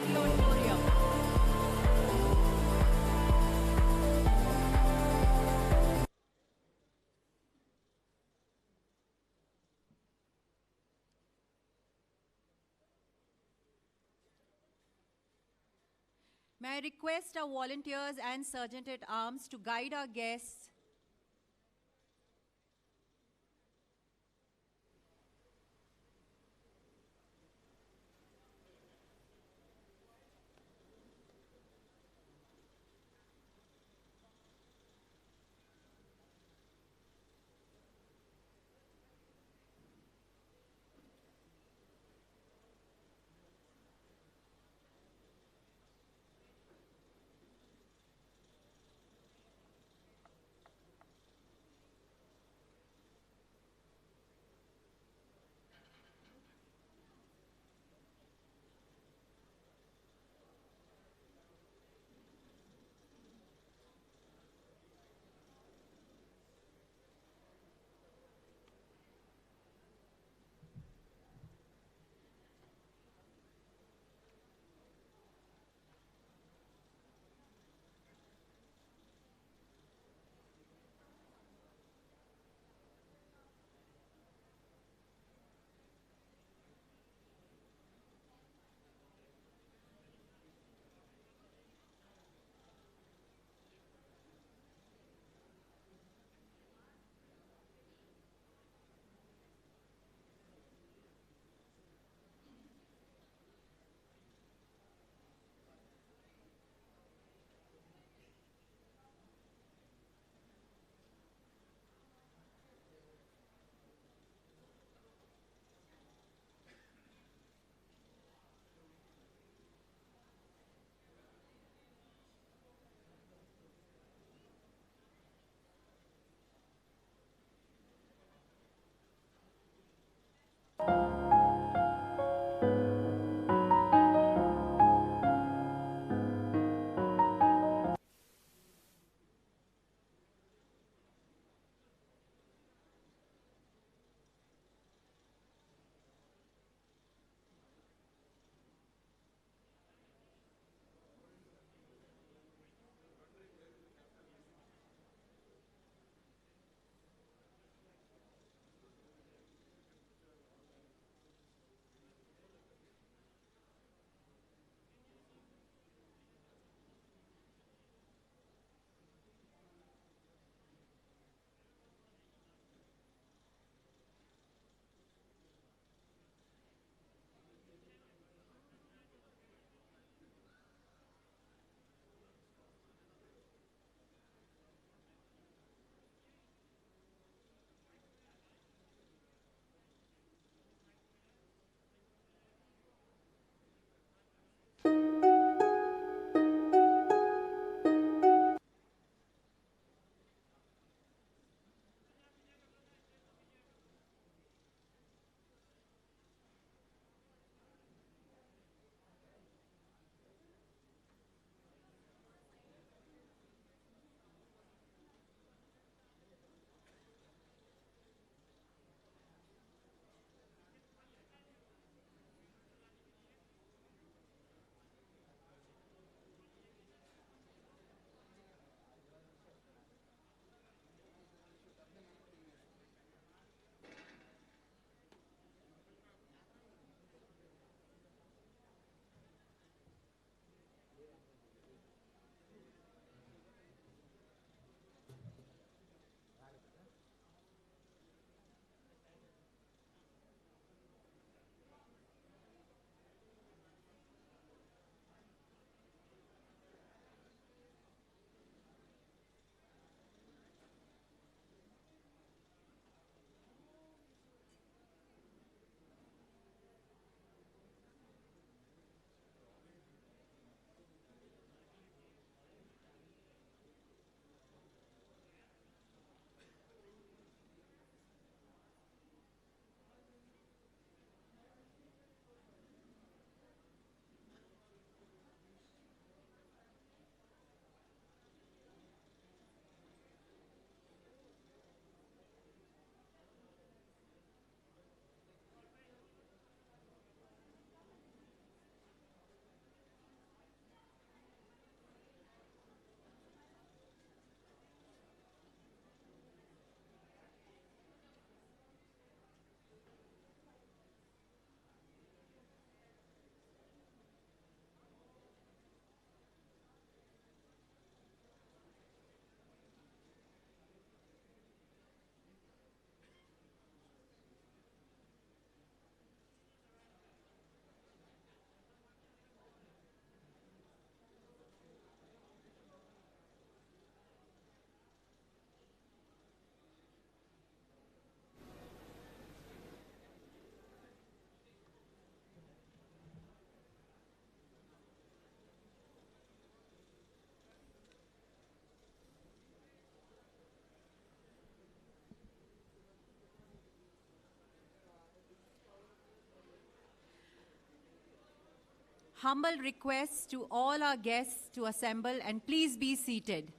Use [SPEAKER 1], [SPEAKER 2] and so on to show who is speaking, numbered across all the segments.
[SPEAKER 1] the auditorium. May I request our volunteers and Sergeant at Arms to guide our guests. Humble requests to all our guests to assemble and please be seated.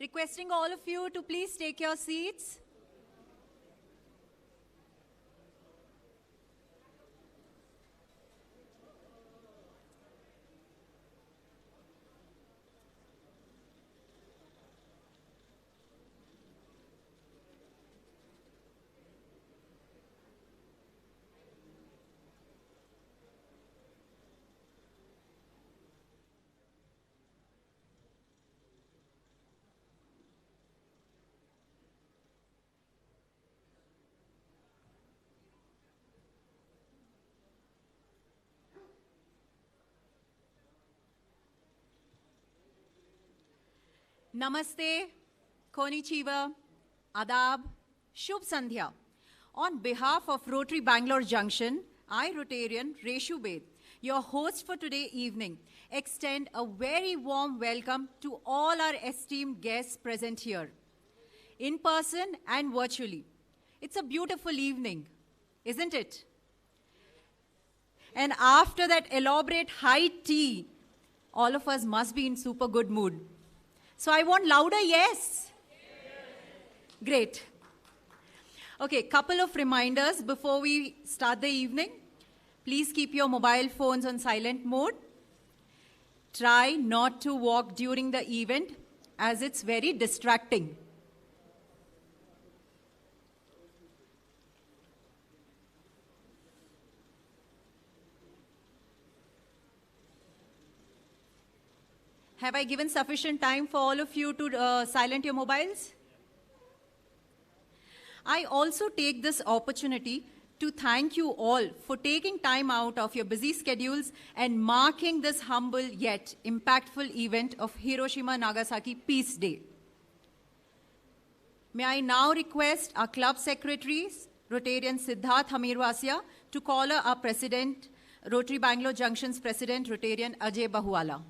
[SPEAKER 1] Requesting all of you to please take your seats. Namaste, Konnichiwa, Adab, Shubh Sandhya. On behalf of Rotary Bangalore Junction, I, Rotarian Reshu Bed, your host for today evening, extend a very warm welcome to all our esteemed guests present here, in person and virtually. It's a beautiful evening, isn't it? And after that elaborate high tea, all of us must be in super good mood. So I want louder yes. Great. Okay, couple of reminders before we start the evening. Please keep your mobile phones on silent mode. Try not to walk during the event as it's very distracting. Have I given sufficient time for all of you to silent your mobiles? I also take this opportunity to thank you all for taking time out of your busy schedules and marking this humble yet impactful event of Hiroshima Nagasaki Peace Day. May I now request our club secretaries, Rotarian Siddharth Hamirwasia, to call our President, Rotary Bangalore Junction's President, Rotarian Ajay Bahuwala.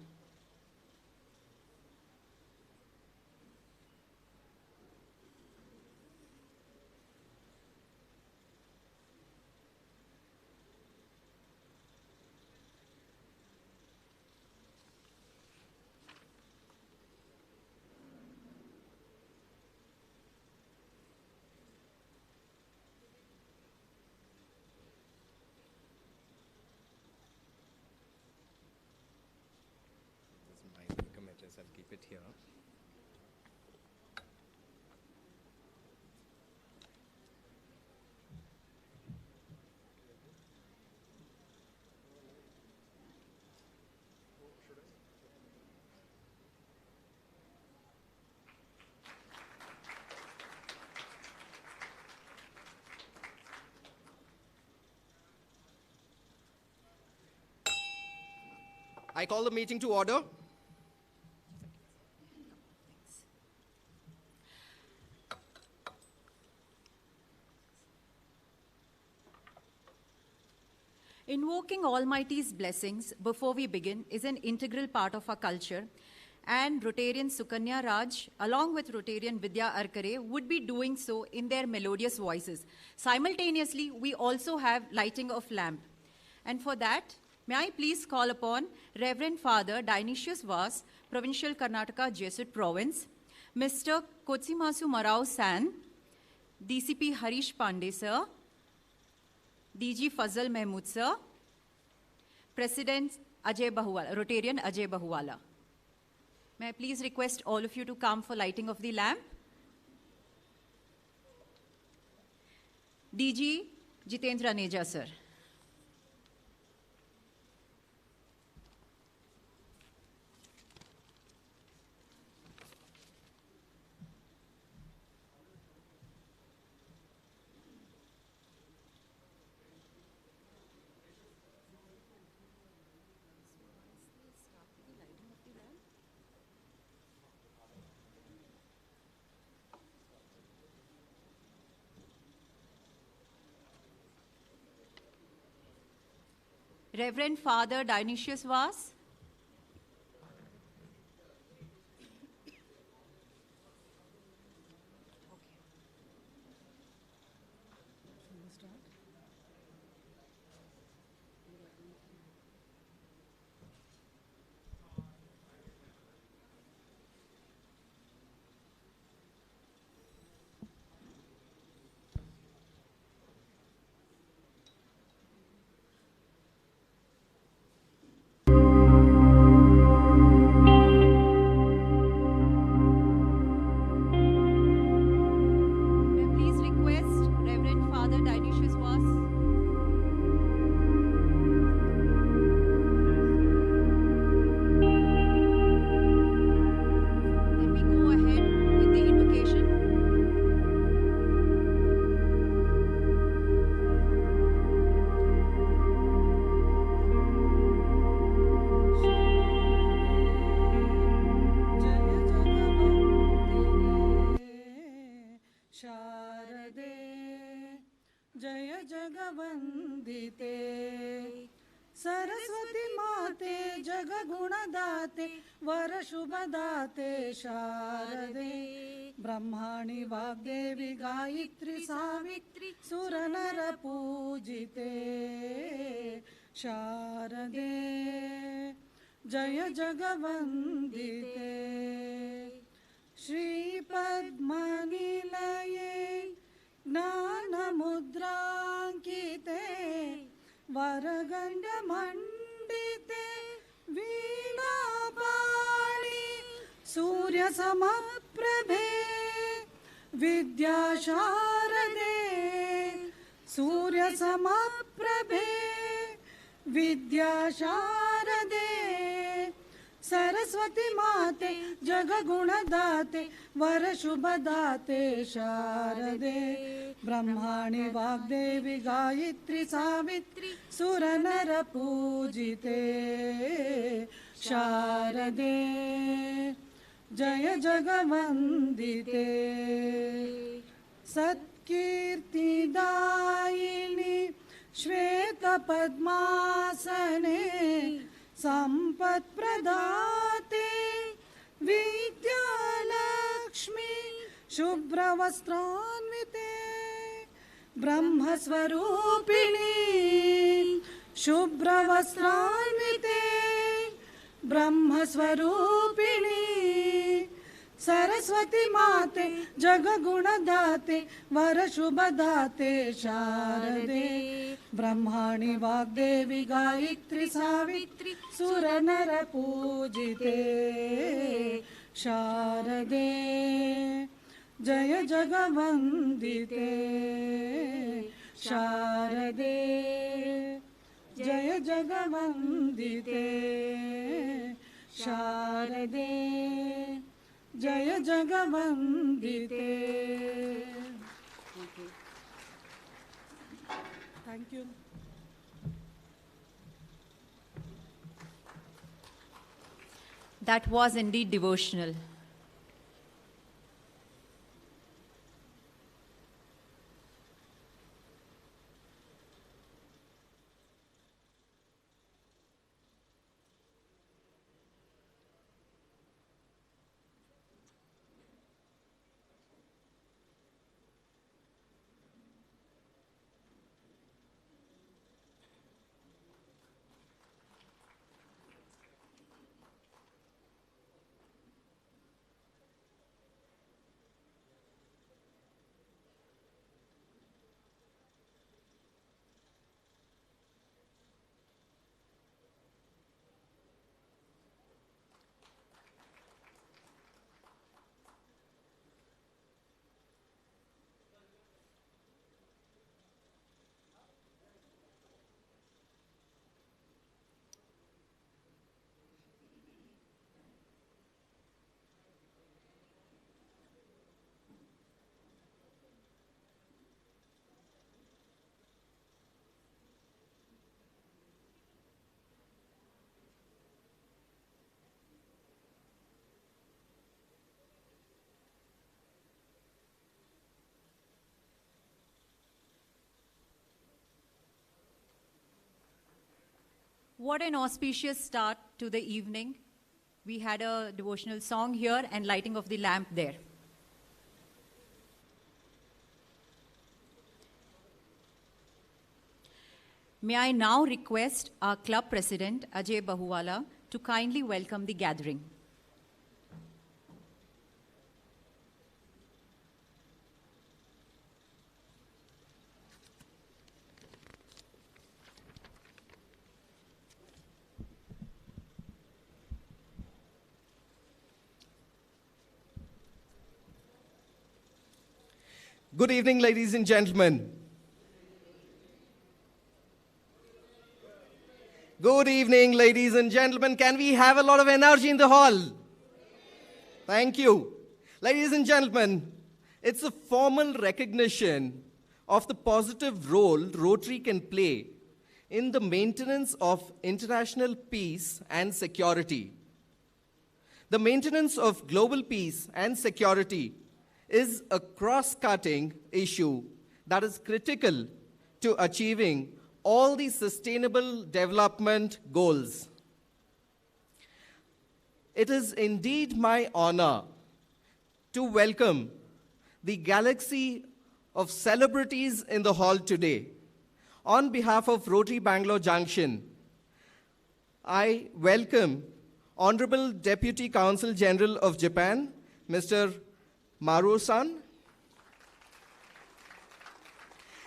[SPEAKER 2] I'll keep it here. I call the meeting to order.
[SPEAKER 1] Invoking Almighty's blessings before we begin is an integral part of our culture, and Rotarian Sukanya Raj, along with Rotarian Vidya Arkare, would be doing so in their melodious voices. Simultaneously, we also have lighting of lamp. And for that, may I please call upon Reverend Father Dionysius Vas, Provincial Karnataka Jesuit Province, Mr. Kotsimasu Marao San, DCP Harish Pandey sir, DG Fazal Mahmood sir, President Ajay Bahuwala, Rotarian Ajay Bahuwala. May I please request all of you to come for lighting of the lamp? DG Jitendra Neja sir. Reverend Father Dionysius Vas.
[SPEAKER 3] जगवंदिते Saraswati माते जगगुणदाते वरशुभदाते शारदे ब्रह्माणि वाग्देवी गायत्री सावित्री सुरनरपूजिते शारदे जय जगवंदिते श्रीपद्मनिलये ज्ञानमुद्राङ्किते वरगण्डमण्डिते वीणापाणि सूर्यसमप्रभे विद्याशारदे सूर्यसमप्रभे विद्याशारदे सरस्वती माते जगगुणदाते वरशुभदाते शारदे ब्रह्माणि वाग्देवी गायत्री सावित्री सुरनरपूजिते शारदे जय जगवंदिते सत्कीर्तिदायिनी श्वेतपद्मासने संपत्प्रदाते विद्यालक्ष्मी शुभ्रवस्त्रान्विते ब्रह्मस्वरूपिणी शुभ्रवस्त्रान्विते ब्रह्मस्वरूपिणी सरस्वती माते जगगुणदाते वरशुभदाते शारदे ब्रह्माणि वाग्देवी गायत्री सावित्री सुरनरपूजिते शारदे जय जगवंदिते शारदे जय जगवंदिते शारदे जय जगवंदिते thank you
[SPEAKER 1] That was indeed devotional. What an auspicious start to the evening. We had a devotional song here and lighting of the lamp there. May I now request our club president, Ajay Bahuwala, to kindly welcome the gathering.
[SPEAKER 2] Good evening, ladies and gentlemen. Good evening, ladies and gentlemen. Can we have a lot of energy in the hall? Thank you. Ladies and gentlemen, it's a formal recognition of the positive role Rotary can play in the maintenance of international peace and security. The maintenance of global peace and security is a cross-cutting issue that is critical to achieving all the sustainable development goals. It is indeed my honor to welcome the galaxy of celebrities in the hall today. On behalf of Rotary Bangalore Junction, I welcome Honorable Deputy Consul General of Japan, Mr. Maru-san,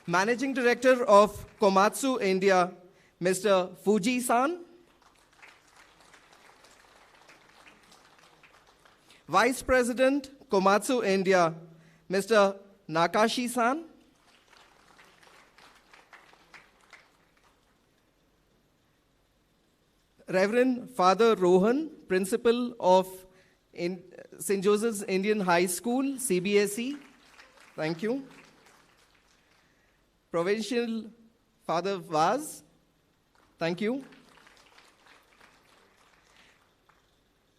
[SPEAKER 2] Managing Director of Komatsu India, Mr. Fuji-san, Vice President, Komatsu India, Mr. Nakashi-san, Reverend Father Rohan, Principal of St. Joseph's Indian High School, CBSE, thank you. Provincial Father Vaz, thank you.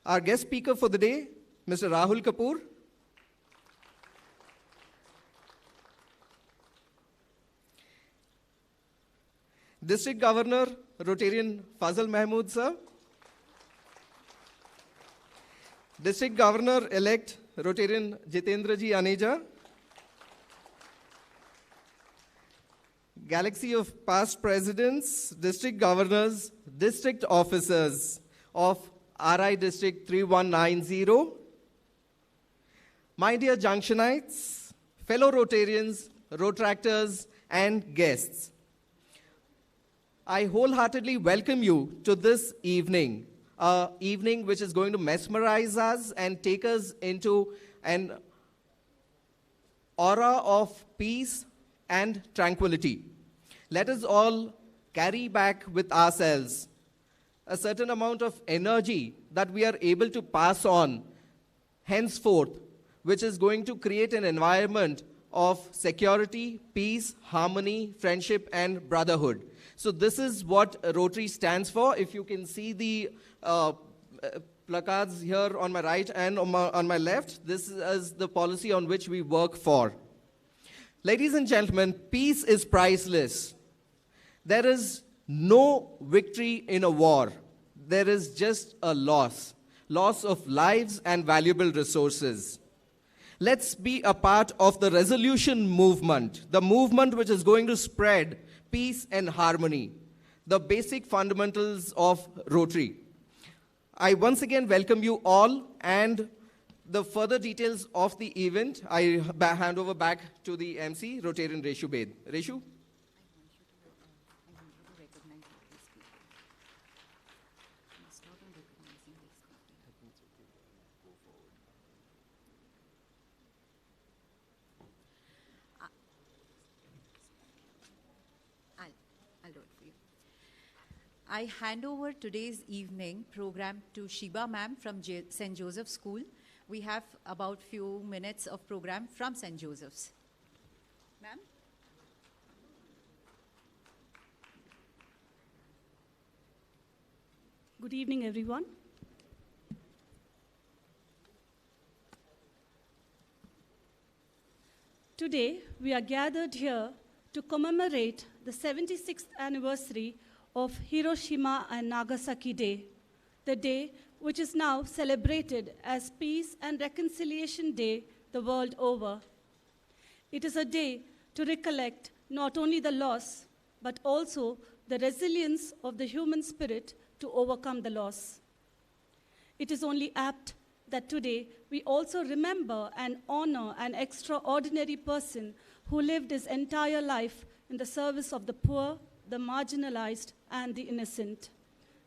[SPEAKER 2] Our guest speaker for the day, Mr. Rahul Kapoor. District Governor, Rotarian Fazal Mahmood, sir. District Governor-elect, Rotarian Jitendra Ji Aneja. Galaxy of past presidents, district governors, district officers of RI District 3190. My dear Junctionites, fellow Rotarians, Rotractors, and guests, I wholeheartedly welcome you to this evening, an evening which is going to mesmerize us and take us into an aura of peace and tranquility. Let us all carry back with ourselves a certain amount of energy that we are able to pass on henceforth, which is going to create an environment of security, peace, harmony, friendship, and brotherhood. So this is what Rotary stands for. If you can see the placards here on my right and on my left, this is the policy on which we work for. Ladies and gentlemen, peace is priceless. There is no victory in a war. There is just a loss of lives and valuable resources. Let's be a part of the resolution movement, the movement which is going to spread peace and harmony, the basic fundamentals of Rotary. I once again welcome you all, and the further details of the event, I hand over back to the MC, Rotarian Reshu Bed. Reshu?
[SPEAKER 1] I'll do it for you. I hand over today's evening program to Shiba ma'am from St. Joseph's School. We have about few minutes of program from St. Joseph's. Ma'am?
[SPEAKER 3] Good evening, everyone. Today, we are gathered here to commemorate the 76th anniversary of Hiroshima and Nagasaki Day, the day which is now celebrated as Peace and Reconciliation Day the world over. It is a day to recollect not only the loss, but also the resilience of the human spirit to overcome the loss. It is only apt that today we also remember and honor an extraordinary person who lived his entire life in the service of the poor, the marginalized, and the innocent.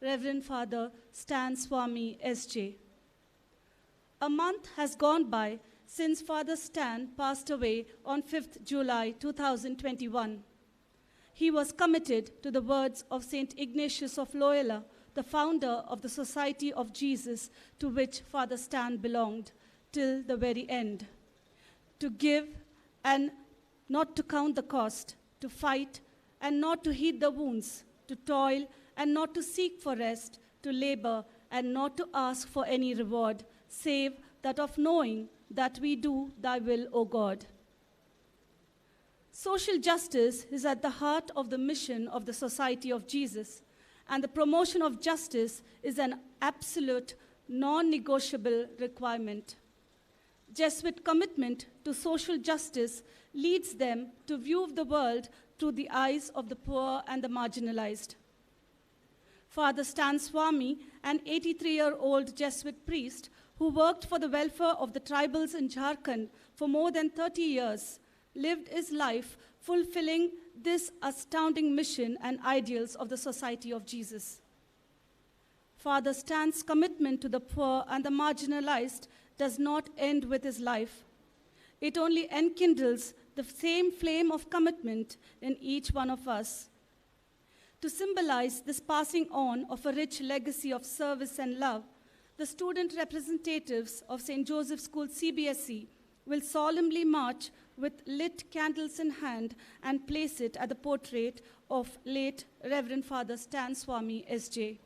[SPEAKER 3] Reverend Father Stan Swamy, S.J. A month has gone by since Father Stan passed away on 5th July 2021. He was committed to the words of St. Ignatius of Loyola, the founder of the Society of Jesus, to which Father Stan belonged, till the very end. To give and not to count the cost, to fight and not to heed the wounds, to toil and not to seek for rest, to labor and not to ask for any reward, save that of knowing that we do thy will, O God. Social justice is at the heart of the mission of the Society of Jesus, and the promotion of justice is an absolute, non-negotiable requirement. Jesuit commitment to social justice leads them to view the world through the eyes of the poor and the marginalized. Father Stan Swamy, an 83-year-old Jesuit priest who worked for the welfare of the tribals in Jharkhand for more than 30 years, lived his life fulfilling this astounding mission and ideals of the Society of Jesus. Father Stan's commitment to the poor and the marginalized does not end with his life. It only enkindles the same flame of commitment in each one of us. To symbolize this passing on of a rich legacy of service and love, the student representatives of St. Joseph's School CBSE will solemnly march with lit candles in hand and place it at the portrait of late Reverend Father Stan Swamy, S.J.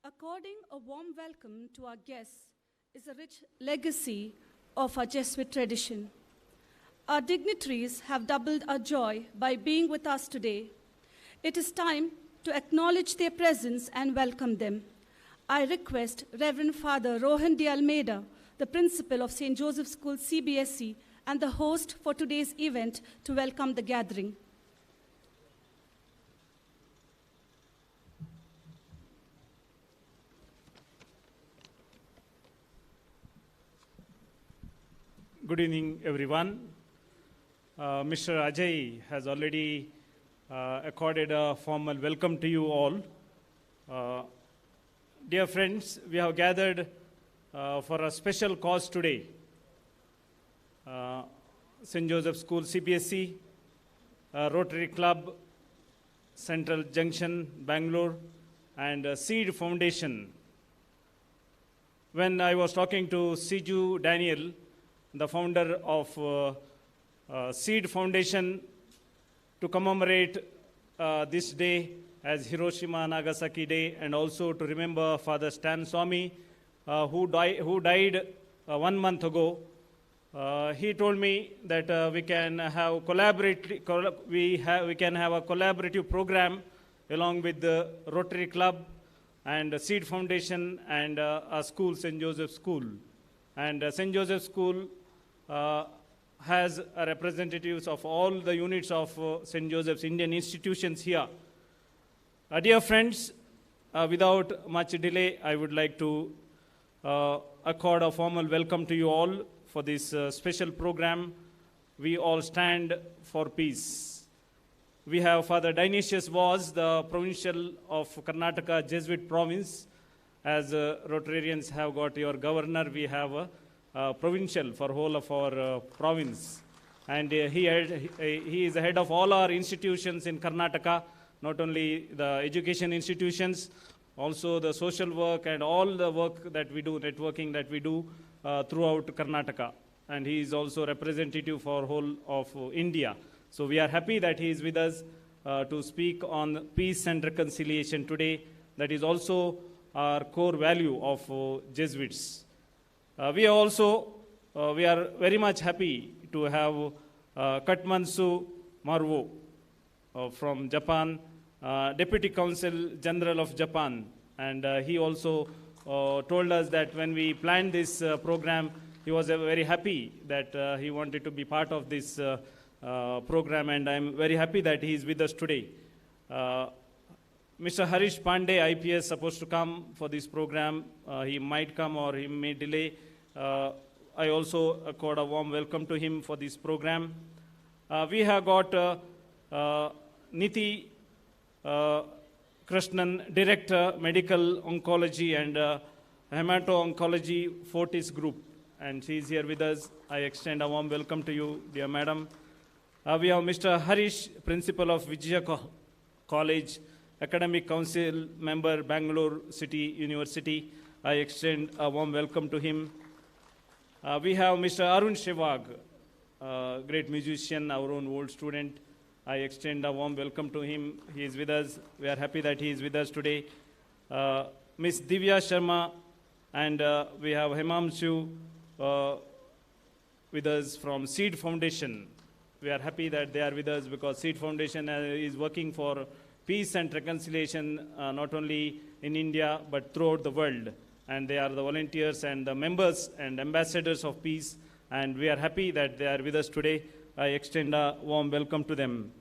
[SPEAKER 3] According a warm welcome to our guests is a rich legacy of our Jesuit tradition. Our dignitaries have doubled our joy by being with us today. It is time to acknowledge their presence and welcome them. I request Reverend Father Rohan de Almeida, the principal of St. Joseph's School CBSE and the host for today's event, to welcome the gathering.
[SPEAKER 4] Good evening, everyone. Mr. Ajay has already accorded a formal welcome to you all. Dear friends, we have gathered for a special cause today. St. Joseph's School CBSE, Rotary Club, Central Junction, Bangalore, and Seed Foundation. When I was talking to Siju Daniel, the founder of Seed Foundation, to commemorate this day as Hiroshima Nagasaki Day, and also to remember Father Stan Swamy, who died 1 month ago. He told me that we can have a collaborative program along with the Rotary Club and the Seed Foundation and our school, St. Joseph's School. And St. Joseph's School has representatives of all the units of St. Joseph's Indian institutions here. Dear friends, without much delay, I would like to accord a formal welcome to you all for this special program. We all stand for peace. We have Father Dionysius was the provincial of Karnataka Jesuit province. As Rotarians have got your governor, we have a provincial for whole of our province. And he is the head of all our institutions in Karnataka, not only the education institutions, also the social work and all the work that we do, networking that we do throughout Karnataka. And he is also representative for whole of India. So we are happy that he is with us to speak on peace and reconciliation today. That is also our core value of Jesuits. We are very much happy to have Katmansu Marwo from Japan, Deputy Consul General of Japan. And he also told us that when we planned this program, he was very happy that he wanted to be part of this program, and I'm very happy that he is with us today. Mr. Harish Pandey, IPS, supposed to come for this program. He might come or he may delay. I also accord a warm welcome to him for this program. We have got Niti Krishnan, Director, Medical Oncology and Hemato-Oncology Fortis Group, and she is here with us. I extend a warm welcome to you, dear madam. We have Mr. Harish, Principal of Vijaya College, Academic Council Member, Bangalore City University. I extend a warm welcome to him. We have Mr. Arun Shevag, great musician, our own old student. I extend a warm welcome to him. He is with us. We are happy that he is with us today. Ms. Divya Sharma, and we have Hemamshu with us from Seed Foundation. We are happy that they are with us because Seed Foundation is working for peace and reconciliation not only in India but throughout the world. And they are the volunteers and the members and ambassadors of peace. And we are happy that they are with us today. I extend a warm welcome to them.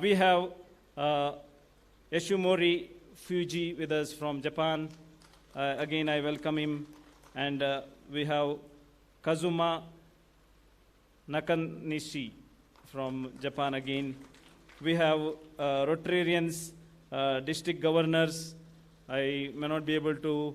[SPEAKER 4] We have Yashumori Fuji with us from Japan. Again, I welcome him. And we have Kazuma Nakanishi from Japan again. We have Rotarians, district governors. I may not be able to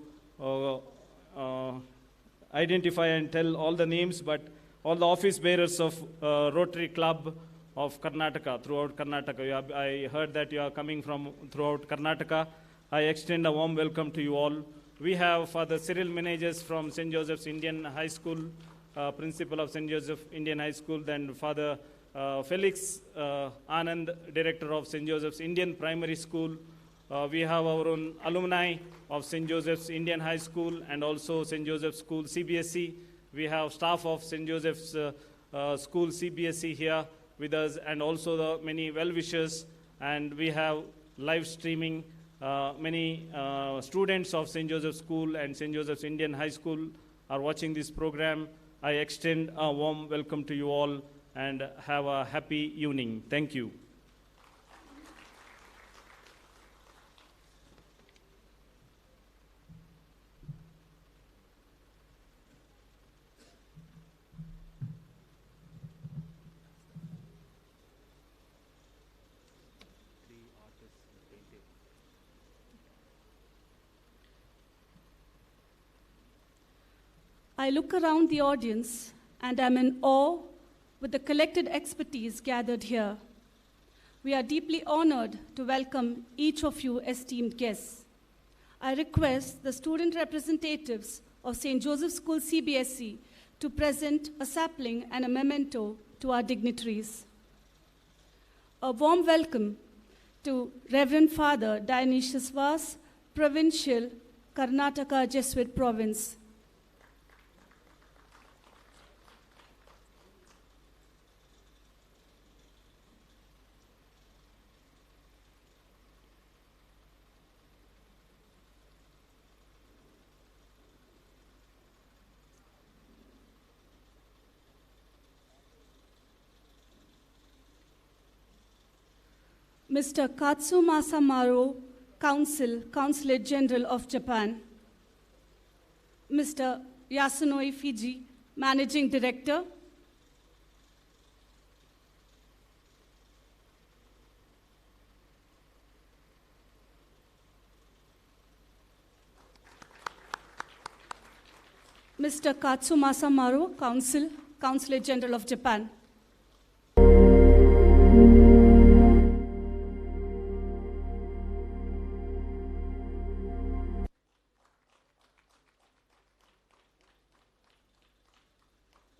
[SPEAKER 4] identify and tell all the names, but all the office bearers of Rotary Club of Karnataka, throughout Karnataka. I heard that you are coming from throughout Karnataka. I extend a warm welcome to you all. We have Father Cyril Meneges from St. Joseph's Indian High School, Principal of St. Joseph Indian High School, then Father Felix Anand, Director of St. Joseph's Indian Primary School, we have our own alumni of St. Joseph's Indian High School and also St. Joseph's School CBSE. We have staff of St. Joseph's School CBSE here with us, and also the many well-wishers. And we have live streaming. Many students of St. Joseph's School and St. Joseph's Indian High School are watching this program. I extend a warm welcome to you all and have a happy evening. Thank you.
[SPEAKER 3] I look around the audience and am in awe with the collected expertise gathered here. We are deeply honored to welcome each of you esteemed guests. I request the student representatives of St. Joseph's School CBSE to present a sapling and a memento to our dignitaries. A warm welcome to Reverend Father Dionysius Vas, Provincial, Karnataka Jesuit Province. Mr. Katsumasa Maro, Consulate General of Japan. Mr. Yasunori Fiji, Managing Director. Mr. Katsumasa Maro, Consulate General of Japan.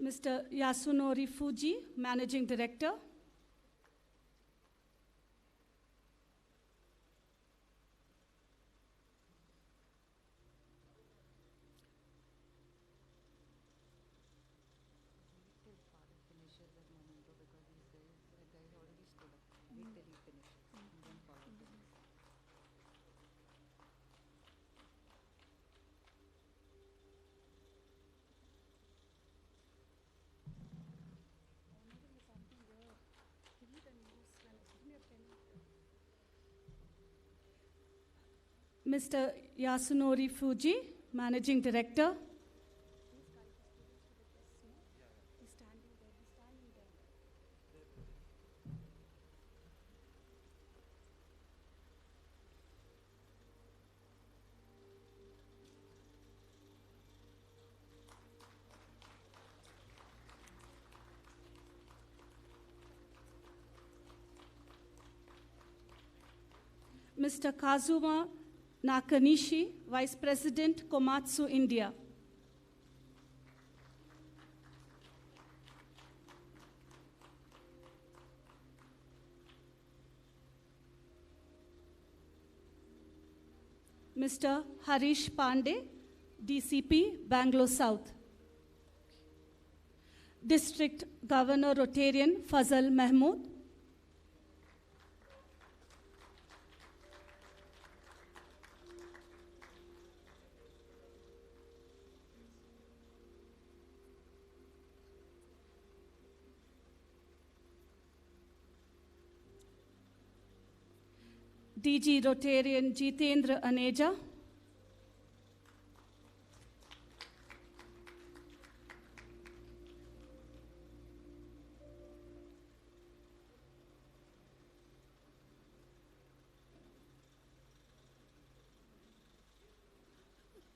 [SPEAKER 3] Mr. Yasunori Fuji, Managing Director. Mr. Yasunori Fuji, Managing Director. Mr. Kazuma Nakanishi, Vice President, Komatsu, India. Mr. Harish Pandey, DCP, Bangalore South. District Governor Rotarian Fazal Mahmood. DG Rotarian Jitendra Aneja.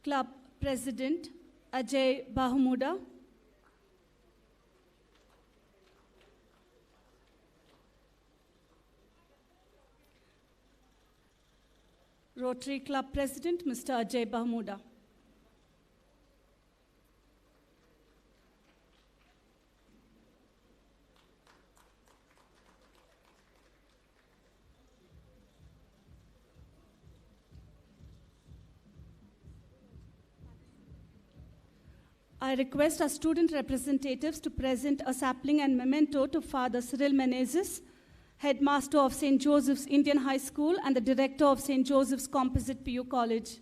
[SPEAKER 3] Club President Ajay Bahmuda. Rotary Club President, Mr. Ajay Bahmuda. I request our student representatives to present a sapling and memento to Father Cyril Menezes, Headmaster of St. Joseph's Indian High School and the Director of St. Joseph's Composite PU College.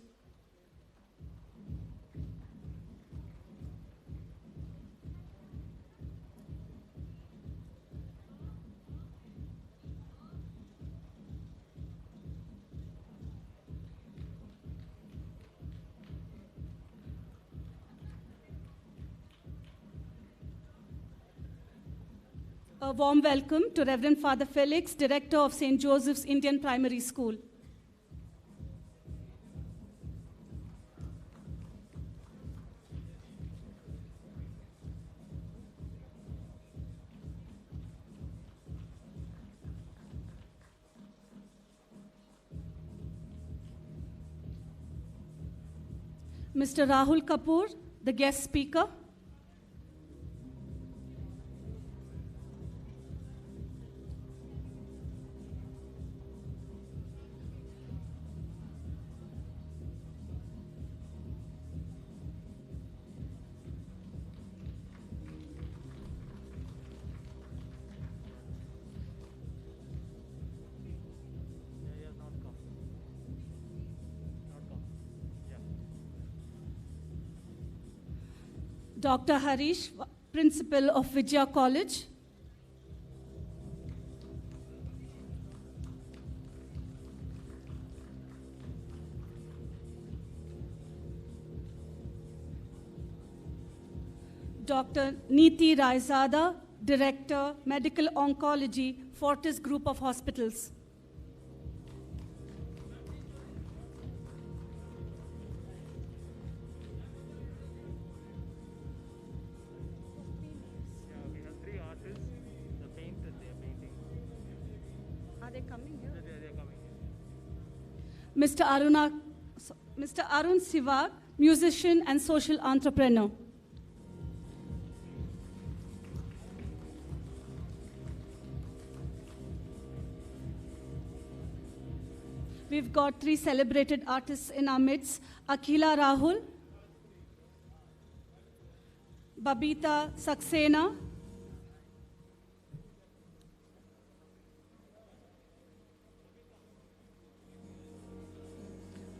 [SPEAKER 3] A warm welcome to Reverend Father Felix, Director of St. Joseph's Indian Primary School. Mr. Rahul Kapoor, the guest speaker. Dr. Harish, Principal of Vijaya College. Dr. Neeti Raizada, Director, Medical Oncology, Fortis Group of Hospitals. Mr. Arun Sivak, musician and social entrepreneur. We've got 3 celebrated artists in our midst: Akhila Rahul, Babita Saxena,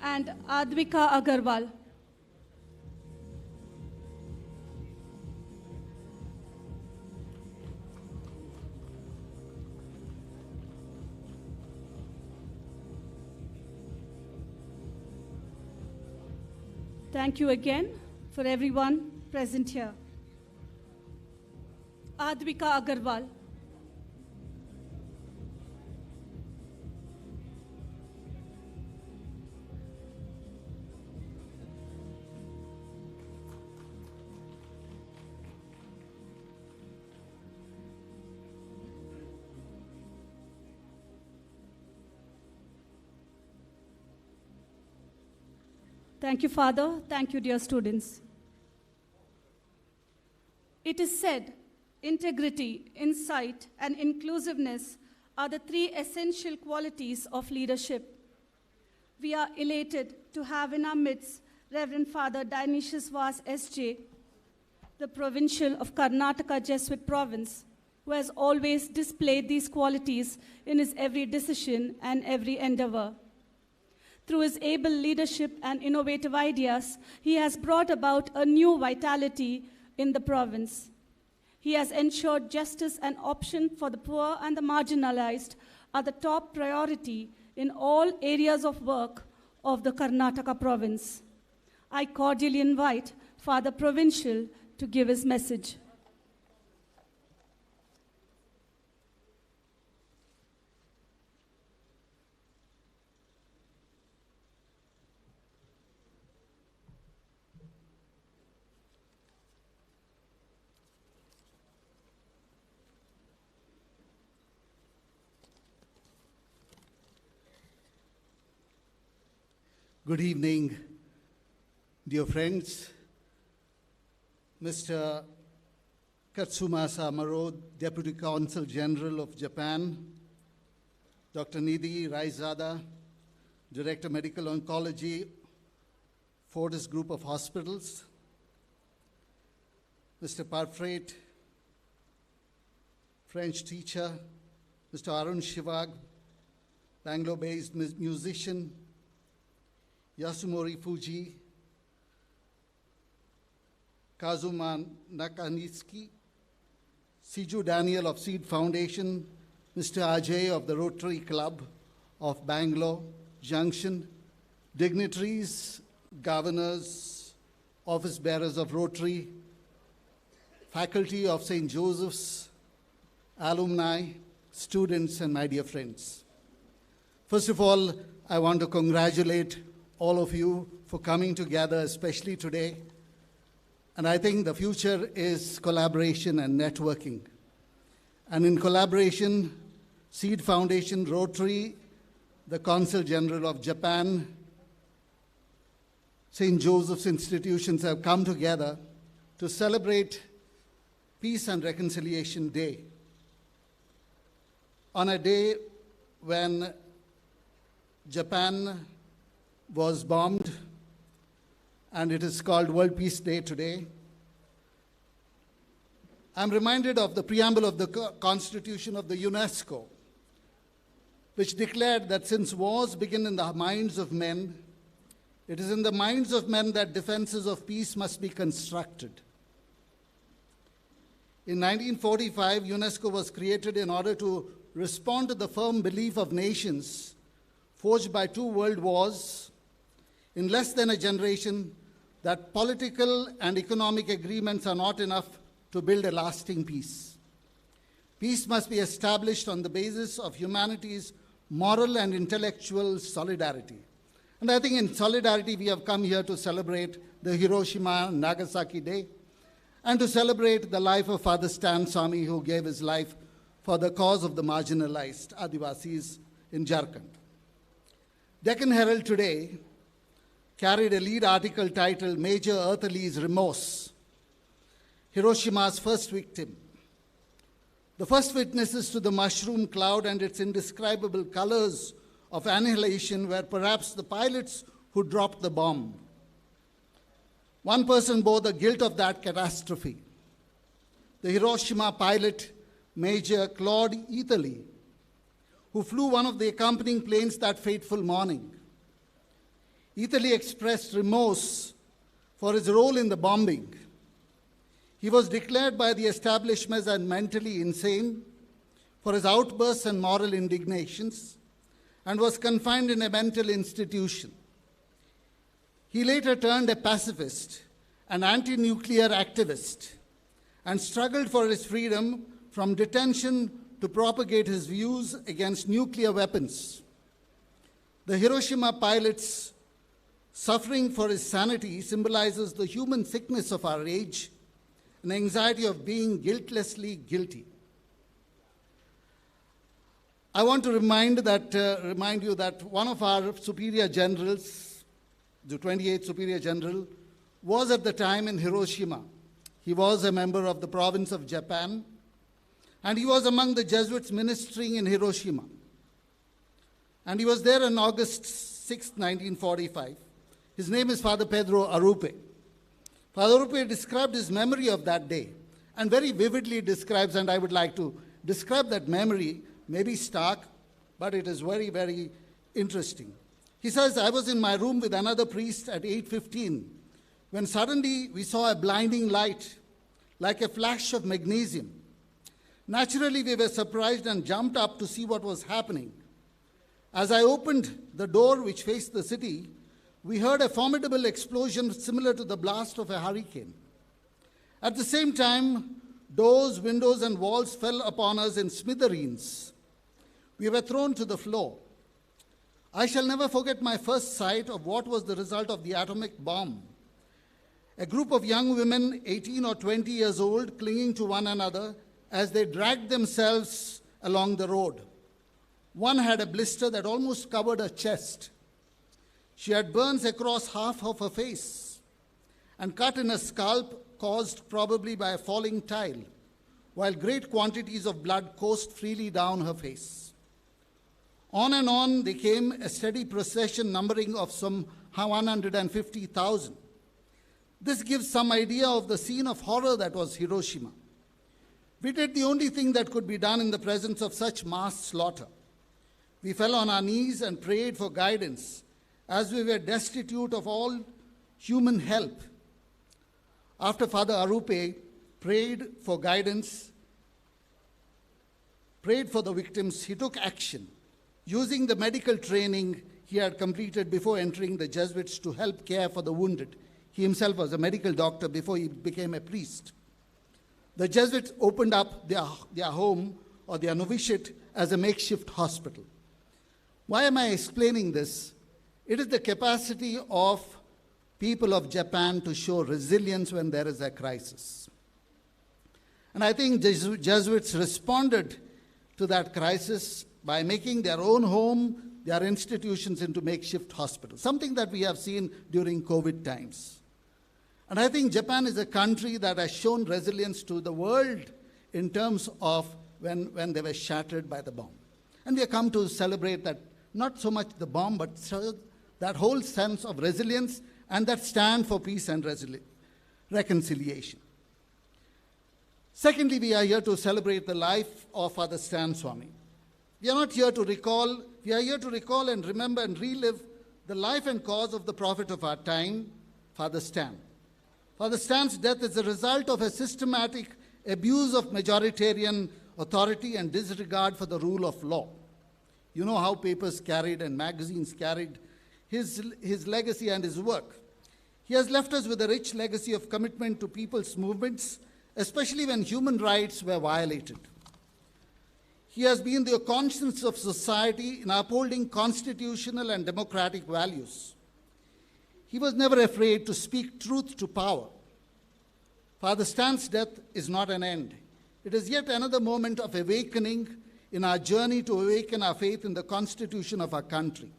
[SPEAKER 3] and Advika Agarwal. Thank you again for everyone present here. Advika Agarwal. Thank you, Father. Thank you, dear students. It is said, integrity, insight, and inclusiveness are the 3 essential qualities of leadership. We are elated to have in our midst Reverend Father Dionysius Vas S.J., the Provincial of Karnataka Jesuit Province, who has always displayed these qualities in his every decision and every endeavor. Through his able leadership and innovative ideas, he has brought about a new vitality in the province. He has ensured justice and option for the poor and the marginalized are the top priority in all areas of work of the Karnataka province. I cordially invite Father Provincial to give his message.
[SPEAKER 5] Good evening, dear friends. Mr. Katsumasa Amaro, Deputy Consul General of Japan, Dr. Nidhi Raizada, Director Medical Oncology, Fortis Group of Hospitals, Mr. Parfait, French teacher, Mr. Arun Shivag, Bangalore-based musician, Yasumori Fuji, Kazuma Nakaniski, Siju Daniel of Seed Foundation, Mr. Ajay of the Rotary Club of Bangalore Junction, dignitaries, governors, office bearers of Rotary, faculty of St. Joseph's, alumni, students, and my dear friends. First of all, I want to congratulate all of you for coming together, especially today. And I think the future is collaboration and networking. And in collaboration, Seed Foundation, Rotary, the Consul General of Japan, St. Joseph's institutions have come together to celebrate Peace and Reconciliation Day. On a day when Japan was bombed, and it is called World Peace Day today, I'm reminded of the preamble of the Constitution of the UNESCO, which declared that since wars begin in the minds of men, it is in the minds of men that defenses of peace must be constructed. In 1945, UNESCO was created in order to respond to the firm belief of nations forged by 2 world wars in less than a generation that political and economic agreements are not enough to build a lasting peace. Peace must be established on the basis of humanity's moral and intellectual solidarity. And I think in solidarity we have come here to celebrate the Hiroshima and Nagasaki Day and to celebrate the life of Father Stan Swamy, who gave his life for the cause of the marginalized Adivasis in Jharkhand. Deccan Herald today carried a lead article titled Major Earthly's Remorse, Hiroshima's first victim. The first witnesses to the mushroom cloud and its indescribable colors of annihilation were perhaps the pilots who dropped the bomb. One person bore the guilt of that catastrophe. The Hiroshima pilot, Major Claude Italy, who flew one of the accompanying planes that fateful morning. Italy expressed remorse for his role in the bombing. He was declared by the establishment as mentally insane for his outbursts and moral indignations and was confined in a mental institution. He later turned a pacifist, an anti-nuclear activist, and struggled for his freedom from detention to propagate his views against nuclear weapons. The Hiroshima pilot's suffering for his sanity symbolizes the human sickness of our age, an anxiety of being guiltlessly guilty. I want to remind you that one of our superior generals, the 28th Superior General, was at the time in Hiroshima. He was a member of the province of Japan, and he was among the Jesuits ministering in Hiroshima. And he was there on August 6, 1945. His name is Father Pedro Arupe. Father Arupe described his memory of that day, and very vividly describes, and I would like to describe that memory, maybe stark, but it is very, very interesting. He says, I was in my room with another priest at 8:15, when suddenly we saw a blinding light, like a flash of magnesium. Naturally, we were surprised and jumped up to see what was happening. As I opened the door which faced the city, we heard a formidable explosion similar to the blast of a hurricane. At the same time, doors, windows, and walls fell upon us in smithereens. We were thrown to the floor. I shall never forget my first sight of what was the result of the atomic bomb. A group of young women, 18 or 20 years old, clinging to one another as they dragged themselves along the road. One had a blister that almost covered her chest. She had burns across half of her face and cut in a scalp caused probably by a falling tile, while great quantities of blood coursed freely down her face. On and on they came, a steady procession numbering of some 150,000. This gives some idea of the scene of horror that was Hiroshima. We did the only thing that could be done in the presence of such mass slaughter. We fell on our knees and prayed for guidance as we were destitute of all human help. After Father Arupe prayed for guidance, prayed for the victims, he took action, using the medical training he had completed before entering the Jesuits to help care for the wounded. He himself was a medical doctor before he became a priest. The Jesuits opened up their home or their novitiate as a makeshift hospital. Why am I explaining this? It is the capacity of people of Japan to show resilience when there is a crisis. And I think Jesuits responded to that crisis by making their own home, their institutions into makeshift hospitals, something that we have seen during COVID times. And I think Japan is a country that has shown resilience to the world in terms of when they were shattered by the bomb. And we have come to celebrate that, not so much the bomb, but that whole sense of resilience and that stand for peace and reconciliation. Secondly, we are here to celebrate the life of Father Stan Swamy. We are not here to recall, we are here to recall and remember and relive the life and cause of the prophet of our time, Father Stan. Father Stan's death is a result of a systematic abuse of majoritarian authority and disregard for the rule of law. You know how papers carried and magazines carried his legacy and his work. He has left us with a rich legacy of commitment to people's movements, especially when human rights were violated. He has been the conscience of society in upholding constitutional and democratic values. He was never afraid to speak truth to power. Father Stan's death is not an end. It is yet another moment of awakening in our journey to awaken our faith in the constitution of our country.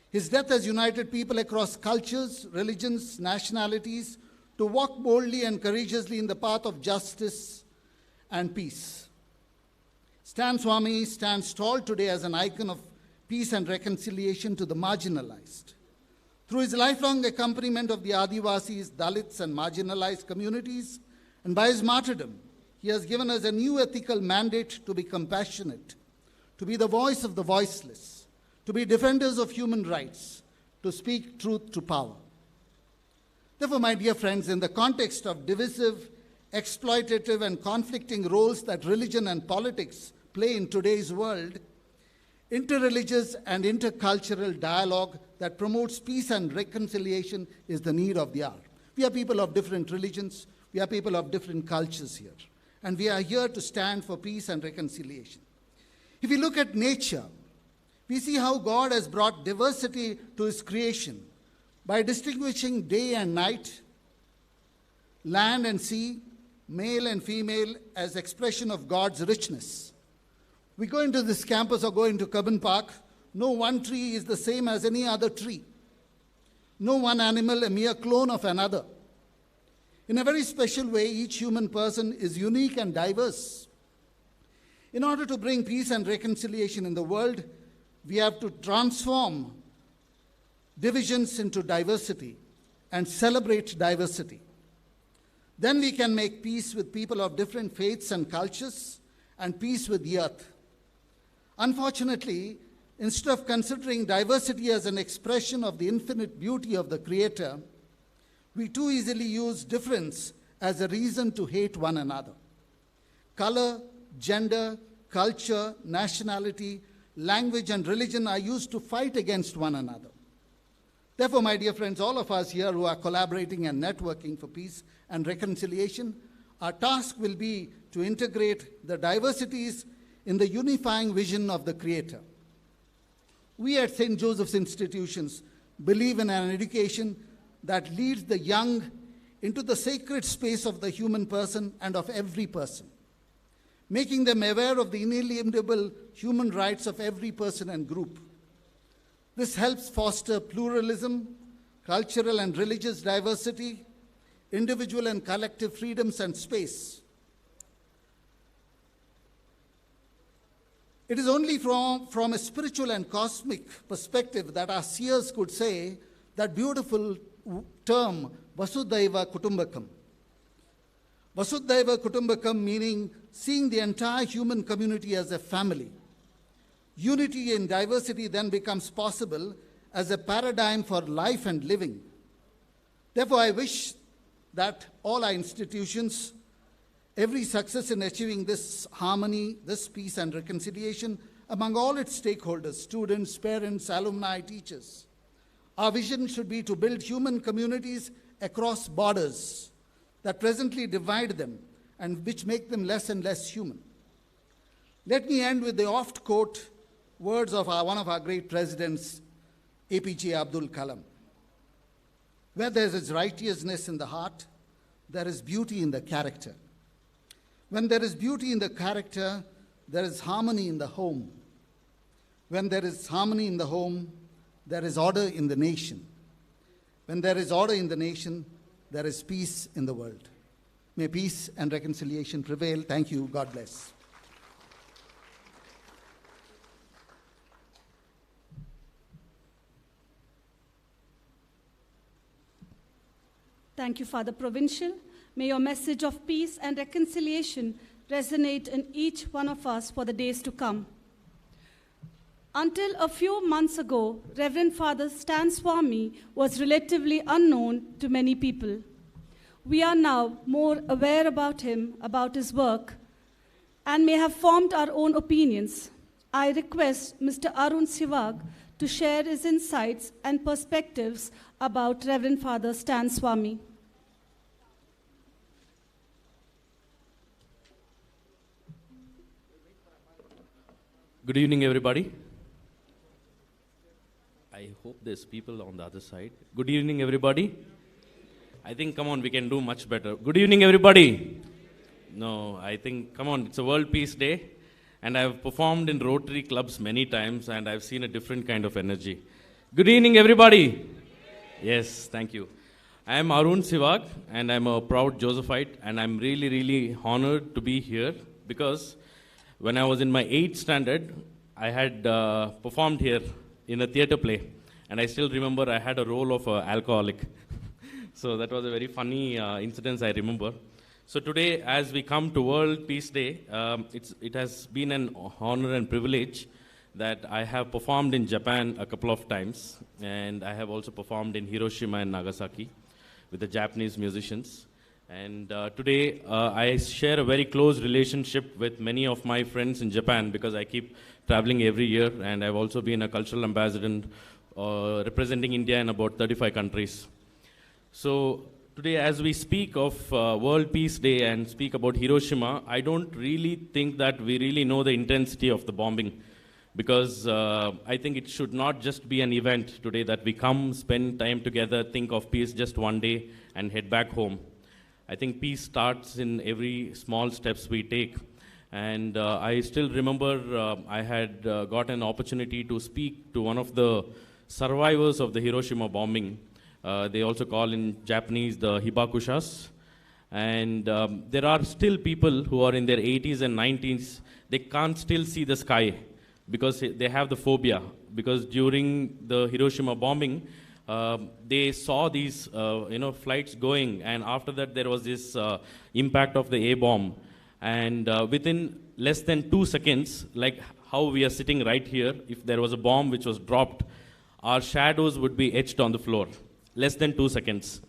[SPEAKER 5] His death has united people across cultures, religions, nationalities to walk boldly and courageously in the path of justice and peace. Stan Swamy stands tall today as an icon of peace and reconciliation to the marginalized. Through his lifelong accompaniment of the Adivasis, Dalits, and marginalized communities, and by his martyrdom, he has given us a new ethical mandate to be compassionate, to be the voice of the voiceless, to be defenders of human rights, to speak truth to power. Therefore, my dear friends, in the context of divisive, exploitative, and conflicting roles that religion and politics play in today's world, interreligious and intercultural dialogue that promotes peace and reconciliation is the need of the hour. We are people of different religions, we are people of different cultures here, and we are here to stand for peace and reconciliation. If we look at nature, we see how God has brought diversity to his creation by distinguishing day and night, land and sea, male and female as expression of God's richness. We go into this campus or go into Cubbon Park, no one tree is the same as any other tree. No one animal a mere clone of another. In a very special way, each human person is unique and diverse. In order to bring peace and reconciliation in the world, we have to transform divisions into diversity and celebrate diversity. Then we can make peace with people of different faiths and cultures and peace with the earth. Unfortunately, instead of considering diversity as an expression of the infinite beauty of the Creator, we too easily use difference as a reason to hate one another. Color, gender, culture, nationality, language, and religion are used to fight against one another. Therefore, my dear friends, all of us here who are collaborating and networking for peace and reconciliation, our task will be to integrate the diversities in the unifying vision of the Creator. We at St. Joseph's Institutions believe in an education that leads the young into the sacred space of the human person and of every person, making them aware of the inalienable human rights of every person and group. This helps foster pluralism, cultural and religious diversity, individual and collective freedoms and space. It is only from a spiritual and cosmic perspective that our seers could say that beautiful term, Vasudhaiva Kutumbakam. Vasudhaiva Kutumbakam meaning seeing the entire human community as a family. Unity in diversity then becomes possible as a paradigm for life and living. Therefore, I wish that all our institutions, every success in achieving this harmony, this peace and reconciliation among all its stakeholders, students, parents, alumni, teachers. Our vision should be to build human communities across borders that presently divide them and which make them less and less human. Let me end with the oft-quote words of one of our great presidents, APJ Abdul Kalam. Where there is righteousness in the heart, there is beauty in the character. When there is beauty in the character, there is harmony in the home. When there is harmony in the home, there is order in the nation. When there is order in the nation, there is peace in the world. May peace and reconciliation prevail. Thank you. God bless.
[SPEAKER 3] Thank you, Father Provincial. May your message of peace and reconciliation resonate in each one of us for the days to come. Until a few months ago, Reverend Father Stan Swamy was relatively unknown to many people. We are now more aware about him, about his work, and may have formed our own opinions. I request Mr. Arun Sivag to share his insights and perspectives about Reverend Father Stan Swamy.
[SPEAKER 6] Good evening, everybody. I hope there's people on the other side. Good evening, everybody. I think, come on, we can do much better. Good evening, everybody. No, I think, come on, it's a World Peace Day. And I've performed in Rotary clubs many times, and I've seen a different kind of energy. Good evening, everybody. Yes, thank you. I am Arun Sivag, and I'm a proud Josephite, and I'm really, really honored to be here because when I was in my 8th standard, I had performed here in a theater play, and I still remember I had a role of an alcoholic. So that was a very funny incident I remember. So today, as we come to World Peace Day, it has been an honor and privilege that I have performed in Japan a couple of times, and I have also performed in Hiroshima and Nagasaki with the Japanese musicians. And today, I share a very close relationship with many of my friends in Japan because I keep traveling every year, and I've also been a cultural ambassador representing India in about 35 countries. So today, as we speak of World Peace Day and speak about Hiroshima, I don't really think that we really know the intensity of the bombing because I think it should not just be an event today that we come, spend time together, think of peace just one day and head back home. I think peace starts in every small steps we take. And I still remember I had got an opportunity to speak to one of the survivors of the Hiroshima bombing. They also call in Japanese the hibakushas. And there are still people who are in their 80s and 90s, they can't still see the sky because they have the phobia. Because during the Hiroshima bombing, they saw these flights going, and after that there was this impact of the A-bomb. And within less than 2 seconds, like how we are sitting right here, if there was a bomb which was dropped, our shadows would be etched on the floor. Less than 2 seconds.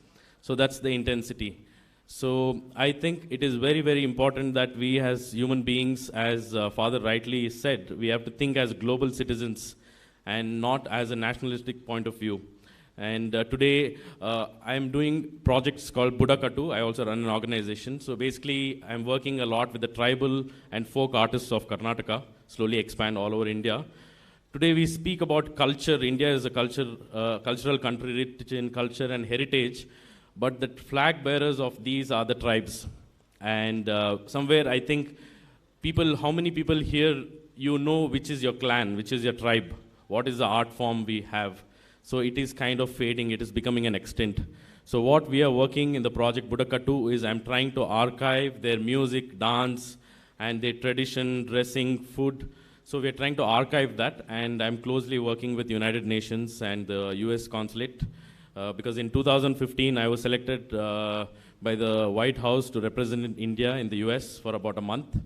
[SPEAKER 6] So that's the intensity. So I think it is very, very important that we as human beings, as Father rightly said, we have to think as global citizens and not as a nationalistic point of view. And today, I am doing projects called Budakattu. I also run an organization. So basically, I'm working a lot with the tribal and folk artists of Karnataka, slowly expand all over India. Today, we speak about culture. India is a cultural country rich in culture and heritage. But the flag bearers of these are the tribes. And somewhere, I think, how many people here, you know which is your clan, which is your tribe, what is the art form we have. So it is kind of fading, it is becoming an extinct. So what we are working in the project Budakattu is I'm trying to archive their music, dance, and their tradition, dressing, food. So we're trying to archive that, and I'm closely working with United Nations and the US Consulate because in 2015 I was selected by the White House to represent India in the US for about a month.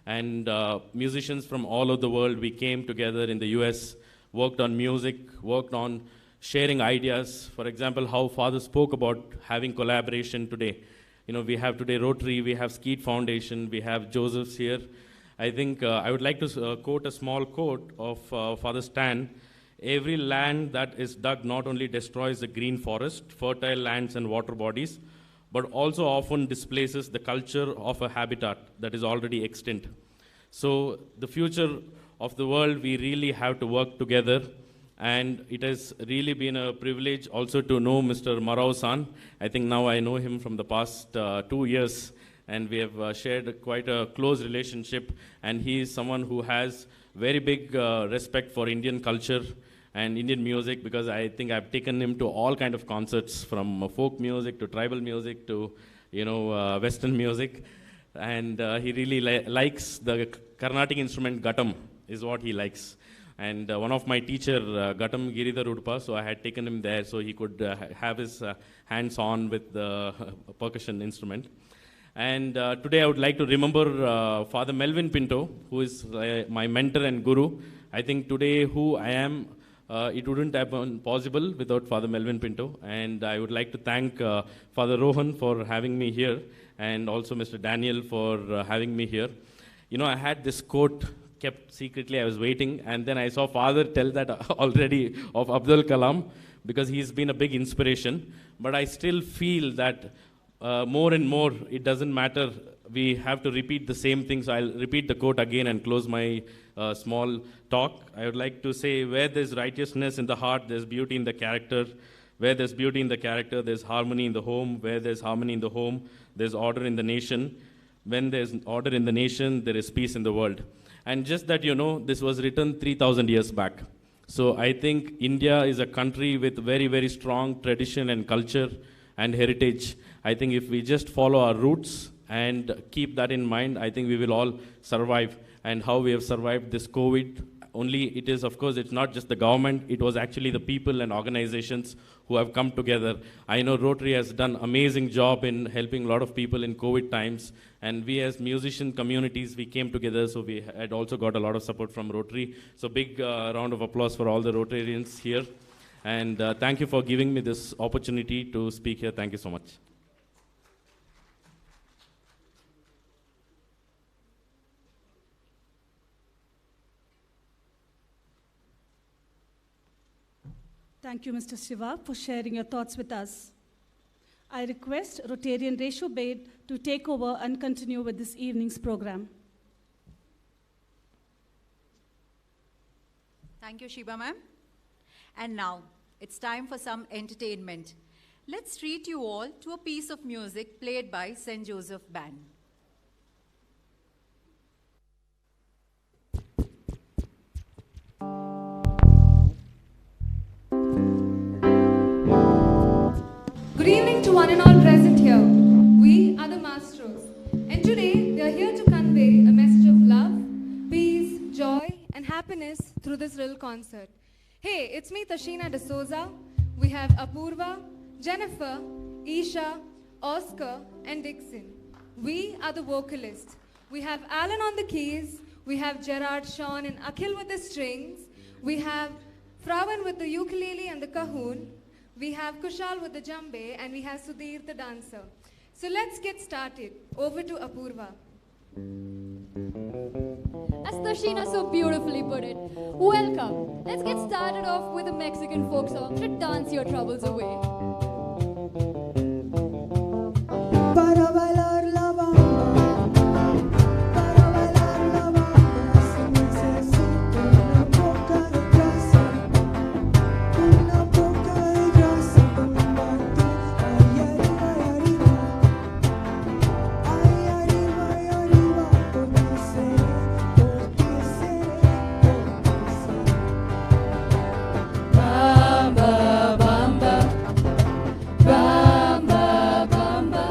[SPEAKER 6] And musicians from all over the world, we came together in the US, worked on music, worked on sharing ideas. For example, how Father spoke about having collaboration today. You know, we have today Rotary, we have Skeet Foundation, we have Joseph's here. I think I would like to quote a small quote of Father Stan. Every land that is dug not only destroys the green forest, fertile lands and water bodies, but also often displaces the culture of a habitat that is already extinct. So the future of the world, we really have to work together. And it has really been a privilege also to know Mr. Marao-san. I think now I know him from the past 2 years, and we have shared quite a close relationship. And he is someone who has very big respect for Indian culture and Indian music, because I think I've taken him to all kind of concerts, from folk music to tribal music to, Western music. And he really likes the Carnatic instrument Ghatam, is what he likes. And one of my teacher, Ghatam Giridhar Udupa, so I had taken him there so he could have his hands on with the percussion instrument. And today I would like to remember Father Melvin Pinto, who is my mentor and guru. I think today who I am, it wouldn't have been possible without Father Melvin Pinto. And I would like to thank Father Rohan for having me here, and also Mr. Daniel for having me here. You know, I had this quote kept secretly, I was waiting, and then I saw Father tell that already of Abdul Kalam, because he's been a big inspiration. But I still feel that more and more, it doesn't matter, we have to repeat the same things. So I'll repeat the quote again and close my small talk. I would like to say, where there's righteousness in the heart, there's beauty in the character. Where there's beauty in the character, there's harmony in the home. Where there's harmony in the home, there's order in the nation. When there's order in the nation, there is peace in the world. And just that this was written 3,000 years back. So I think India is a country with very, very strong tradition and culture and heritage. I think if we just follow our roots and keep that in mind, I think we will all survive. And how we have survived this COVID, only it is, of course, it's not just the government, it was actually the people and organizations who have come together. I know Rotary has done amazing job in helping a lot of people in COVID times, and we as musician communities, we came together, so we had also got a lot of support from Rotary. So big round of applause for all the Rotarians here. And thank you for giving me this opportunity to speak here. Thank you so much.
[SPEAKER 3] Thank you, Mr. Shiva, for sharing your thoughts with us. I request Rotarian Reshu Bed to take over and continue with this evening's program.
[SPEAKER 1] Thank you, Shiba ma'am. And now, it's time for some entertainment. Let's treat you all to a piece of music played by St. Joseph Band.
[SPEAKER 7] Good evening to one and all present here. We are the Maestros, and today they are here to convey a message of love, peace, joy, and happiness through this little concert. Hey, it's me, Tashina D'Souza. We have Apurva, Jennifer, Isha, Oscar, and Dixon. We are the vocalists. We have Alan on the keys. We have Gerard, Sean, and Akhil with the strings. We have Frawan with the ukulele and the cajon. We have Kushal with the djembe, and we have Sudhir the dancer. So let's get started. Over to Apurva.
[SPEAKER 8] As Tashina so beautifully put it, welcome. Let's get started off with a Mexican folk song to dance your troubles away.
[SPEAKER 9] Para bailar la bamba, para bailar la bamba, se necesita una boca de grasa, una boca de grasa con bate, ay arriba y arriba, ay arriba y arriba, porque seré, porque seré, porque seré. Bamba, bamba, bamba, bamba.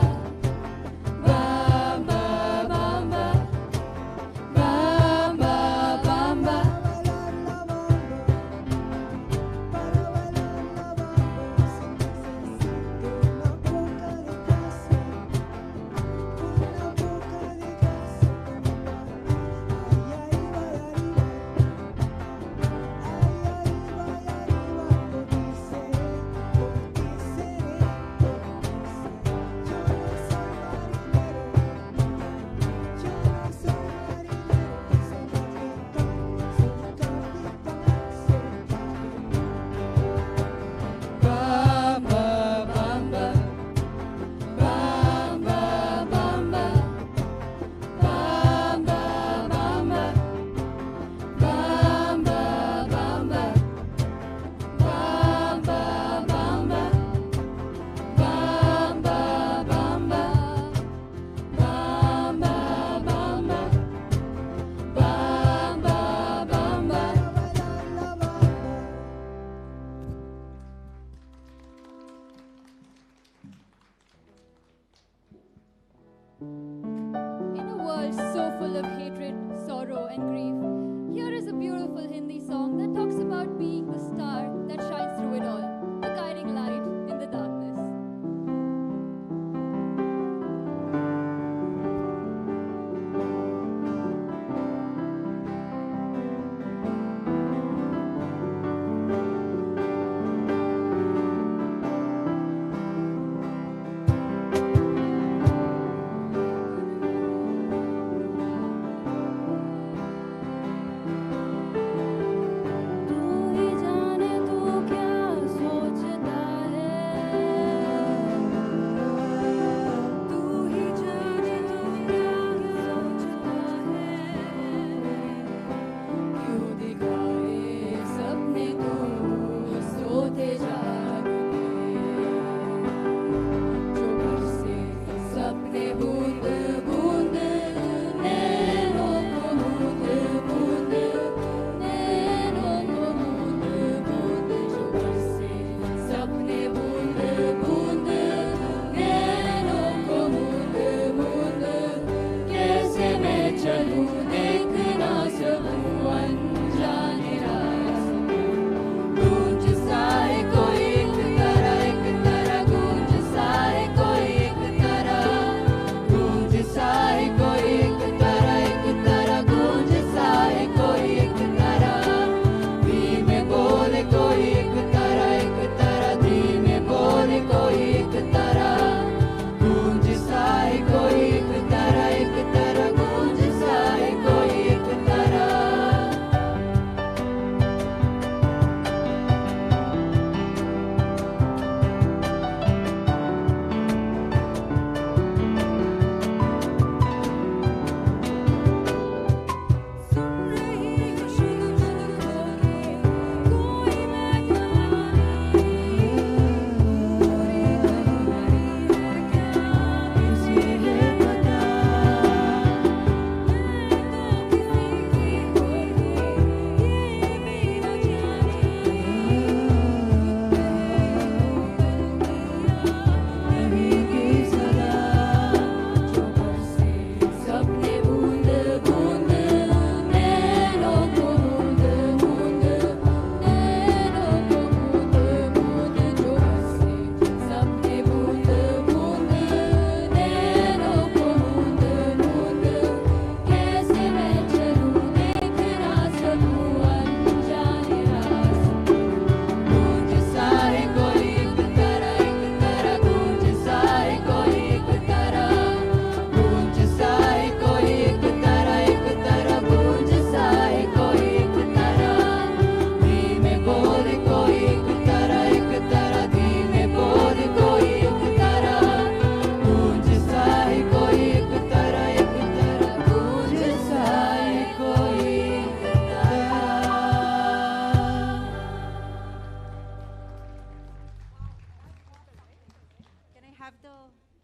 [SPEAKER 1] have the,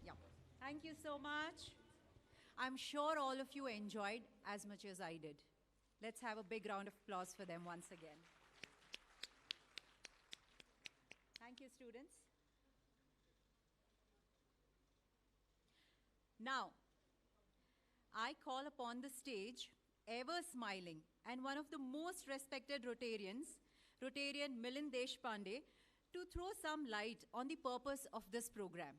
[SPEAKER 1] yeah. Thank you so much. I'm sure all of you enjoyed as much as I did. Let's have a big round of applause for them once again. Thank you, students. Now, I call upon the stage, ever smiling, and one of the most respected Rotarians, Rotarian Milind Deshpande, to throw some light on the purpose of this program.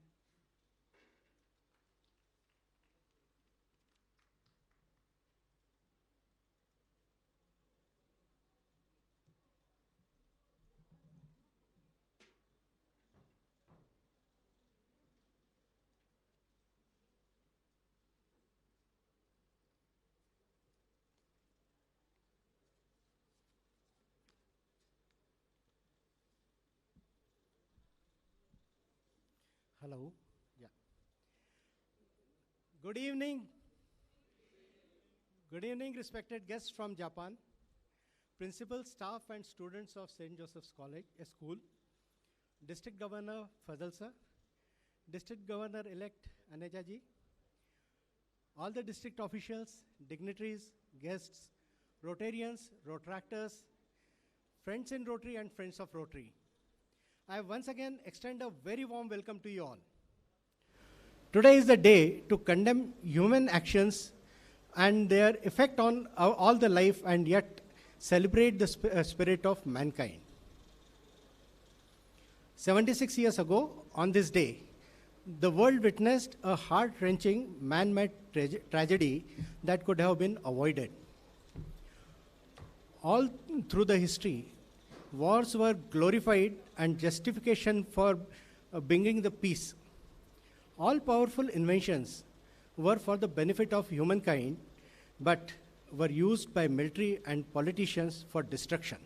[SPEAKER 10] Hello. Yeah. Good evening. Good evening, respected guests from Japan, principal, staff, and students of St. Joseph's College, a school, District Governor Fazal sir, District Governor-elect Aneja ji, all the district officials, dignitaries, guests, Rotarians, Rotractors, friends in Rotary and friends of Rotary. I once again extend a very warm welcome to you all. Today is the day to condemn human actions and their effect on all the life and yet celebrate the spirit of mankind. 76 years ago, on this day, the world witnessed a heart-wrenching man-made tragedy that could have been avoided. All through the history, wars were glorified and justification for bringing the peace. All powerful inventions were for the benefit of humankind, but were used by military and politicians for destruction.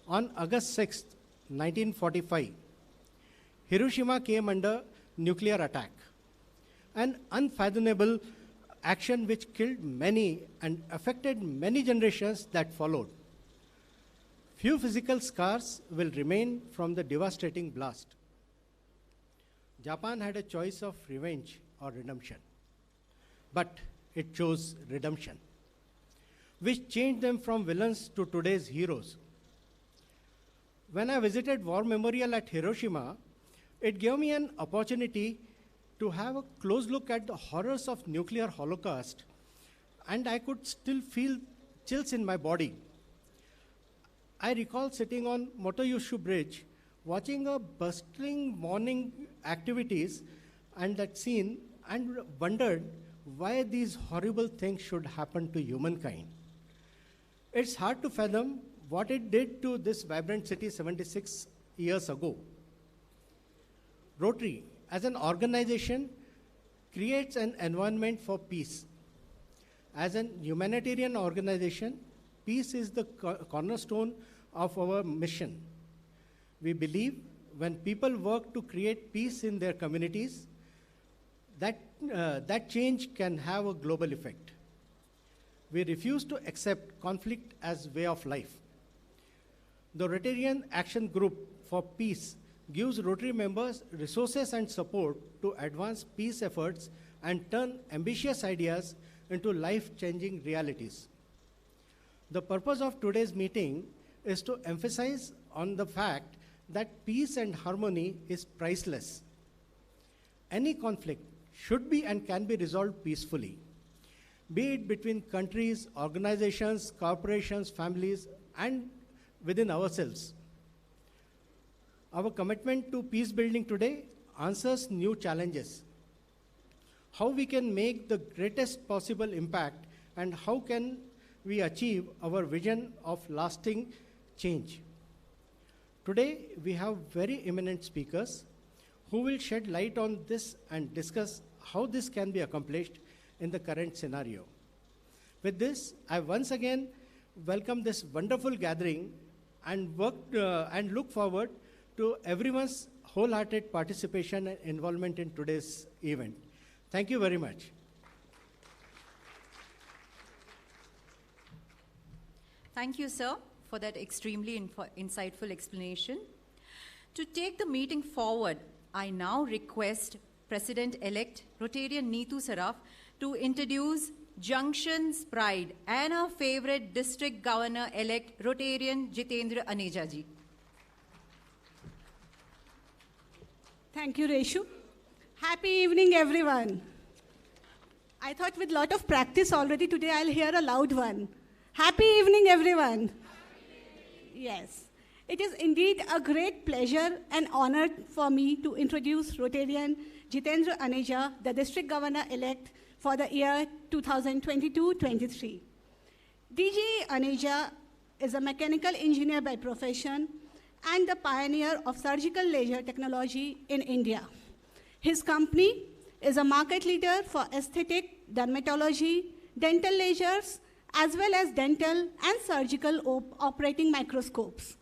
[SPEAKER 10] On August 6, 1945, Hiroshima came under nuclear attack, an unfathomable action which killed many and affected many generations that followed. Few physical scars will remain from the devastating blast. Japan had a choice of revenge or redemption, but it chose redemption, which changed them from villains to today's heroes. When I visited War Memorial at Hiroshima, it gave me an opportunity to have a close look at the horrors of nuclear holocaust, and I could still feel chills in my body. I recall sitting on Motoyushu Bridge, watching a bustling morning activities and that scene, and wondered why these horrible things should happen to humankind. It's hard to fathom what it did to this vibrant city 76 years ago. Rotary, as an organization, creates an environment for peace. As an humanitarian organization, peace is the cornerstone of our mission. We believe when people work to create peace in their communities, that change can have a global effect. We refuse to accept conflict as way of life. The Rotarian Action Group for Peace gives Rotary members resources and support to advance peace efforts and turn ambitious ideas into life-changing realities. The purpose of today's meeting is to emphasize on the fact that peace and harmony is priceless. Any conflict should be and can be resolved peacefully, be it between countries, organizations, corporations, families, and within ourselves. Our commitment to peace building today answers new challenges. How we can make the greatest possible impact, and how can we achieve our vision of lasting change. Today, we have very eminent speakers who will shed light on this and discuss how this can be accomplished in the current scenario. With this, I once again welcome this wonderful gathering and look forward to everyone's wholehearted participation and involvement in today's event. Thank you very much.
[SPEAKER 1] Thank you, sir, for that extremely insightful explanation. To take the meeting forward, I now request President-elect Rotarian Neetu Saraf to introduce Junction's pride and our favorite District Governor-elect Rotarian Jitendra Aneja ji.
[SPEAKER 3] Thank you, Reshu. Happy evening, everyone. I thought with a lot of practice already today, I'll hear a loud one. Happy evening, everyone. Yes, it is indeed a great pleasure and honor for me to introduce Rotarian Jitendra Aneja, the District Governor-elect for the year 2022-23. DG Aneja is a mechanical engineer by profession and the pioneer of surgical laser technology in India. His company is a market leader for aesthetic, dermatology, dental lasers, as well as dental and surgical operating microscopes.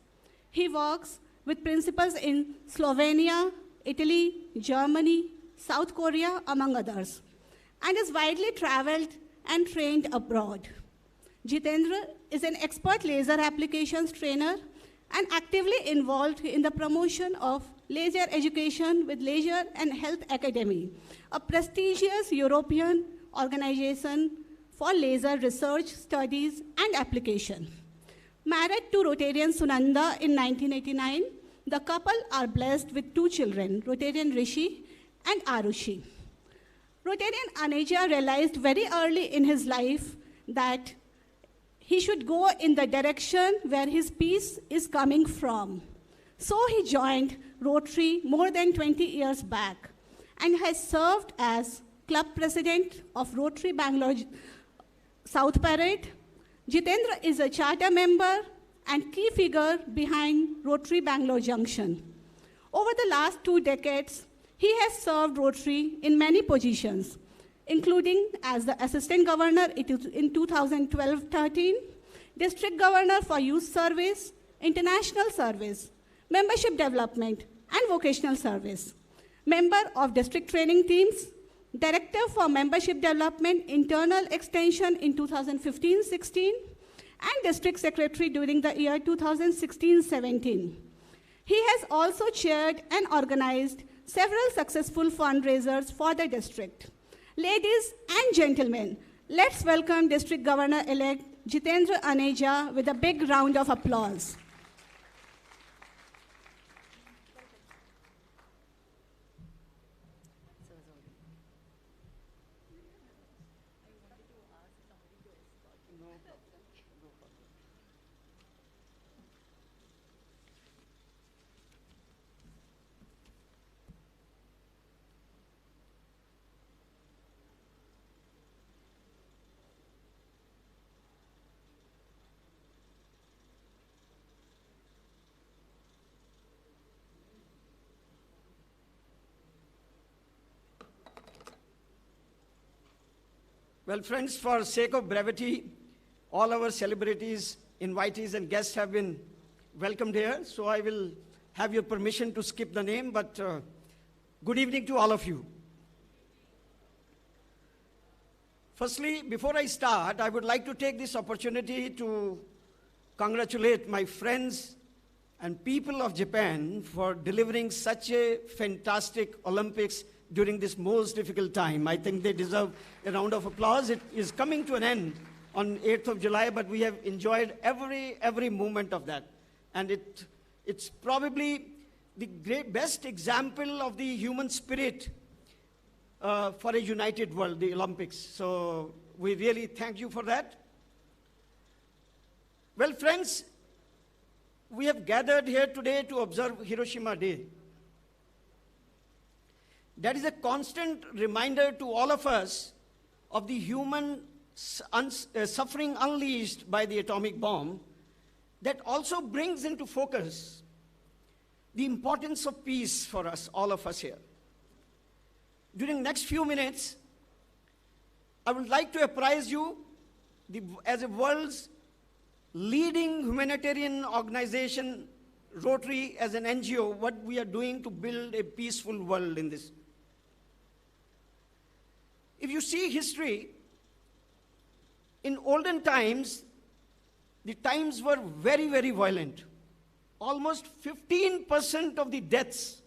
[SPEAKER 3] He works with principals in Slovenia, Italy, Germany, South Korea, among others, and is widely traveled and trained abroad. Jitendra is an expert laser applications trainer and actively involved in the promotion of laser education with Laser and Health Academy, a prestigious European organization for laser research, studies, and application. Married to Rotarian Sunanda in 1989, the couple are blessed with 2 children, Rotarian Rishi and Arushi. Rotarian Aneja realized very early in his life that he should go in the direction where his peace is coming from. So he joined Rotary more than 20 years back and has served as club president of Rotary Bangalore South Parade. Jitendra is a charter member and key figure behind Rotary Bangalore Junction. Over the last 2 decades, he has served Rotary in many positions, including as the Assistant Governor in 2012-13, District Governor for Youth Service, International Service, Membership Development, and Vocational Service, Member of District Training Teams, Director for Membership Development, Internal Extension in 2015-16, and District Secretary during the year 2016-17. He has also chaired and organized several successful fundraisers for the district. Ladies and gentlemen, let's welcome District Governor-elect Jitendra Aneja with a big round of applause.
[SPEAKER 11] Well, friends, for sake of brevity, all our celebrities, invitees, and guests have been welcomed here, so I will have your permission to skip the name, but good evening to all of you. Firstly, before I start, I would like to take this opportunity to congratulate my friends and people of Japan for delivering such a fantastic Olympics during this most difficult time. I think they deserve a round of applause. It is coming to an end on 8th of July, but we have enjoyed every moment of that. And it's probably the best example of the human spirit for a united world, the Olympics. So we really thank you for that. Well, friends, we have gathered here today to observe Hiroshima Day. That is a constant reminder to all of us of the human suffering unleashed by the atomic bomb, that also brings into focus the importance of peace for us, all of us here. During the next few minutes, I would like to apprise you, as a world's leading humanitarian organization, Rotary as an NGO, what we are doing to build a peaceful world in this. If you see history, in olden times, the times were very, very violent. Almost 15% of the deaths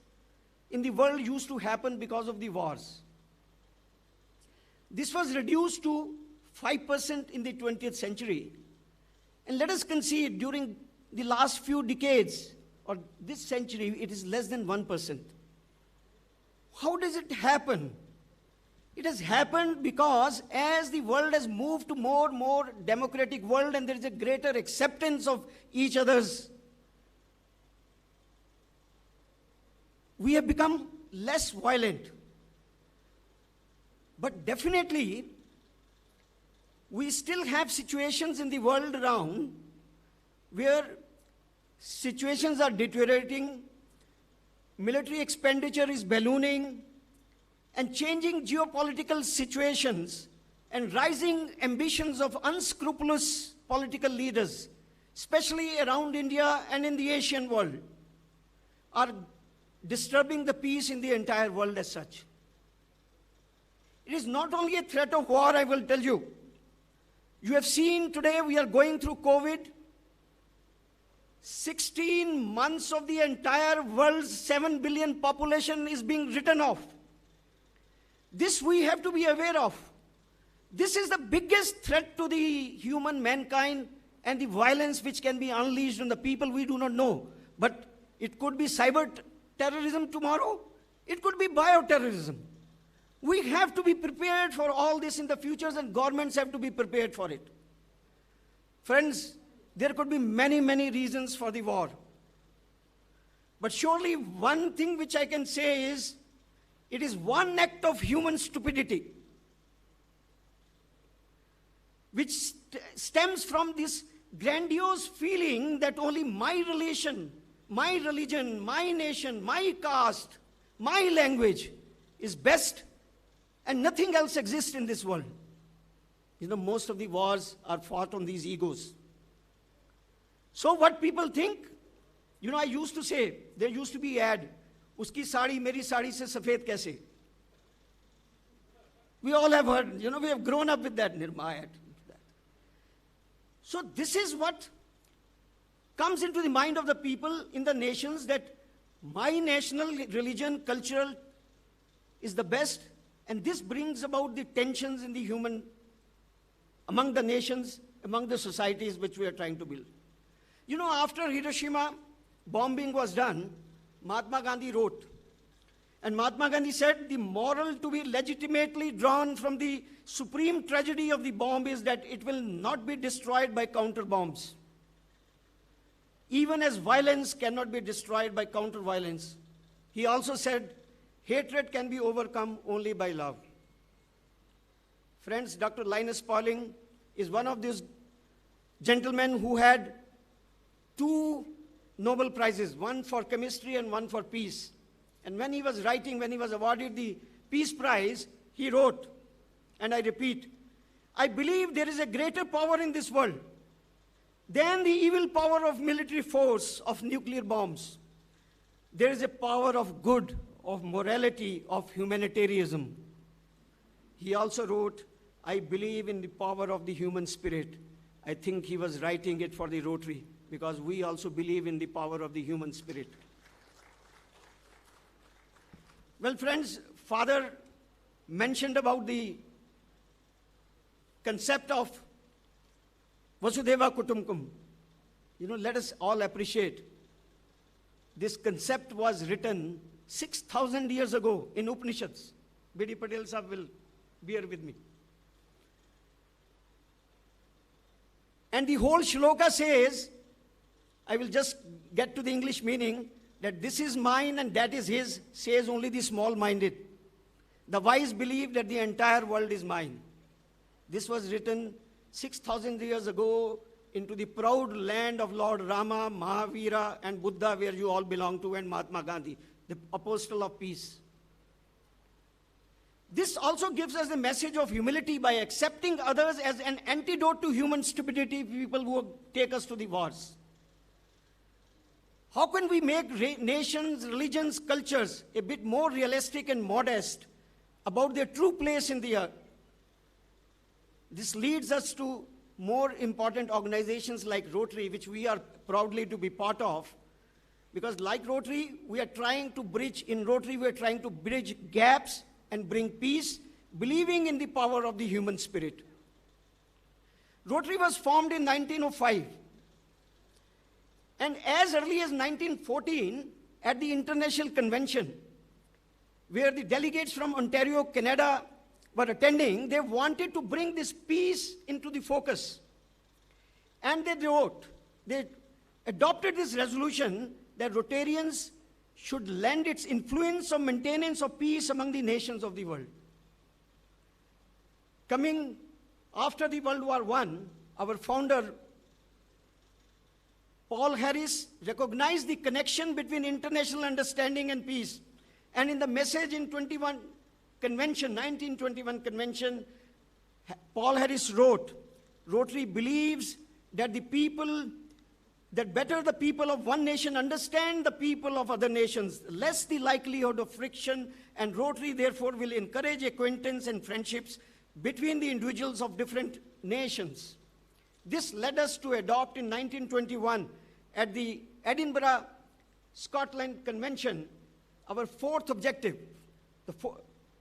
[SPEAKER 11] in the world used to happen because of the wars. This was reduced to 5% in the 20th century. And let us concede, during the last few decades, or this century, it is less than 1%. How does it happen? It has happened because as the world has moved to more democratic world and there is a greater acceptance of each other's, we have become less violent. But definitely, we still have situations in the world around where situations are deteriorating, military expenditure is ballooning, and changing geopolitical situations and rising ambitions of unscrupulous political leaders, especially around India and in the Asian world, are disturbing the peace in the entire world as such. It is not only a threat of war, I will tell you. You have seen today we are going through COVID. 16 months of the entire world's 7 billion population is being written off. This we have to be aware of. This is the biggest threat to the human mankind and the violence which can be unleashed on the people we do not know. But it could be cyber terrorism tomorrow. It could be bioterrorism. We have to be prepared for all this in the futures, and governments have to be prepared for it. Friends, there could be many reasons for the war. But surely one thing which I can say is, it is one act of human stupidity which stems from this grandiose feeling that only my relation, my religion, my nation, my caste, my language is best and nothing else exists in this world. You know, most of the wars are fought on these egos. So what people think, you know, I used to say, there used to be ad, uski sari meri sari se safed kaise. We all have heard, you know, we have grown up with that Nirma ad. So this is what comes into the mind of the people in the nations, that my national religion, cultural is the best, and this brings about the tensions in the human, among the nations, among the societies which we are trying to build. You know, after Hiroshima bombing was done, Mahatma Gandhi wrote, and Mahatma Gandhi said, the moral to be legitimately drawn from the supreme tragedy of the bomb is that it will not be destroyed by counter bombs. Even as violence cannot be destroyed by counter violence. He also said, hatred can be overcome only by love. Friends, Dr. Linus Pauling is one of these gentlemen who had 2 Nobel Prizes, one for chemistry and one for peace. And when he was writing, when he was awarded the Peace Prize, he wrote, and I repeat, I believe there is a greater power in this world than the evil power of military force, of nuclear bombs. There is a power of good, of morality, of humanitarianism. He also wrote, I believe in the power of the human spirit. I think he was writing it for the Rotary, because we also believe in the power of the human spirit. Well, friends, Father mentioned about the concept of Vasudhaiva Kutumbakam. You know, let us all appreciate. This concept was written 6,000 years ago in Upanishads. B.D. Patel Sahab will bear with me. And the whole shloka says, I will just get to the English meaning, that this is mine and that is his, says only the small-minded. The wise believe that the entire world is mine. This was written 6,000 years ago into the proud land of Lord Rama, Mahavira, and Buddha, where you all belong to, and Mahatma Gandhi, the apostle of peace. This also gives us a message of humility by accepting others as an antidote to human stupidity, people who take us to the wars. How can we make nations, religions, cultures a bit more realistic and modest about their true place in the earth? This leads us to more important organizations like Rotary, which we are proudly to be part of, Because like Rotary, we are trying to bridge gaps and bring peace, believing in the power of the human spirit. Rotary was formed in 1905. And as early as 1914, at the International Convention, where the delegates from Ontario, Canada were attending, they wanted to bring this peace into the focus. And they adopted this resolution that Rotarians should lend its influence of maintenance of peace among the nations of the world. Coming after the World War I, our founder, Paul Harris, recognized the connection between international understanding and peace. And in the message in 1921 convention, Paul Harris wrote, Rotary believes that better the people of one nation understand the people of other nations, less the likelihood of friction, and Rotary therefore will encourage acquaintance and friendships between the individuals of different nations. This led us to adopt in 1921 at the Edinburgh, Scotland Convention, our fourth objective.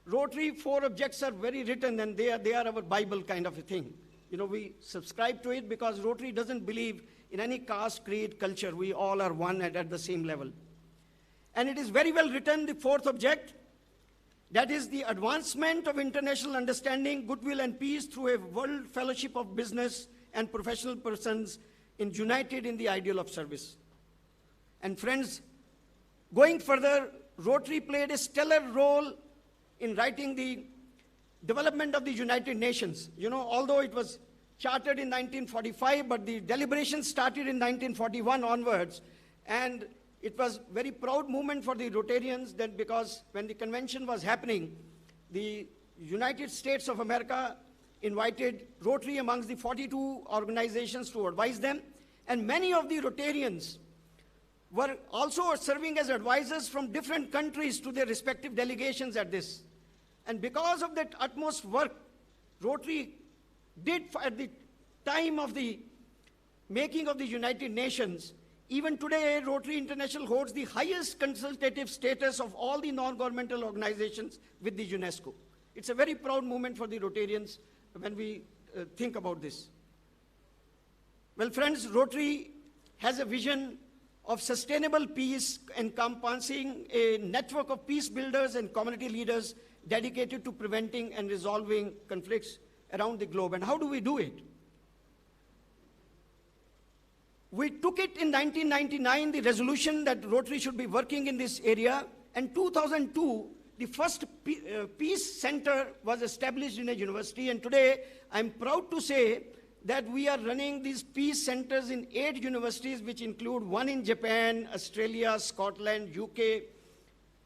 [SPEAKER 11] Rotary 4 objects are very written, and they are our Bible kind of a thing. You know, we subscribe to it because Rotary doesn't believe in any caste, creed, culture. We all are one at the same level. And it is very well written, the fourth object, that is the advancement of international understanding, goodwill, and peace through a world fellowship of business and professional persons united in the ideal of service. And friends, going further, Rotary played a stellar role in writing the development of the United Nations. You know, although it was chartered in 1945, but the deliberations started in 1941 onwards, and it was very proud moment for the Rotarians that because when the convention was happening, the United States of America invited Rotary amongst the 42 organizations to advise them, and many of the Rotarians were also serving as advisors from different countries to their respective delegations at this. And because of that utmost work Rotary did at the time of the making of the United Nations, even today Rotary International holds the highest consultative status of all the non-governmental organizations with the UNESCO. It's a very proud moment for the Rotarians when we think about this. Well, friends, Rotary has a vision of sustainable peace encompassing a network of peace builders and community leaders dedicated to preventing and resolving conflicts around the globe. And how do we do it? We took it in 1999, the resolution that Rotary should be working in this area, and 2002, the first Peace Center was established in a university, and today I'm proud to say that we are running these peace centers in 8 universities, which include one in Japan, Australia, Scotland, UK,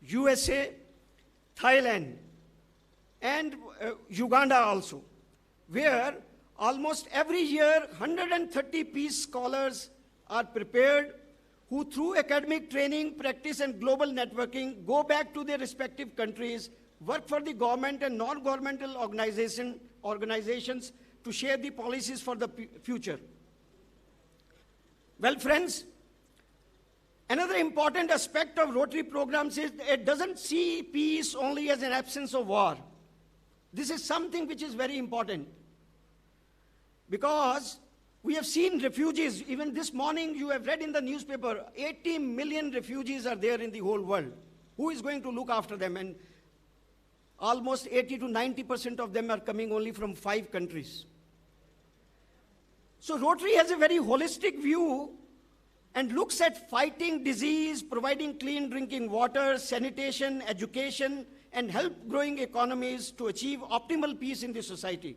[SPEAKER 11] USA, Thailand, and Uganda also, where almost every year 130 peace scholars are prepared who through academic training, practice, and global networking go back to their respective countries, work for the government and non-governmental organizations to share the policies for the future. Well, friends, another important aspect of Rotary programs is it doesn't see peace only as an absence of war. This is something which is very important because we have seen refugees. Even this morning you have read in the newspaper, 80 million refugees are there in the whole world. Who is going to look after them? And almost 80 to 90% of them are coming only from 5 countries. So Rotary has a very holistic view and looks at fighting disease, providing clean drinking water, sanitation, education, and help growing economies to achieve optimal peace in the society.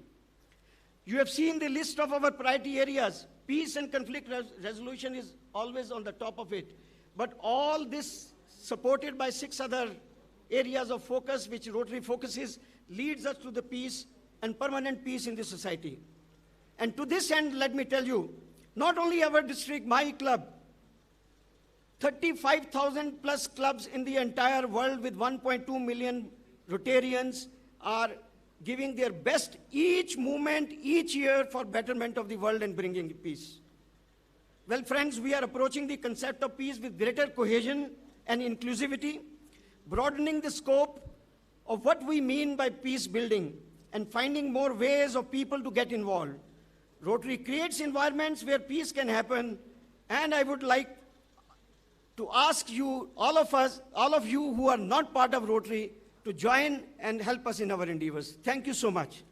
[SPEAKER 11] You have seen the list of our priority areas. Peace and conflict resolution is always on the top of it. But all this supported by 6 other areas of focus which Rotary focuses leads us to the peace and permanent peace in the society. And to this end, let me tell you, not only our district, my club, 35,000 plus clubs in the entire world with 1.2 million Rotarians are giving their best each moment, each year for betterment of the world and bringing peace. Well, friends, we are approaching the concept of peace with greater cohesion and inclusivity, broadening the scope of what we mean by peace building and finding more ways of people to get involved. Rotary creates environments where peace can happen, and I would like to ask you, all of you who are not part of Rotary, to join and help us in our endeavors. Thank you so much.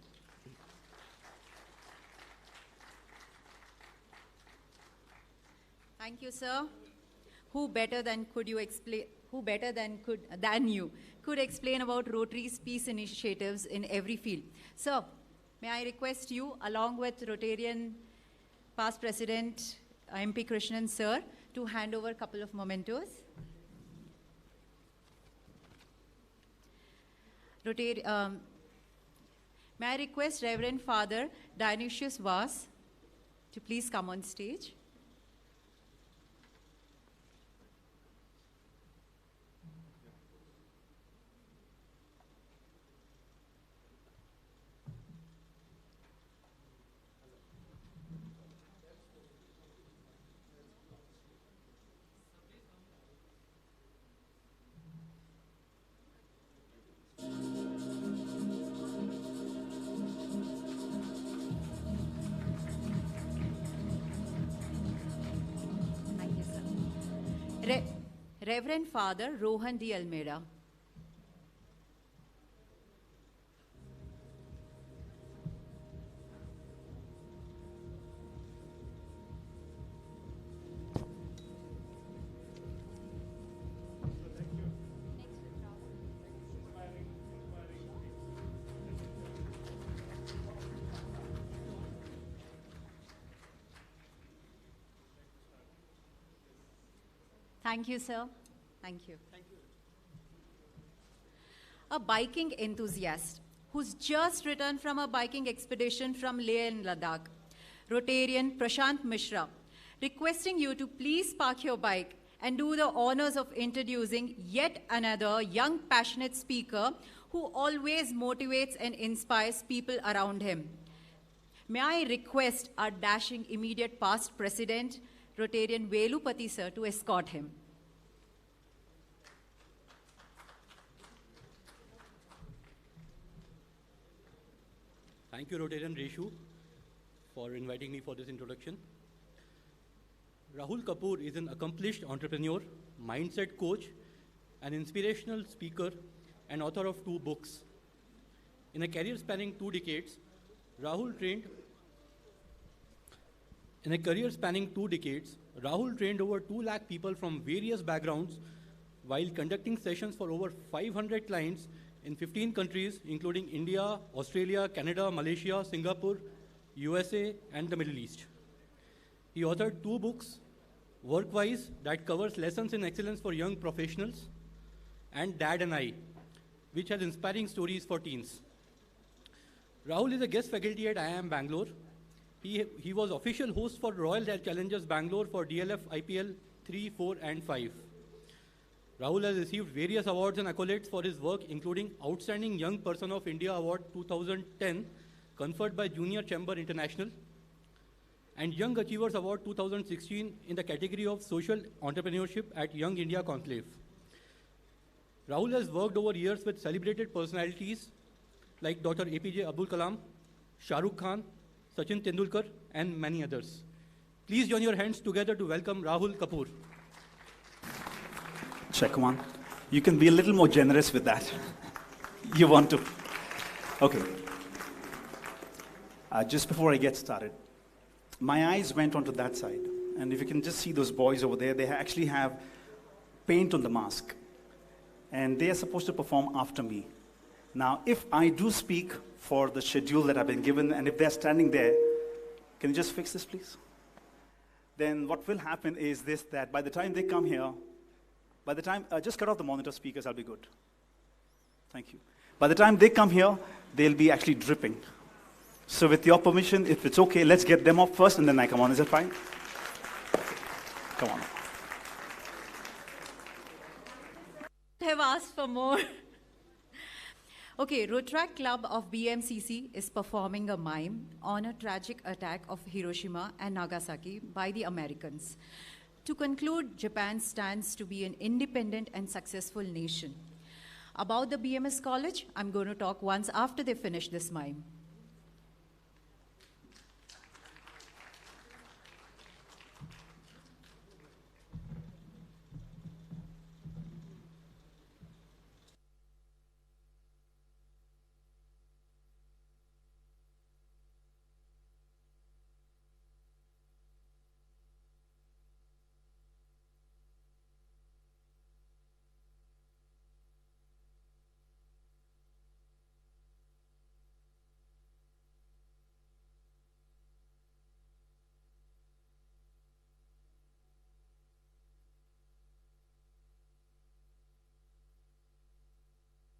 [SPEAKER 1] Thank you, sir. Who better than you could explain about Rotary's peace initiatives in every field? Sir, may I request you, along with Rotarian past President MP Krishnan, sir, to hand over a couple of mementos. May I request Reverend Father Dionysius Vas to please come on stage. Reverend Father Rohan D. Almeida. Thank you, sir. Thank you. Thank you. A biking enthusiast who's just returned from a biking expedition from Leh and Ladakh, Rotarian Prashant Mishra, requesting you to please park your bike and do the honors of introducing yet another young, passionate speaker who always motivates and inspires people around him. May I request our dashing immediate past president, Rotarian Velupati sir, to escort him.
[SPEAKER 12] Thank you, Rotarian Reshu, for inviting me for this introduction. Rahul Kapoor is an accomplished entrepreneur, mindset coach, an inspirational speaker, and author of 2 books. In a career spanning 2 decades, Rahul trained over 2 lakh people from various backgrounds while conducting sessions for over 500 clients in 15 countries, including India, Australia, Canada, Malaysia, Singapore, USA, and the Middle East. He authored 2 books, Workwise, that covers lessons in excellence for young professionals, and Dad and I, which has inspiring stories for teens. Rahul is a guest faculty at IIM Bangalore. He was official host for Royal Challengers Bangalore for DLF IPL 3, 4, and 5. Rahul has received various awards and accolades for his work, including Outstanding Young Person of India Award 2010, conferred by Junior Chamber International, and Young Achievers Award 2016 in the category of Social Entrepreneurship at Young India Conclave. Rahul has worked over years with celebrated personalities like Dr. APJ Abdul Kalam, Shah Rukh Khan, Sachin Tendulkar, and many others. Please join your hands together to welcome Rahul Kapoor.
[SPEAKER 13] Check one. You can be a little more generous with that. You want to? Okay. Just before I get started, my eyes went onto that side. And if you can just see those boys over there, they actually have paint on the mask. And they are supposed to perform after me. Now, if I do speak for the schedule that I've been given, and if they're standing there, can you just fix this, please? Then what will happen is this, that by the time they come here, just cut off the monitor speakers, I'll be good. Thank you. By the time they come here, they'll be actually dripping. So with your permission, if it's okay, let's get them off first, and then I come on. Is that fine? Come on.
[SPEAKER 1] Have asked for more. Okay, Rotary Club of BMCC is performing a mime on a tragic attack of Hiroshima and Nagasaki by the Americans. To conclude, Japan stands to be an independent and successful nation. About the BMS College, I'm going to talk once after they finish this mime.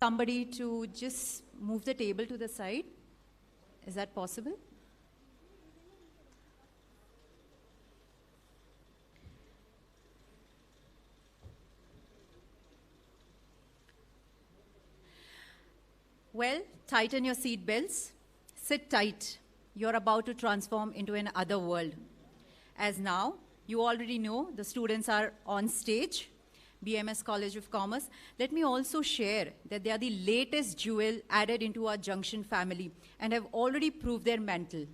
[SPEAKER 1] Somebody to just move the table to the side. Is that possible? Well, tighten your seat belts. Sit tight. You're about to transform into an other world. As now, you already know the students are on stage. BMS College of Commerce. Let me also share that they are the latest jewel added into our Junction family and have already proved their mettle.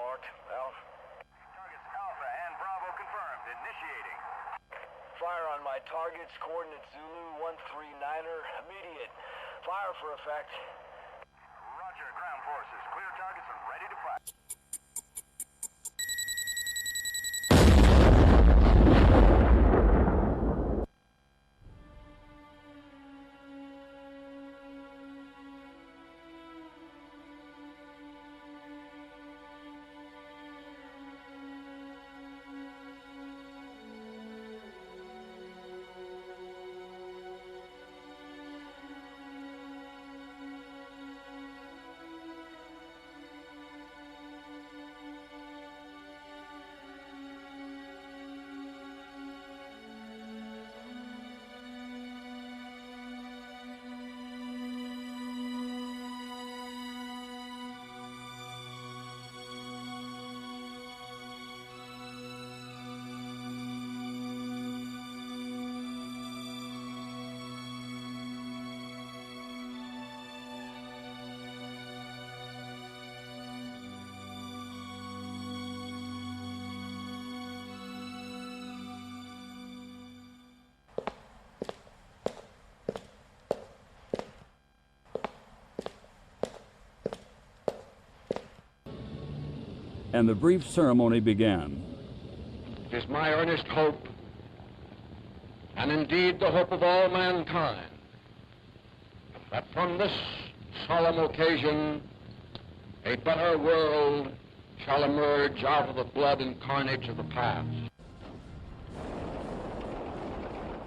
[SPEAKER 14] marked. Alpha. Targets Alpha and Bravo confirmed. Initiating. Fire on my targets. Coordinates Zulu 139er. Immediate. Fire for effect. Roger. Ground forces. Clear targets and ready to fire.
[SPEAKER 15] And the brief ceremony began.
[SPEAKER 16] It is my earnest hope, and indeed the hope of all mankind, that from this solemn occasion a better world shall emerge out of the blood and carnage of the past.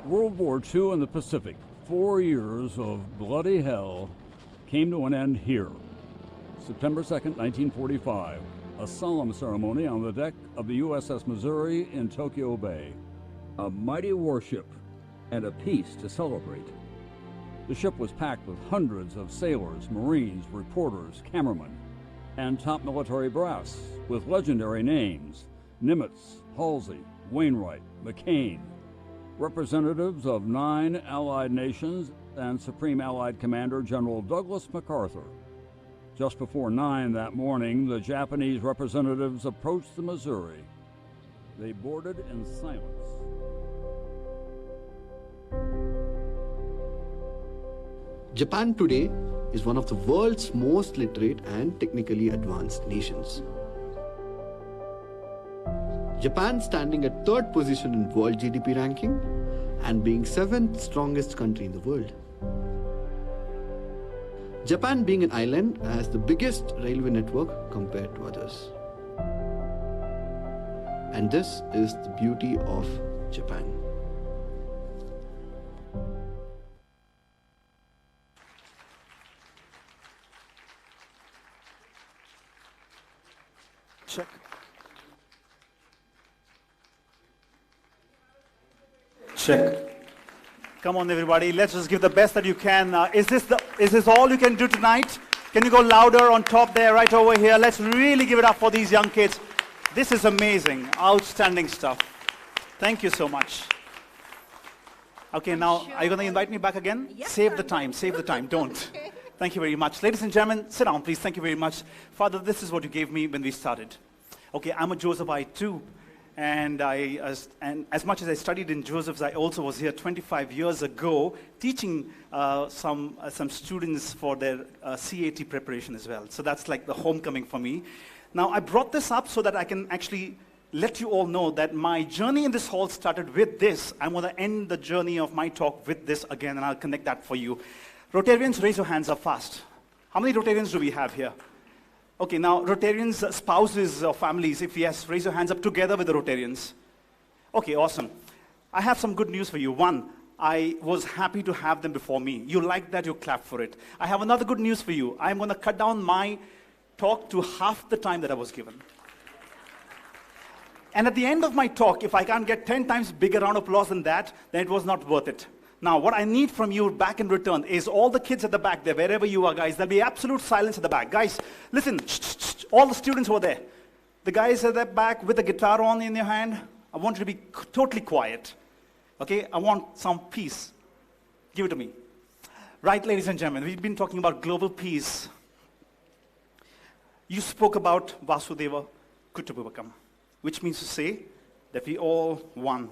[SPEAKER 15] World War II in the Pacific, 4 years of bloody hell, came to an end here. September 2nd, 1945. A solemn ceremony on the deck of the USS Missouri in Tokyo Bay. A mighty warship and a peace to celebrate. The ship was packed with hundreds of sailors, Marines, reporters, cameramen, and top military brass with legendary names: Nimitz, Halsey, Wainwright, McCain, representatives of 9 Allied nations, and Supreme Allied Commander General Douglas MacArthur. Just before 9 that morning, the Japanese representatives approached the Missouri. They boarded in silence.
[SPEAKER 17] Japan today is one of the world's most literate and technically advanced nations. Japan standing at 3rd position in world GDP ranking and being 7th strongest country in the world. Japan being an island has the biggest railway network compared to others. And this is the beauty of Japan.
[SPEAKER 13] Check. Check. Come on, everybody. Let's just give the best that you can. Is this all you can do tonight? Can you go louder on top there, right over here? Let's really give it up for these young kids. This is amazing. Outstanding stuff. Thank you so much. Okay, now, are you going to invite me back again?
[SPEAKER 1] Yes,
[SPEAKER 13] Save the time. Save the time. Don't.
[SPEAKER 1] Okay.
[SPEAKER 13] Thank you very much. Ladies and gentlemen, sit down, please. Thank you very much. Father, this is what you gave me when we started. Okay, I'm a Josephite too. And as much as I studied in Joseph's, I also was here 25 years ago teaching some students for their CAT preparation as well. So that's like the homecoming for me. Now, I brought this up so that I can actually let you all know that my journey in this hall started with this. I'm going to end the journey of my talk with this again, and I'll connect that for you. Rotarians, raise your hands up fast. How many Rotarians do we have here? Okay, now, Rotarians, spouses or families, if yes, raise your hands up together with the Rotarians. Okay, awesome. I have some good news for you. One, I was happy to have them before me. You like that, you clap for it. I have another good news for you. I'm going to cut down my talk to half the time that I was given. And at the end of my talk, if I can't get 10 times bigger round of applause than that, then it was not worth it. Now, what I need from you back in return is all the kids at the back there, wherever you are, guys, there'll be absolute silence at the back. Guys, listen, all the students over there. The guys at the back with the guitar on in your hand, I want you to be totally quiet. Okay, I want some peace. Give it to me. Right, ladies and gentlemen, we've been talking about global peace. You spoke about Vasudeva. good to be overcome, which means to say that we all won.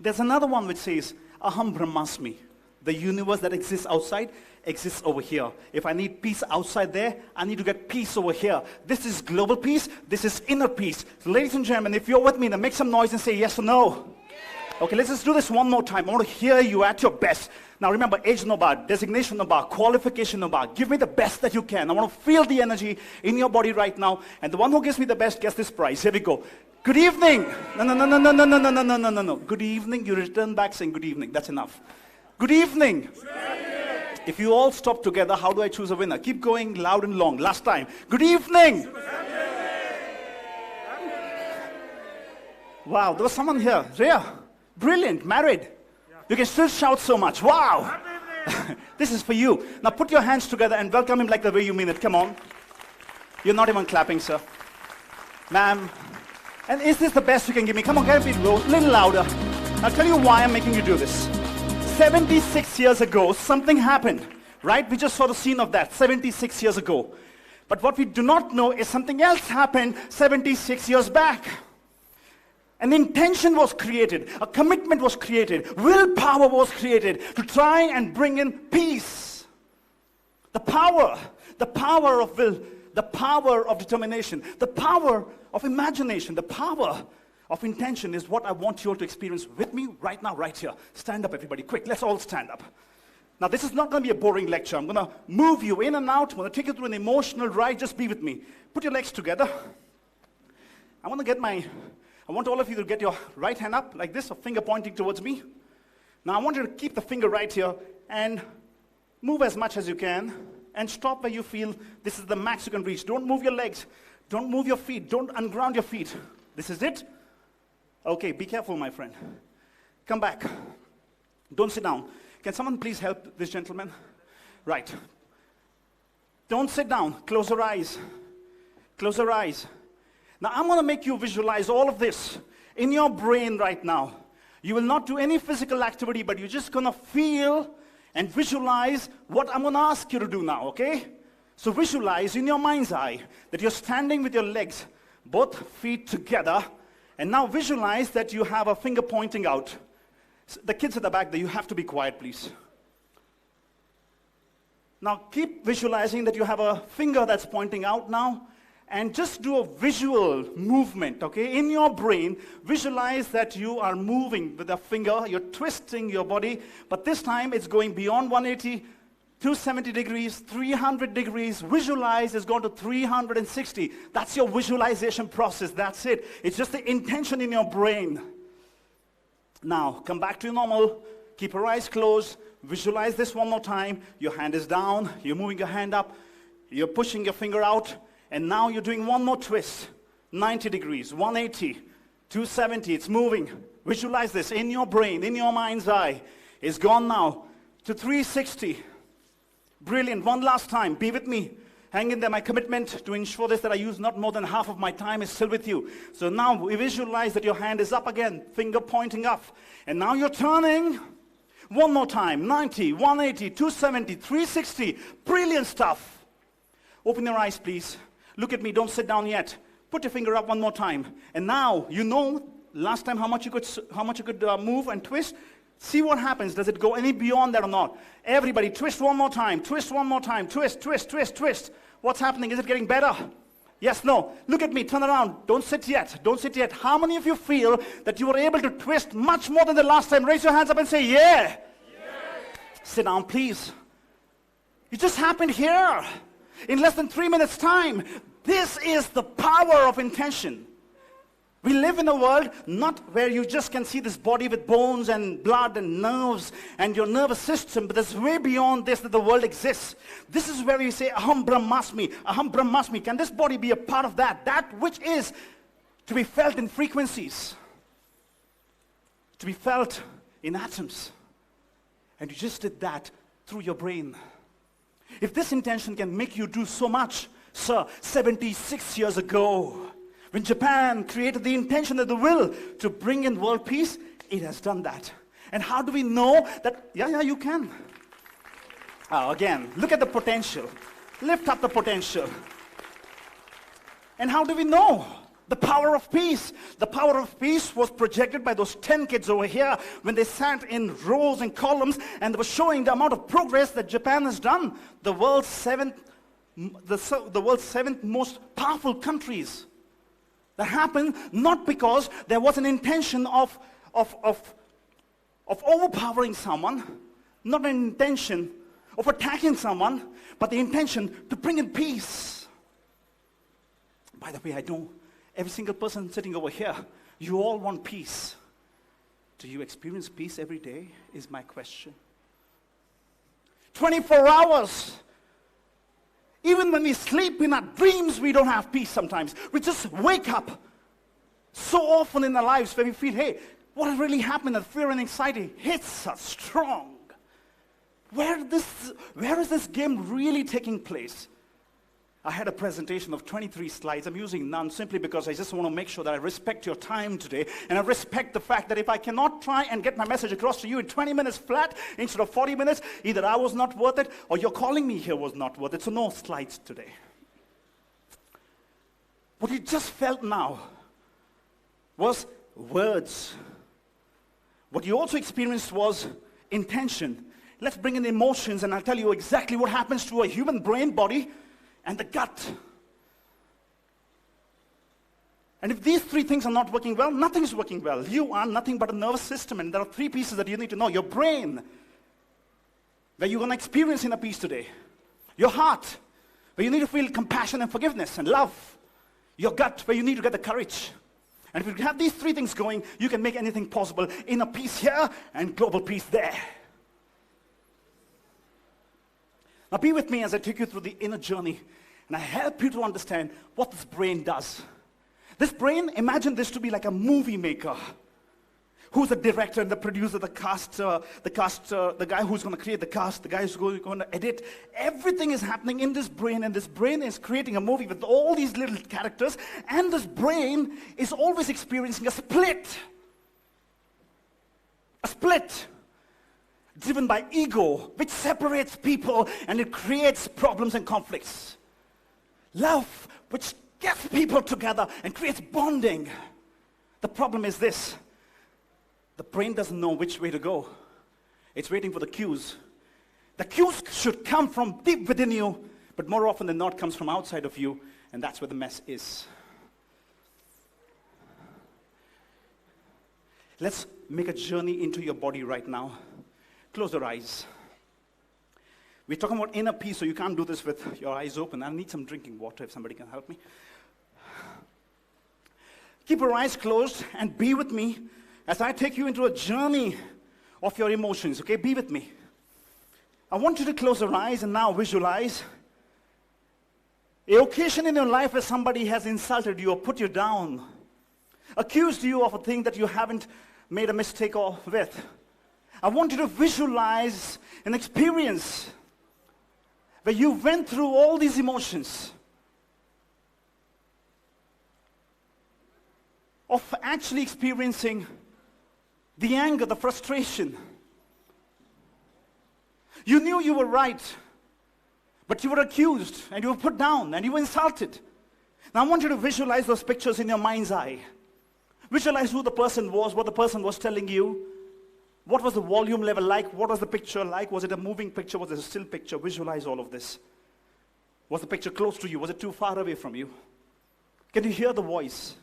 [SPEAKER 13] There's another one which says, Aham Brahmasmi. The universe that exists outside exists over here. If I need peace outside there, I need to get peace over here. This is global peace. This is inner peace. So ladies and gentlemen, if you're with me, then make some noise and say yes or no. Okay, let's just do this one more time. I want to hear you at your best. Now remember, age no bar, designation no bar, qualification no bar. Give me the best that you can. I want to feel the energy in your body right now. And the one who gives me the best gets this prize. Here we go. Good evening. No. Good evening. You return back saying good evening. That's enough. Good evening. If you all stop together, how do I choose a winner? Keep going loud and long. Last time. Good evening. Wow, there was someone here. Rhea. Brilliant. Married. You can still shout so much. Wow. This is for you. Now put your hands together and welcome him like the way you mean it. Come on. You're not even clapping, sir. Ma'am. And is this the best you can give me? Come on, get a little louder. I'll tell you why I'm making you do this. 76 years ago, something happened, right? We just saw the scene of that 76 years ago. But what we do not know is something else happened 76 years back. An intention was created, a commitment was created, willpower was created to try and bring in peace. The power of will, the power of determination, the power of imagination, the power of intention is what I want you all to experience with me right now, right here. Stand up, everybody, quick, let's all stand up. Now, this is not going to be a boring lecture. I'm going to move you in and out. I'm going to take you through an emotional ride. Just be with me. Put your legs together. I want all of you to get your right hand up like this, a finger pointing towards me. Now, I want you to keep the finger right here and move as much as you can and stop where you feel this is the max you can reach. Don't move your legs. Don't move your feet. Don't unground your feet. This is it. Okay, be careful, my friend. Come back. Don't sit down. Can someone please help this gentleman? Right. Don't sit down. Close your eyes. Close your eyes. Now, I'm going to make you visualize all of this in your brain right now. You will not do any physical activity, but you're just going to feel and visualize what I'm going to ask you to do now, okay? So visualize in your mind's eye that you're standing with your legs, both feet together, and now visualize that you have a finger pointing out. The kids at the back there, you have to be quiet, please. Now keep visualizing that you have a finger that's pointing out now, and just do a visual movement, okay? In your brain, visualize that you are moving with a finger, you're twisting your body, but this time it's going beyond 180, 270 degrees, 300 degrees. Visualize it's gone to 360. That's your visualization process. That's it. It's just the intention in your brain. Now, come back to your normal. Keep your eyes closed. Visualize this one more time. Your hand is down. You're moving your hand up. You're pushing your finger out. And now you're doing one more twist. 90 degrees, 180, 270. It's moving. Visualize this in your brain, in your mind's eye. It's gone now to 360. Brilliant. One last time. Be with me. Hang in there. My commitment to ensure this that I use not more than half of my time is still with you. So now we visualize that your hand is up again, finger pointing up. And now you're turning. One more time. 90, 180, 270, 360. Brilliant stuff. Open your eyes, please. Look at me. Don't sit down yet. Put your finger up one more time. And now you know last time how much you could move and twist. See what happens. Does it go any beyond that or not? Everybody, twist one more time. Twist one more time. Twist, twist, twist, twist. What's happening? Is it getting better? Yes, no. Look at me. Turn around. Don't sit yet. Don't sit yet. How many of you feel that you were able to twist much more than the last time? Raise your hands up and say, yeah. Sit down, please. It just happened here. In less than 3 minutes' time. This is the power of intention. We live in a world not where you just can see this body with bones and blood and nerves and your nervous system, but there's way beyond this that the world exists. This is where we say, Aham Brahmasmi, Aham Brahmasmi. Can this body be a part of that? That which is to be felt in frequencies, to be felt in atoms. And you just did that through your brain. If this intention can make you do so much, sir, 76 years ago, when Japan created the intention and the will to bring in world peace, it has done that. And how do we know that? Yeah, you can. Again, look at the potential. Lift up the potential. And how do we know The power of peace. The power of peace was projected by those 10 kids over here when they sat in rows and columns and they were showing the amount of progress that Japan has done. The world's seventh most powerful countries. That happened not because there was an intention of overpowering someone, not an intention of attacking someone, but the intention to bring in peace. By the way, I know every single person sitting over here, you all want peace. Do you experience peace every day, is my question. 24 hours. Even when we sleep in our dreams, we don't have peace sometimes. We just wake up so often in our lives where we feel, hey, what has really happened? And fear and anxiety hits us strong. Where is this game really taking place? I had a presentation of 23 slides. I'm using none simply because I just want to make sure that I respect your time today, and I respect the fact that if I cannot try and get my message across to you in 20 minutes flat instead of 40 minutes, either I was not worth it or your calling me here was not worth it. So no slides today. What you just felt now was words. What you also experienced was intention. Let's bring in emotions, and I'll tell you exactly what happens to a human brain, body, and the gut. And if these three things are not working well, nothing is working well. You are nothing but a nervous system, and there are three pieces that you need to know. Your brain, where you're going to experience inner peace today. Your heart, where you need to feel compassion and forgiveness and love. Your gut, where you need to get the courage. And if you have these three things going, you can make anything possible. Inner peace here and global peace there. Now be with me as I take you through the inner journey, and I help you to understand what this brain does. This brain, imagine this to be like a movie maker. Who's the director and the producer, the guy who's going to create the cast, the guy who's going to edit. Everything is happening in this brain, and this brain is creating a movie with all these little characters, and this brain is always experiencing a split. A split. Driven by ego, which separates people and it creates problems and conflicts. Love, which gets people together and creates bonding. The problem is this: the brain doesn't know which way to go. It's waiting for the cues. The cues should come from deep within you, but more often than not comes from outside of you, and that's where the mess is. Let's make a journey into your body right now. Close your eyes. We're talking about inner peace, so you can't do this with your eyes open. I need some drinking water if somebody can help me. Keep your eyes closed and be with me as I take you into a journey of your emotions, okay? Be with me. I want you to close your eyes and now visualize an occasion in your life where somebody has insulted you or put you down, accused you of a thing that you haven't made a mistake with. I want you to visualize an experience where you went through all these emotions of actually experiencing the anger, the frustration. You knew you were right, but you were accused and you were put down and you were insulted. Now I want you to visualize those pictures in your mind's eye. Visualize who the person was, what the person was telling you. What was the volume level like? What was the picture like? Was it a moving picture? Was it a still picture? Visualize all of this. Was the picture close to you? Was it too far away from you? Can you hear the voice?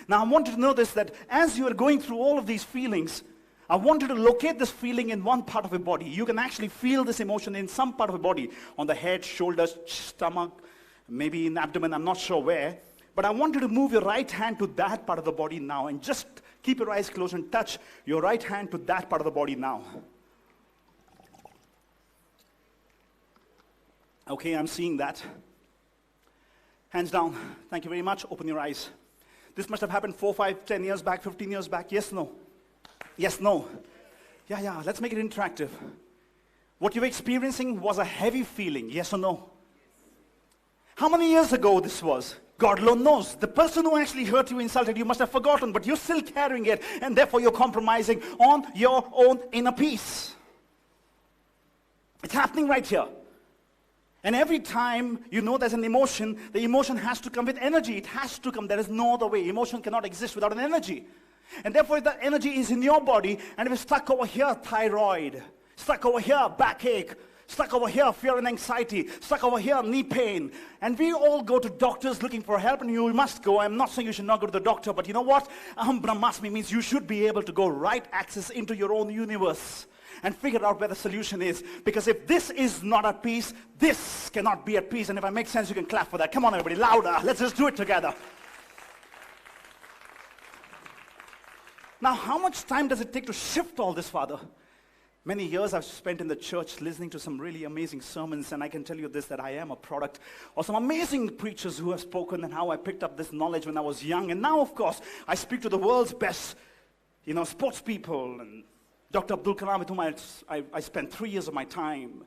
[SPEAKER 13] Now I want you to know this, that as you are going through all of these feelings, I want you to locate this feeling in one part of your body. You can actually feel this emotion in some part of your body, on the head, shoulders, stomach, maybe in the abdomen, I'm not sure where. But I want you to move your right hand to that part of the body now and just keep your eyes closed and touch your right hand to that part of the body now. Okay, I'm seeing that. Hands down. Thank you very much. Open your eyes. This must have happened 4, 5, 10 years back, 15 years back. Yes, no? Yes, no? Yeah. Let's make it interactive. What you were experiencing was a heavy feeling. Yes or no? How many years ago this was? God alone knows. The person who actually hurt you, insulted you, must have forgotten, but you're still carrying it, and therefore you're compromising on your own inner peace. It's happening right here. And every time you know there's an emotion, the emotion has to come with energy. It has to come. There is no other way. Emotion cannot exist without an energy. And therefore, if that energy is in your body, and if it's stuck over here, thyroid, stuck over here, backache, stuck over here, fear and anxiety, stuck over here, knee pain. And we all go to doctors looking for help, and you must go. I'm not saying you should not go to the doctor, but you know what? Aham Brahmasmi means you should be able to go right access into your own universe and figure out where the solution is. Because if this is not at peace, this cannot be at peace. And if I make sense, you can clap for that. Come on, everybody, louder. Let's just do it together. Now, how much time does it take to shift all this, Father? Many years I've spent in the church listening to some really amazing sermons, and I can tell you this, that I am a product of some amazing preachers who have spoken, and how I picked up this knowledge when I was young. And now, of course, I speak to the world's best, sports people, and Dr. Abdul Kalam, with whom I spent 3 years of my time,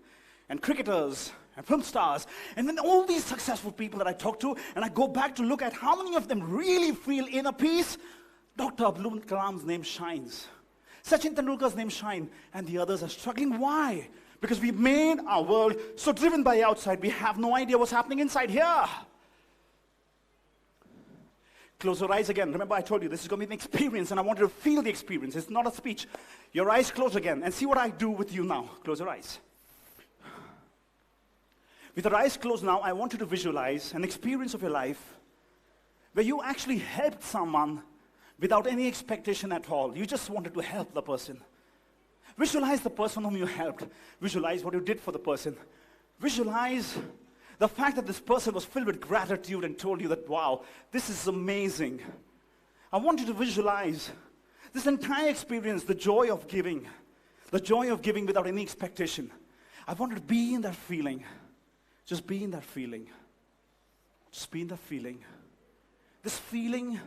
[SPEAKER 13] and cricketers, and film stars, and then all these successful people that I talk to, and I go back to look at how many of them really feel inner peace. Dr. Abdul Kalam's name shines. Sachin Tendulkar's name shine, and the others are struggling. Why? Because we've made our world so driven by outside, we have no idea what's happening inside here. Close your eyes again. Remember, I told you this is going to be an experience, and I want you to feel the experience. It's not a speech. Your eyes closed again, and see what I do with you now. Close your eyes. With your eyes closed now, I want you to visualize an experience of your life where you actually helped someone without any expectation at all. You just wanted to help the person. Visualize the person whom you helped. Visualize what you did for the person. Visualize the fact that this person was filled with gratitude and told you that, wow, this is amazing. I want you to visualize this entire experience, the joy of giving without any expectation. I want you to be in that feeling. Just be in that feeling. Just be in that feeling. This feeling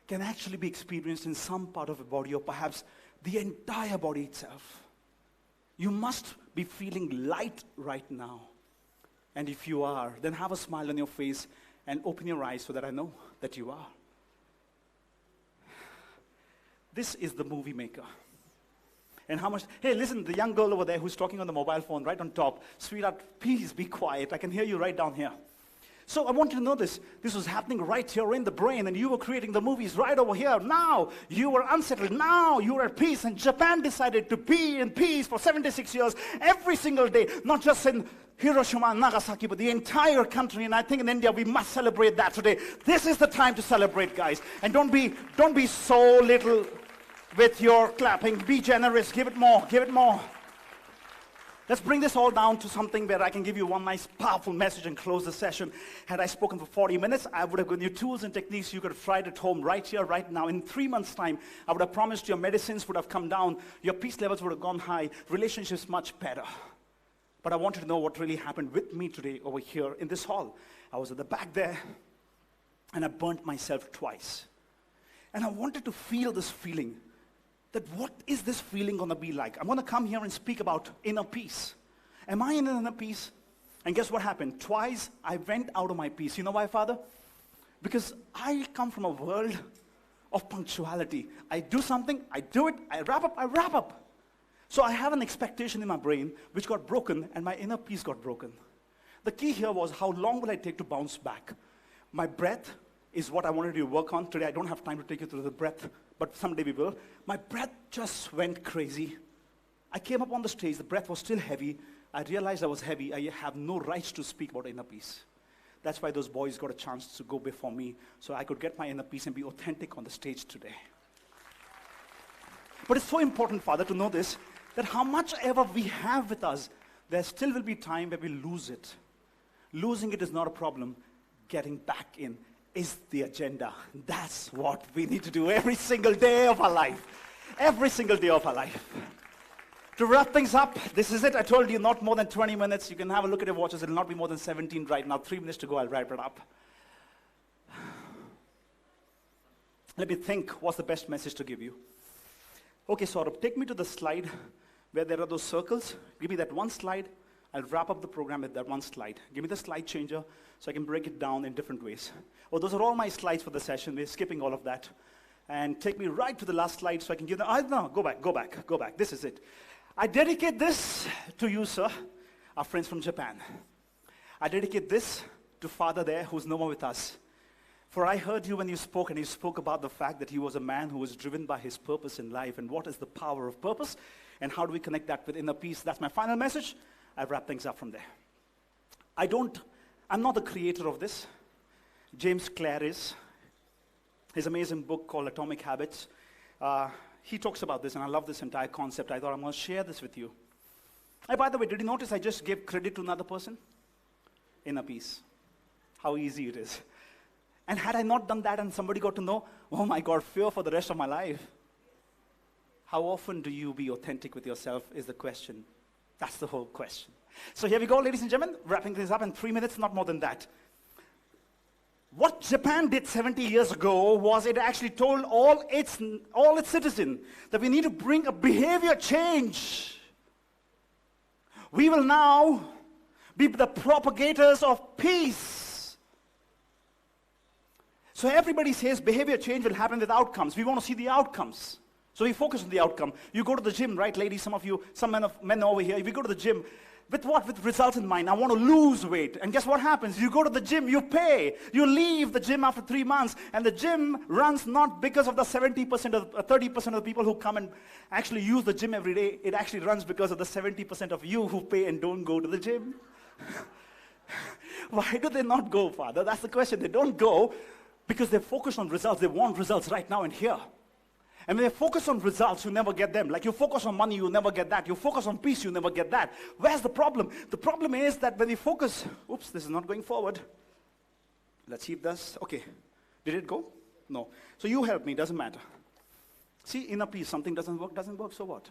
[SPEAKER 13] can actually be experienced in some part of the body, or perhaps the entire body itself. You must be feeling light right now. And if you are, then have a smile on your face and open your eyes so that I know that you are. This is the movie maker. And how much, hey, listen, the young girl over there who's talking on the mobile phone right on top, sweetheart, please be quiet. I can hear you right down here. So I want you to know this. This was happening right here in the brain, and you were creating the movies right over here. Now you were unsettled. Now you were at peace, and Japan decided to be in peace for 76 years, every single day, not just in Hiroshima and Nagasaki, but the entire country. And I think in India we must celebrate that today. This is the time to celebrate, guys. And don't be so little with your clapping. Be generous. Give it more. Give it more. Let's bring this all down to something where I can give you one nice, powerful message and close the session. Had I spoken for 40 minutes, I would have given you tools and techniques you could have tried at home right here, right now. In 3 months' time, I would have promised your medicines would have come down, your peace levels would have gone high, relationships much better. But I want you to know what really happened with me today over here in this hall. I was at the back there, and I burnt myself twice. And I wanted to feel this feeling. That what is this feeling going to be like? I'm going to come here and speak about inner peace. Am I in an inner peace? And guess what happened? Twice I went out of my peace. You know why, Father? Because I come from a world of punctuality. I do something, I do it, I wrap up. So I have an expectation in my brain which got broken, and my inner peace got broken. The key here was, how long will I take to bounce back? My breath is what I wanted to work on. Today I don't have time to take you through the breath, but someday we will. My breath just went crazy. I came up on the stage, the breath was still heavy. I realized I was heavy. I have no rights to speak about inner peace. That's why those boys got a chance to go before me, so I could get my inner peace and be authentic on the stage today. But it's so important, Father, to know this, that how much ever we have with us, there still will be time where we lose it. Losing it is not a problem. Getting back in is the agenda. That's what we need to do every single day of our life. Every single day of our life. To wrap things up, this is it. I told you not more than 20 minutes. You can have a look at your watches. It will not be more than 17 right now. 3 minutes to go. I'll wrap it up. Let me think what's the best message to give you. Okay, Saurabh, take me to the slide where there are those circles. Give me that one slide. I'll wrap up the program with that one slide. Give me the slide changer so I can break it down in different ways. Oh, those are all my slides for the session. We're skipping all of that. And take me right to the last slide so I can give them. No, go back. This is it. I dedicate this to you, sir, our friends from Japan. I dedicate this to Father there who's no more with us. For I heard you when you spoke, and you spoke about the fact that he was a man who was driven by his purpose in life, and what is the power of purpose, and how do we connect that with inner peace. That's my final message. I wrap things up from there. I'm not the creator of this. James Clear is. His amazing book called Atomic Habits. He talks about this, and I love this entire concept. I thought I'm going to share this with you. By the way, did you notice I just gave credit to another person? Inner peace. How easy it is. And had I not done that and somebody got to know, oh my God, fear for the rest of my life. How often do you be authentic with yourself is the question. That's the whole question. So here we go, ladies and gentlemen, wrapping this up in 3 minutes, not more than that. What Japan did 70 years ago was it actually told all its citizens that we need to bring a behavior change. We will now be the propagators of peace. So everybody says behavior change will happen with outcomes. We want to see the outcomes. So we focus on the outcome. You go to the gym, right, ladies? Some of you, some men over here, if you go to the gym, with what? With results in mind. I want to lose weight. And guess what happens? You go to the gym, you pay. You leave the gym after 3 months, and the gym runs not because of the 70% or 30% of the people who come and actually use the gym every day. It actually runs because of the 70% of you who pay and don't go to the gym. Why do they not go, Father? That's the question. They don't go because they're focused on results. They want results right now and here. And when they focus on results, you never get them. Like you focus on money, you never get that. You focus on peace, you never get that. Where's the problem? The problem is that when you focus, oops, this is not going forward. Let's see if that's, okay. Did it go? No. So you help me, doesn't matter. See, inner peace, something doesn't work, so what?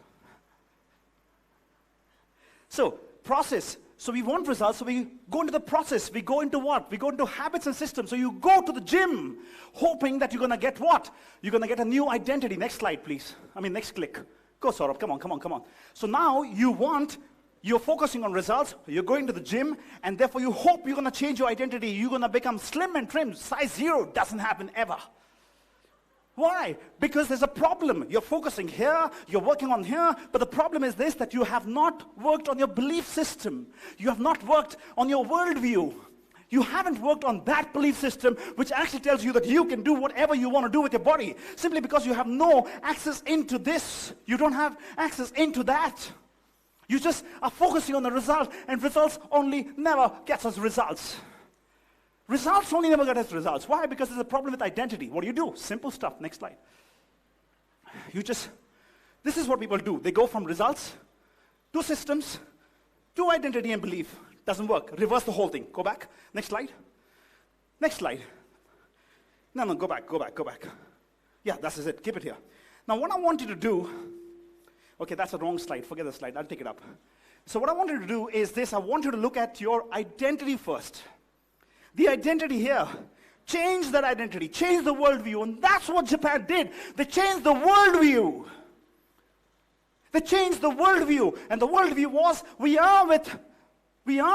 [SPEAKER 13] So, process. So we want results, so we go into the process. We go into what? We go into habits and systems. So you go to the gym, hoping that you're going to get what? You're going to get a new identity. Next slide, please. Next click. Go, Saurabh. Come on. So now you're focusing on results. You're going to the gym, and therefore you hope you're going to change your identity. You're going to become slim and trim. Size 0 doesn't happen ever. Why? Because there's a problem. You're focusing here, you're working on here, but the problem is this, that you have not worked on your belief system. You have not worked on your worldview. You haven't worked on that belief system, which actually tells you that you can do whatever you want to do with your body, simply because you have no access into this. You don't have access into that. You just are focusing on the result, and results only never gets us results. Results only never get us results. Why? Because there's a problem with identity. What do? Simple stuff. Next slide. This is what people do. They go from results to systems to identity and belief. Doesn't work. Reverse the whole thing. Go back. Next slide. Next slide. No, go back. Yeah, that's it. Keep it here. Now, what I want you to do, okay, that's a wrong slide. Forget the slide. I'll take it up. So what I want you to do is this. I want you to look at your identity first. The identity here. Change that identity. Change the worldview. And that's what Japan did. They changed the worldview. They changed the worldview. And the worldview was, we are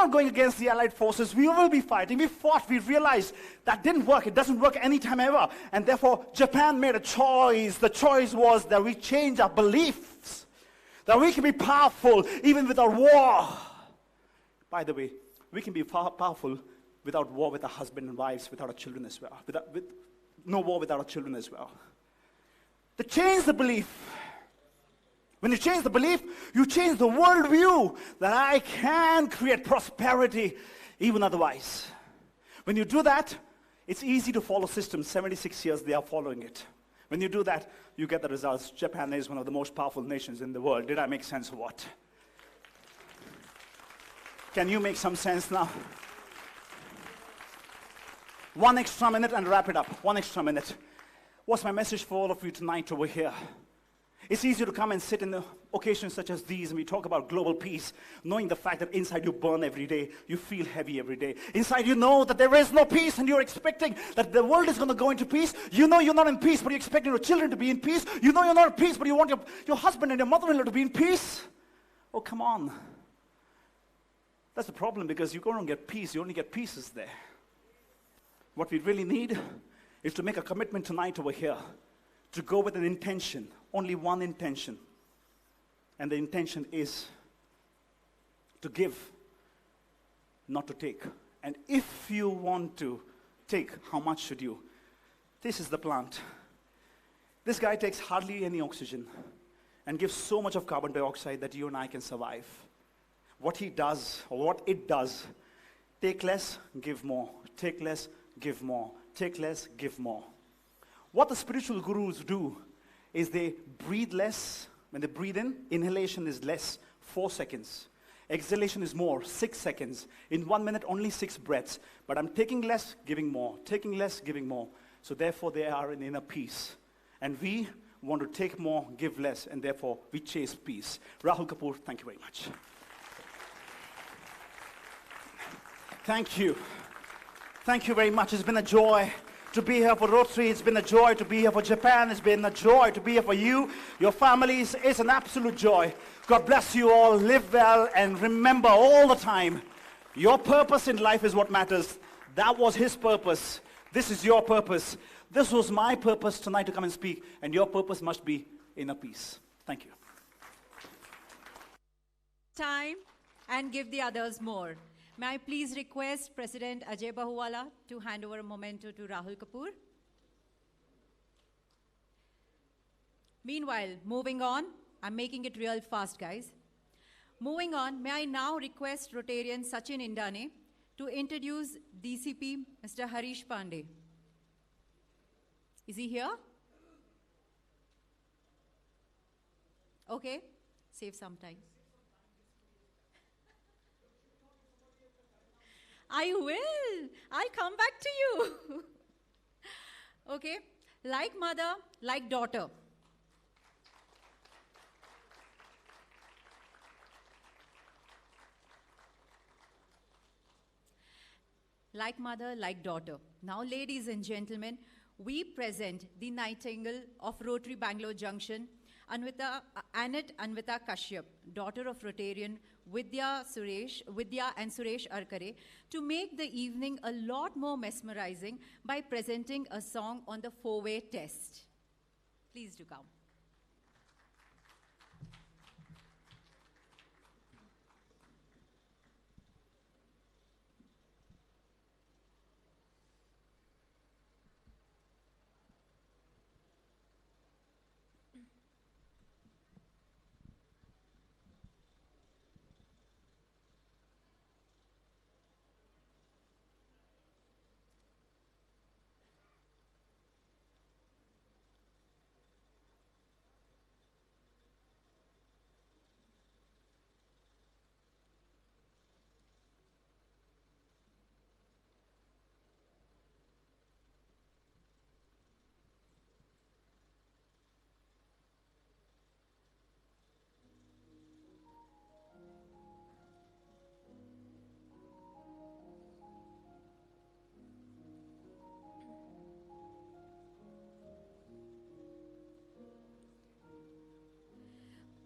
[SPEAKER 13] going against the Allied forces. We will be fighting. We fought. We realized that didn't work. It doesn't work anytime ever. And therefore, Japan made a choice. The choice was that we change our beliefs. That we can be powerful even without war. By the way, we can be powerful without war with our husband and wives, without our children as well. No war without our children as well. They change the belief. When you change the belief, you change the worldview that I can create prosperity even otherwise. When you do that, it's easy to follow systems. 76 years they are following it. When you do that, you get the results. Japan is one of the most powerful nations in the world. Did I make sense or what? Can you make some sense now? 1 extra minute and wrap it up. 1 extra minute. What's my message for all of you tonight over here? It's easy to come and sit in occasions such as these and we talk about global peace, knowing the fact that inside you burn every day, you feel heavy every day. Inside you know that there is no peace and you're expecting that the world is going to go into peace. You know you're not in peace, but you're expecting your children to be in peace. You know you're not in peace, but you want your husband and your mother-in-law to be in peace. Oh, come on. That's the problem, because you don't get peace. You only get pieces there. What we really need is to make a commitment tonight over here to go with an intention, only one intention. And the intention is to give, not to take. And if you want to take, how much should you? This is the plant. This guy takes hardly any oxygen and gives so much of carbon dioxide that you and I can survive. What he does, or what it does, take less, give more. Take less, give more. Take less, give more. What the spiritual gurus do is they breathe less. When they breathe in, inhalation is less, 4 seconds. Exhalation is more, 6 seconds. In 1 minute, only 6 breaths. But I'm taking less, giving more. Taking less, giving more. So therefore, they are in inner peace. And we want to take more, give less, and therefore, we chase peace. Rahul Kapoor, thank you very much. Thank you. Thank you very much. It's been a joy to be here for Rotary. It's been a joy to be here for Japan. It's been a joy to be here for you, your families. It's an absolute joy. God bless you all. Live well and remember all the time, your purpose in life is what matters. That was his purpose. This is your purpose. This was my purpose tonight to come and speak, and your purpose must be inner peace. Thank you.
[SPEAKER 1] Time and give the others more. May I please request President Ajay Bahuwala to hand over a memento to Rahul Kapoor. Meanwhile, moving on, I'm making it real fast, guys. Moving on, may I now request Rotarian Sachin Indane to introduce DCP Mr. Harish Pandey. Is he here? Okay, save some time. I will. I'll come back to you. Okay. Like mother, like daughter. Like mother, like daughter. Now, ladies and gentlemen, we present the Nightingale of Rotary Bangalore Junction, Annette Anvita Kashyap, daughter of Rotarian Vidya and Suresh Arkare, to make the evening a lot more mesmerizing by presenting a song on the 4-way test. Please do come.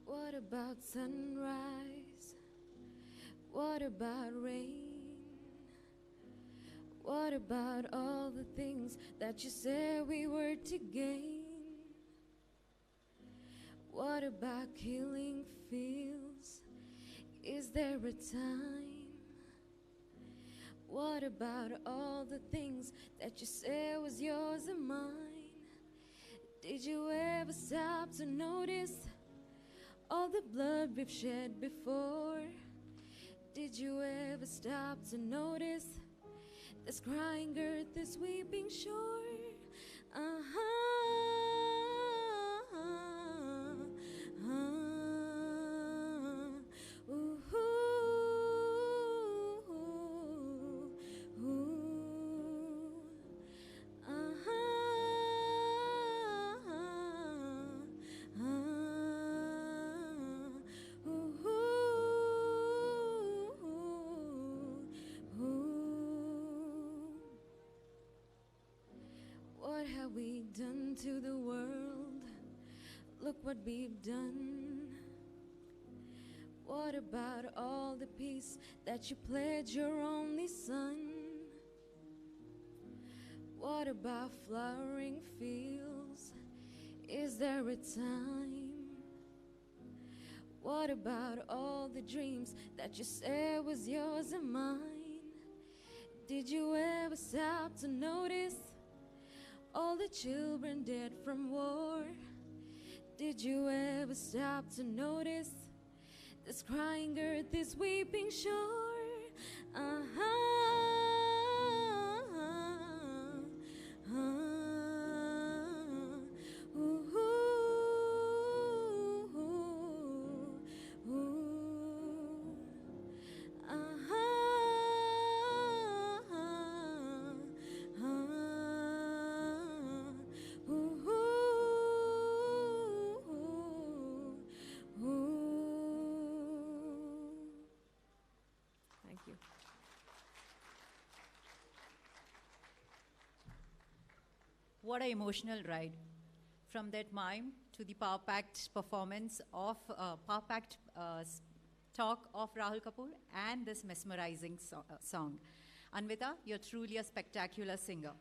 [SPEAKER 18] What about sunrise? What about rain? What about all the things that you said we were to gain? What about killing feels? Is there a time? What about all the things that you said was yours and mine? Did you ever stop to notice all the blood we've shed before? Did you ever stop to notice this crying earth, this weeping shore? What have we done to the world? Look what we've done. What about all the peace that you pledged your only son? What about flowering fields? Is there a time? What about all the dreams that you said was yours and mine? Did you ever stop to notice all the children dead from war? Did you ever stop to notice this crying earth, this weeping shore? Thank you.
[SPEAKER 1] What an emotional ride. From that mime to the Power Pact performance of Power Pact talk of Rahul Kapoor and this mesmerizing song. Anvita, you're truly a spectacular singer.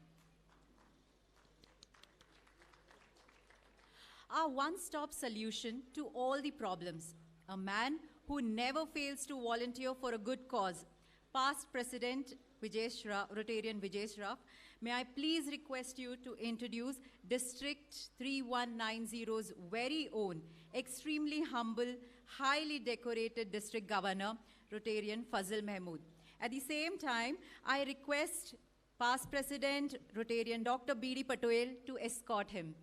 [SPEAKER 1] Our one-stop solution to all the problems. A man who never fails to volunteer for a good cause. Past President Rotarian Vijay Shroff, may I please request you to introduce District 3190's very own, extremely humble, highly decorated District Governor, Rotarian Fazil Mahmood. At the same time, I request Past President Rotarian Dr. B.D. Patel to escort him.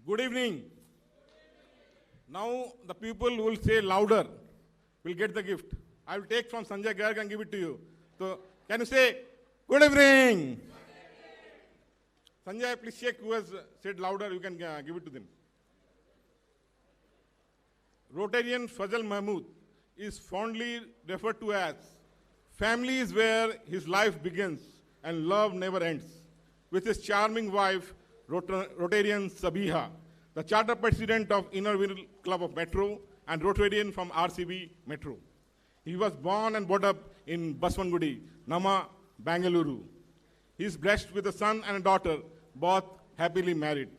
[SPEAKER 19] Good evening. Now the people who will say louder will get the gift. I will take from Sanjay Garg and give it to you. So can you say, good evening? Sanjay, please check who has said louder, you can give it to them. Rotarian Fazal Mahmood is fondly referred to as family is where his life begins and love never ends. With his charming wife, Rotarian Sabiha, the charter president of Innerville Club of Metro and Rotarian from RCB Metro. He was born and brought up in Baswangudi, Nama, Bangalore. He is blessed with a son and a daughter, both happily married.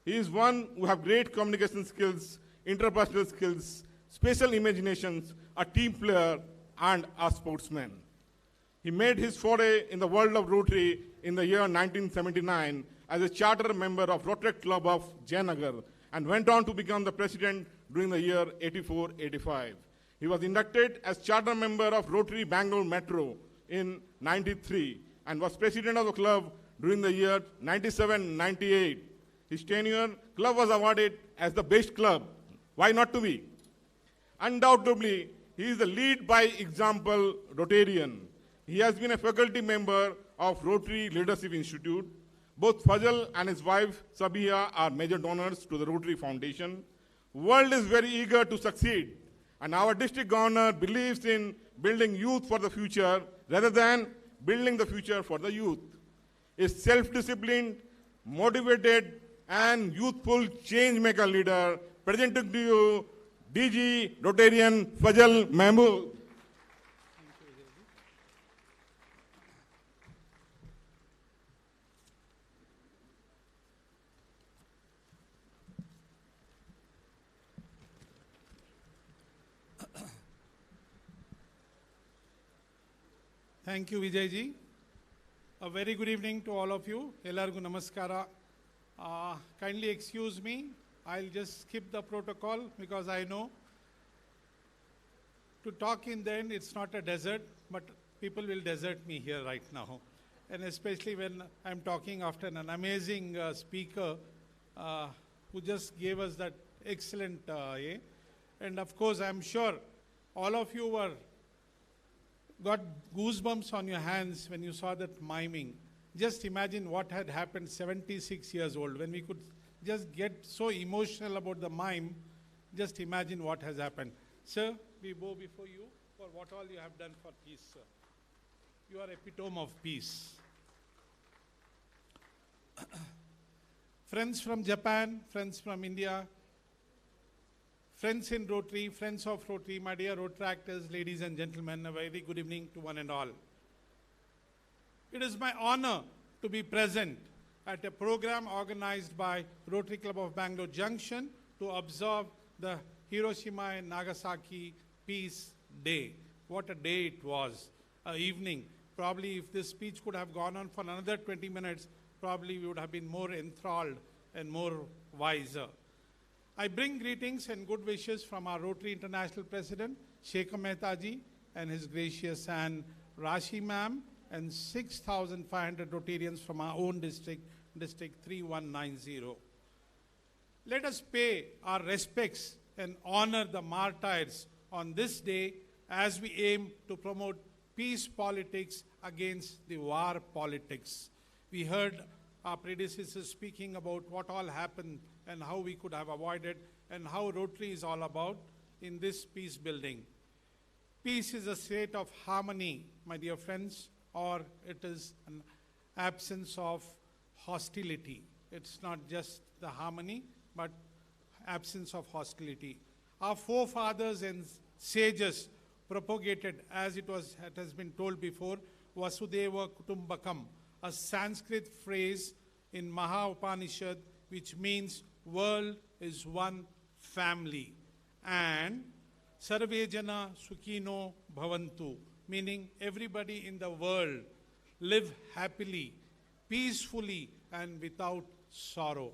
[SPEAKER 19] He is one who have great communication skills, interpersonal skills, special imaginations, a team player, and a sportsman. He made his foray in the world of Rotary in the year 1979 as a charter member of Rotary Club of Jayanagar and went on to become the president during the year 84-85. He was inducted as charter member of Rotary Bangalore Metro in 93 and was president of the club during the year 97-98. His tenure, club was awarded as the best club. Why not to be? Undoubtedly, he is the lead by example Rotarian. He has been a faculty member of Rotary Leadership Institute. Both Fazal and his wife Sabiha are major donors to the Rotary Foundation. World is very eager to succeed, and our district governor believes in building youth for the future rather than building the future for the youth. A self-disciplined, motivated, and youthful change-maker leader, presenting to you DG Rotarian Fazal Mahmood.
[SPEAKER 20] Thank you, Vijay ji. A very good evening to all of you. Ellargu namaskara. Kindly excuse me. I'll just skip the protocol because I know to talk in the end, it's not a desert, but people will desert me here right now. And especially when I'm talking after an amazing speaker who just gave us that excellent And of course, I'm sure all of you got goosebumps on your hands when you saw that miming. Just imagine what had happened 76 years old. When we could just get so emotional about the mime, just imagine what has happened. Sir, we bow before you for what all you have done for peace, sir. You are epitome of peace. Friends from Japan, friends from India, friends in Rotary, friends of Rotary, my dear Rotaractors, ladies and gentlemen, a very good evening to one and all. It is my honor to be present at a program organized by Rotary Club of Bangalore Junction to observe the Hiroshima and Nagasaki Peace Day. What a day it was, an evening. Probably if this speech could have gone on for another 20 minutes, probably we would have been more enthralled and more wiser. I bring greetings and good wishes from our Rotary International President, Shekhar Mehta ji, and his gracious Aunt Rashi ma'am, and 6,500 Rotarians from our own district, District 3190. Let us pay our respects and honor the martyrs on this day as we aim to promote peace politics against the war politics. We heard our predecessors speaking about what all happened and how we could have avoided and how Rotary is all about in this peace building. Peace is a state of harmony, my dear friends, or it is an absence of hostility. It's not just the harmony, but absence of hostility. Our forefathers and sages propagated, as it has been told before, Vasudeva Kutumbakam, a Sanskrit phrase in Maha Upanishad, which means world is one family. And Sarvejana Sukhino Bhavantu, meaning everybody in the world live happily, peacefully, and without sorrow.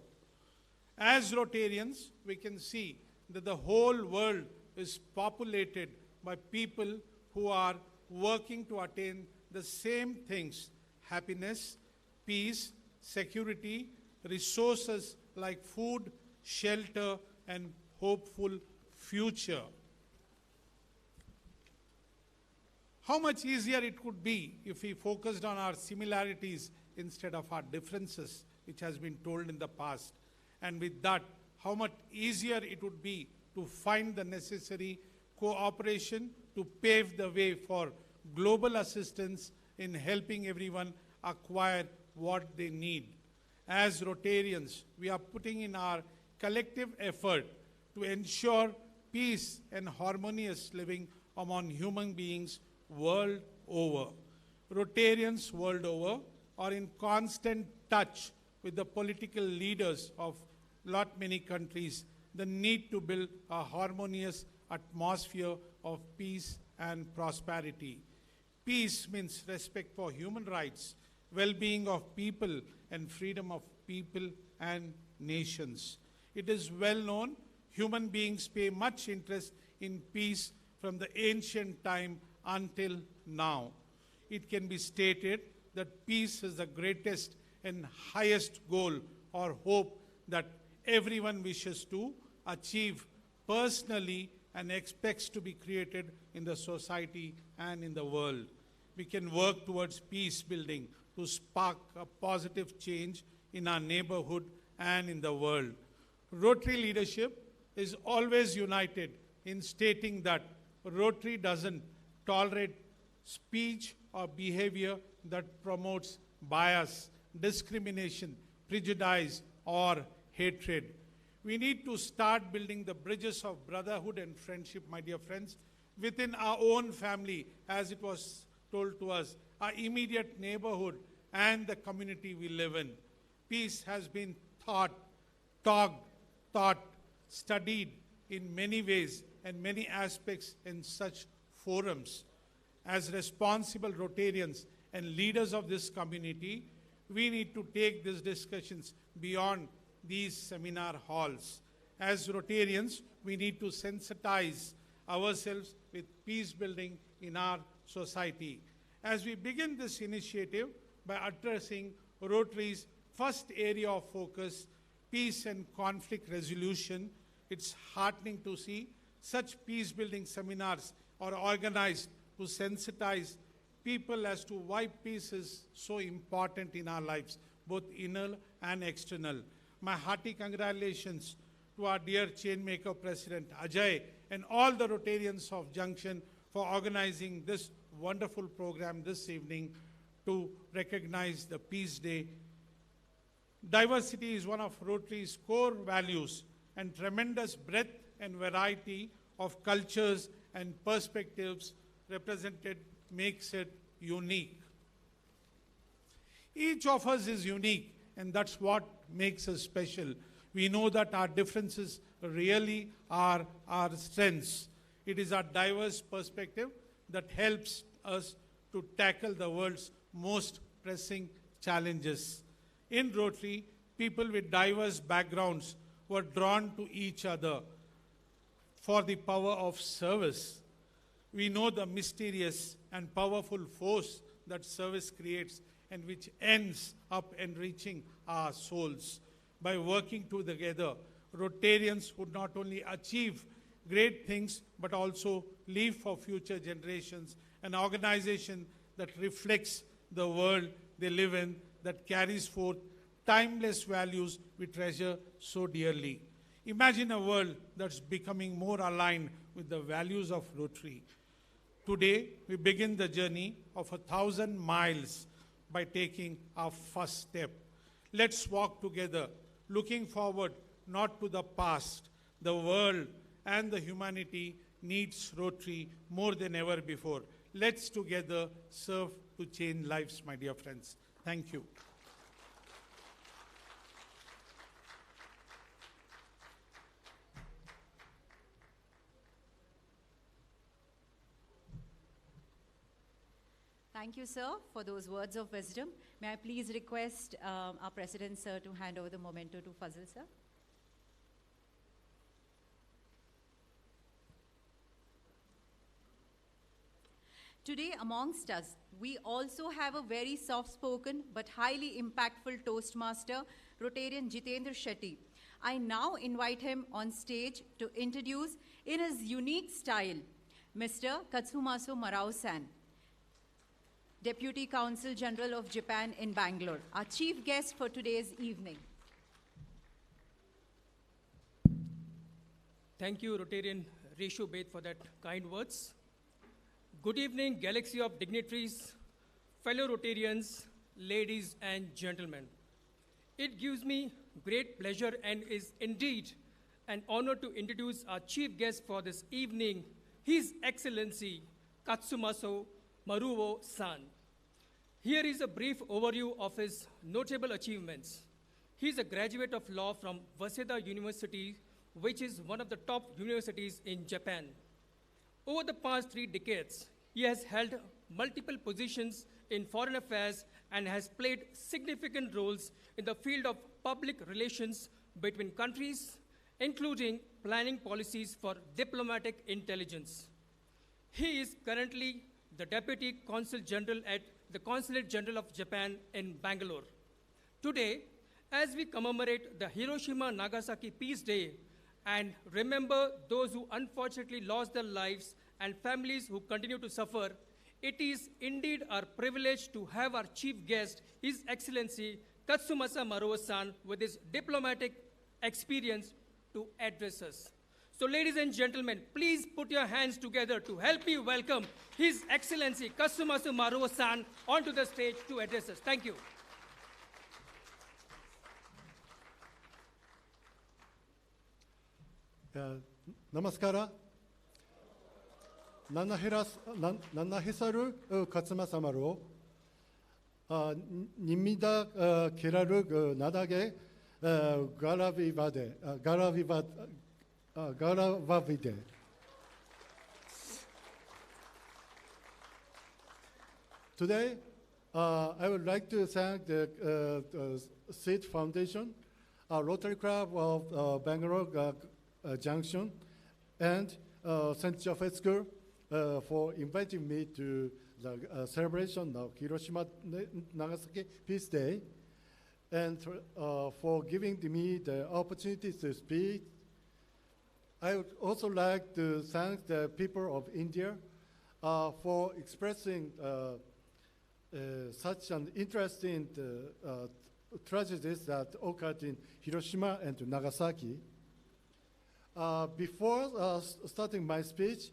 [SPEAKER 20] As Rotarians, we can see that the whole world is populated by people who are working to attain the same things: happiness, peace, security, resources like food, shelter, and hopeful future. How much easier it could be if we focused on our similarities instead of our differences, which has been told in the past. And with that, how much easier it would be to find the necessary cooperation to pave the way for global assistance in helping everyone acquire what they need. As Rotarians, we are putting in our collective effort to ensure peace and harmonious living among human beings world over. Rotarians world over are in constant touch with the political leaders of many countries, the need to build a harmonious atmosphere of peace and prosperity. Peace means respect for human rights, well-being of people, and freedom of people and nations. It is well known human beings pay much interest in peace from the ancient time until now. It can be stated that peace is the greatest and highest goal or hope that everyone wishes to achieve personally and expects to be created in the society and in the world. We can work towards peace building to spark a positive change in our neighborhood and in the world. Rotary leadership is always united in stating that Rotary doesn't tolerate speech or behavior that promotes bias, discrimination, prejudice, or hatred. We need to start building the bridges of brotherhood and friendship, my dear friends, within our own family, as it was told to us, our immediate neighborhood, and the community we live in. Peace has been taught, studied in many ways and many aspects in such forums. As responsible Rotarians and leaders of this community, we need to take these discussions beyond these seminar halls. As Rotarians, we need to sensitize ourselves with peace building in our society. As we begin this initiative by addressing Rotary's first area of focus, peace and conflict resolution, it's heartening to see such peace building seminars are organized to sensitize people as to why peace is so important in our lives, both inner and external. My hearty congratulations to our dear Chainmaker President Ajay and all the Rotarians of Junction for organizing this wonderful program this evening to recognize the Peace Day. Diversity is one of Rotary's core values, and tremendous breadth and variety of cultures and perspectives represented makes it unique. Each of us is unique and that's what makes us special. We know that our differences really are our strengths. It is our diverse perspective that helps us to tackle the world's most pressing challenges. In Rotary, people with diverse backgrounds were drawn to each other for the power of service. We know the mysterious and powerful force that service creates and which ends up enriching our souls. By working together, Rotarians would not only achieve great things but also leave for future generations an organization that reflects the world they live in, that carries forth timeless values we treasure so dearly. Imagine a world that's becoming more aligned with the values of Rotary. Today, we begin the journey of 1,000 miles by taking our first step. Let's walk together, looking forward not to the past. The world and the humanity needs Rotary more than ever before. Let's together serve to change lives, my dear friends. Thank you.
[SPEAKER 1] Thank you, sir, for those words of wisdom. May I please request our President, sir, to hand over the memento to Fazil, sir. Today, amongst us, we also have a very soft-spoken but highly impactful Toastmaster, Rotarian Jitendra Shetty. I now invite him on stage to introduce, in his unique style, Mr. Katsumasu Marao-san, Deputy Consul General of Japan in Bangalore, our chief guest for today's evening.
[SPEAKER 21] Thank you, Rotarian Reshu Beth, for that kind words. Good evening, galaxy of dignitaries, fellow Rotarians, ladies and gentlemen. It gives me great pleasure and is indeed an honor to introduce our chief guest for this evening, His Excellency Katsumasu Maruo-san. Here is a brief overview of his notable achievements. He is a graduate of law from Waseda University, which is one of the top universities in Japan. Over the past 3 decades, he has held multiple positions in foreign affairs and has played significant roles in the field of public relations between countries, including planning policies for diplomatic intelligence. He is currently the Deputy Consul General at the Consulate General of Japan in Bangalore. Today, as we commemorate the Hiroshima-Nagasaki Peace Day and remember those who unfortunately lost their lives and families who continue to suffer, it is indeed our privilege to have our chief guest, His Excellency Katsumasa Maruo-san, with his diplomatic experience to address us. So ladies and gentlemen, please put your hands together to help me welcome His Excellency Katsumasu Maruo-san onto the stage to address us. Thank you.
[SPEAKER 22] Namaskara. Nana Hisaru Katsumasa Maruo. Nimida Kiraru Nadage Garavavide. Today, I would like to thank the Seed Foundation, Rotary Club of Bangalore Junction, and St. Joseph's School for inviting me to the celebration of Hiroshima Nagasaki Peace Day, and for giving me the opportunity to speak. I would also like to thank the people of India for expressing such an interesting tragedies that occurred in Hiroshima and Nagasaki. Before starting my speech,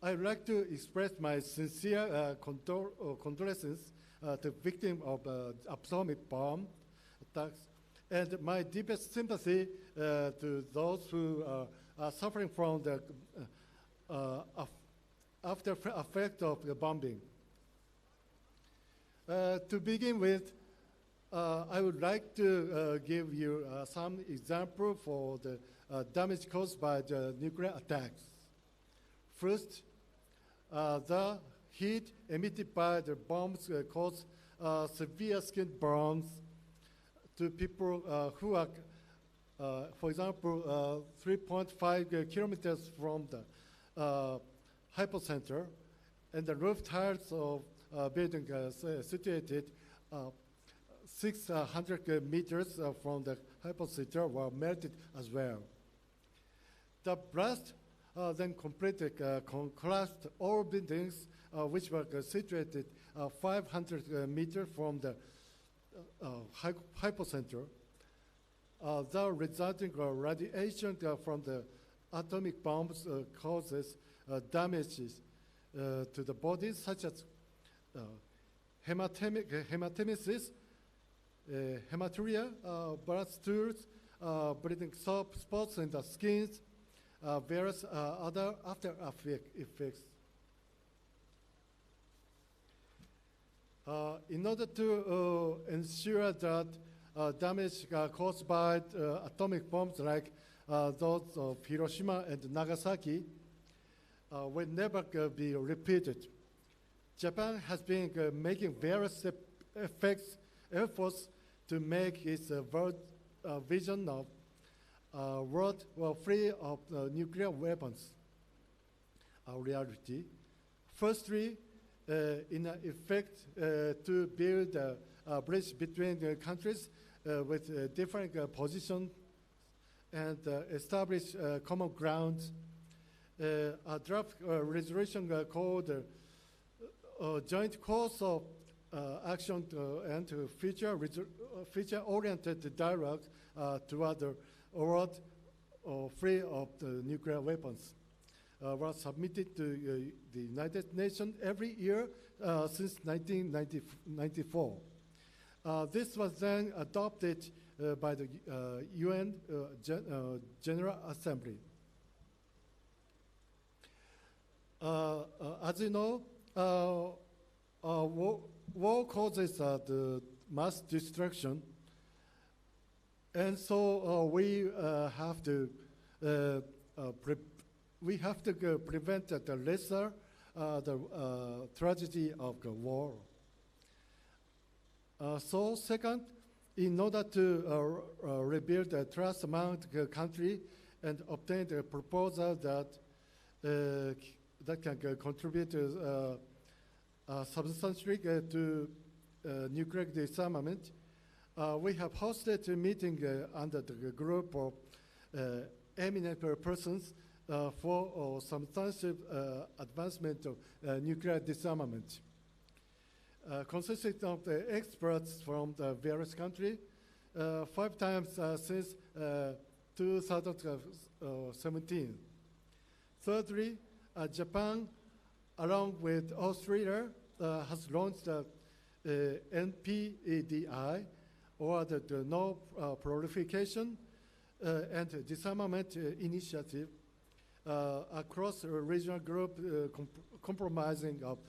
[SPEAKER 22] I would like to express my sincere condolences to victims of atomic bomb attacks, and my deepest sympathy to those who are suffering from the after effect of the bombing. To begin with, I would like to give you some example for the damage caused by the nuclear attacks. First, the heat emitted by the bombs cause severe skin burns to people who are, for example, 3.5 kilometers from the hypocenter, and the roof tiles of building situated 600 meters from the hypocenter were melted as well. The blast then completely collapsed all buildings which were situated 500 meters from the hypocenter. The resulting radiation from the atomic bombs causes damages to the body, such as hematemesis, hematuria, blood stools, bleeding spots in the skin, various other after effects. In order to ensure that damage caused by atomic bombs like those of Hiroshima and Nagasaki will never be repeated, Japan has been making various efforts to make its world vision of world free of nuclear weapons a reality. Firstly, in effect, to build a bridge between the countries with different positions and establish common ground. A draft resolution called Joint Course of Action and Future-Oriented Dialogue toward the world free of the nuclear weapons was submitted to the United Nations every year since 1994. This was then adopted by the UN General Assembly. As you know, war causes the mass destruction, and so we have to prevent the lesser tragedy of the war. So second, in order to rebuild the trust among the country and obtain a proposal that can contribute substantially to nuclear disarmament, we have hosted a meeting under the group of eminent persons for substantive advancement of nuclear disarmament. Consisting of the experts from the various countries, 5 times since 2017. Thirdly, Japan, along with Australia, has launched the NPEDI, or the No Proliferation and Disarmament Initiative, across a regional group comprising of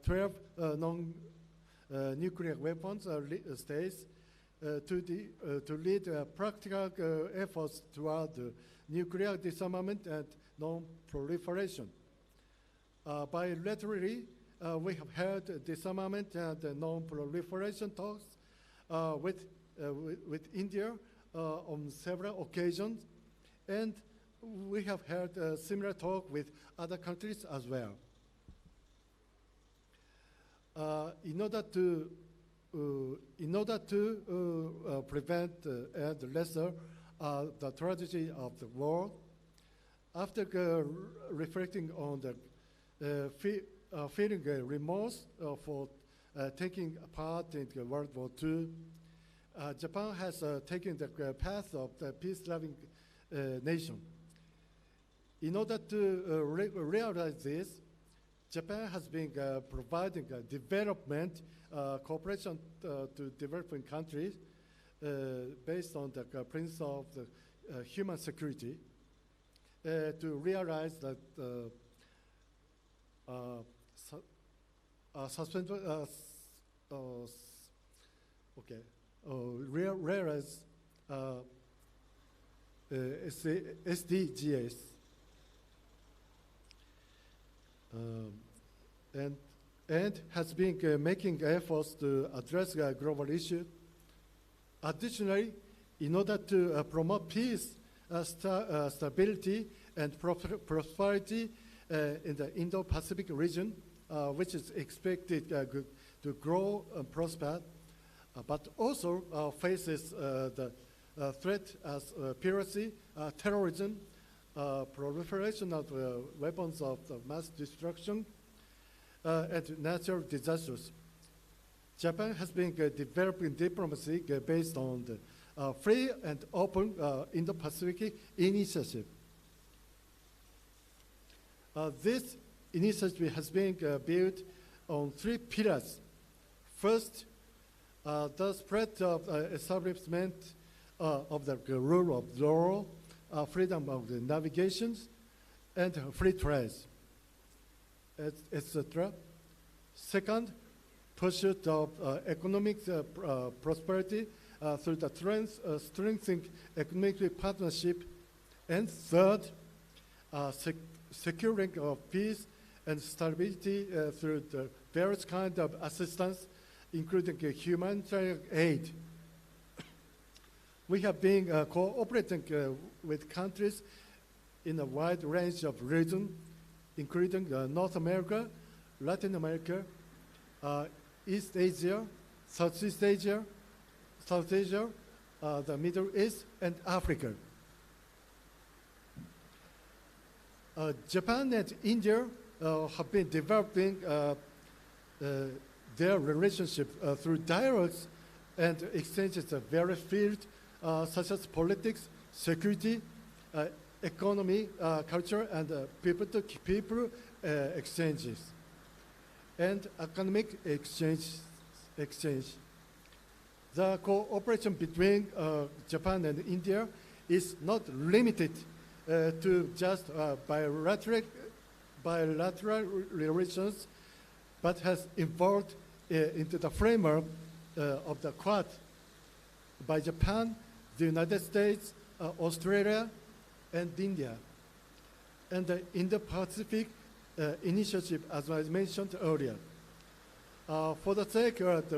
[SPEAKER 22] 12 non-nuclear weapons states to lead practical efforts toward nuclear disarmament and non-proliferation. Bilaterally, we have held disarmament and non-proliferation talks with India on several occasions, and we have held a similar talk with other countries as well. In order to prevent and lessen the tragedy of the war, after reflecting on the feeling remorse for taking part in World War II, Japan has taken the path of the peace-loving nation. In order to realize this, Japan has been providing development cooperation to developing countries based on the principle of the human security to realize that whereas SDGs. And has been making efforts to address global issues. Additionally, in order to promote peace, stability, and prosperity in the Indo-Pacific region, which is expected to grow and prosper, but also faces the threat as piracy, terrorism, proliferation of weapons of mass destruction, and natural disasters. Japan has been developing diplomacy based on the free and open Indo-Pacific initiative. This initiative has been built on 3 pillars. First, the spread of establishment of the rule of law, freedom of the navigations, and free trade, etc. Second, pursuit of economic prosperity through the strengthening economic partnership. And third, securing of peace and stability through the various kinds of assistance, including humanitarian aid. We have been cooperating with countries in a wide range of regions, including North America, Latin America, East Asia, Southeast Asia, South Asia, the Middle East, and Africa. Japan and India have been developing their relationship through dialogues and exchanges of various fields, such as politics, security, economy, culture, and people-to-people exchanges, and academic exchange. The cooperation between Japan and India is not limited to just bilateral relations, but has evolved into the framework of the Quad by Japan, the United States, Australia, and India, and the Indo-Pacific initiative, as I mentioned earlier, for the sake of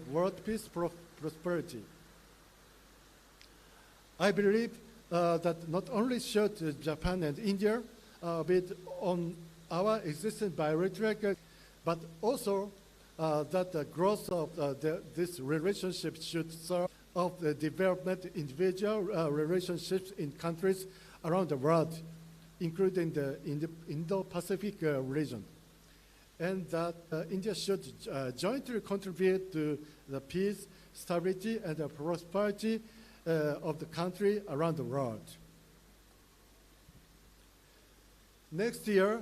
[SPEAKER 22] world peace prosperity. I believe that not only should Japan and India bid on our existing bilateral, but also that the growth of this relationship should serve of the development individual relationships in countries around the world, including the Indo-Pacific region, and that India should jointly contribute to the peace, stability, and the prosperity of the country around the world. Next year,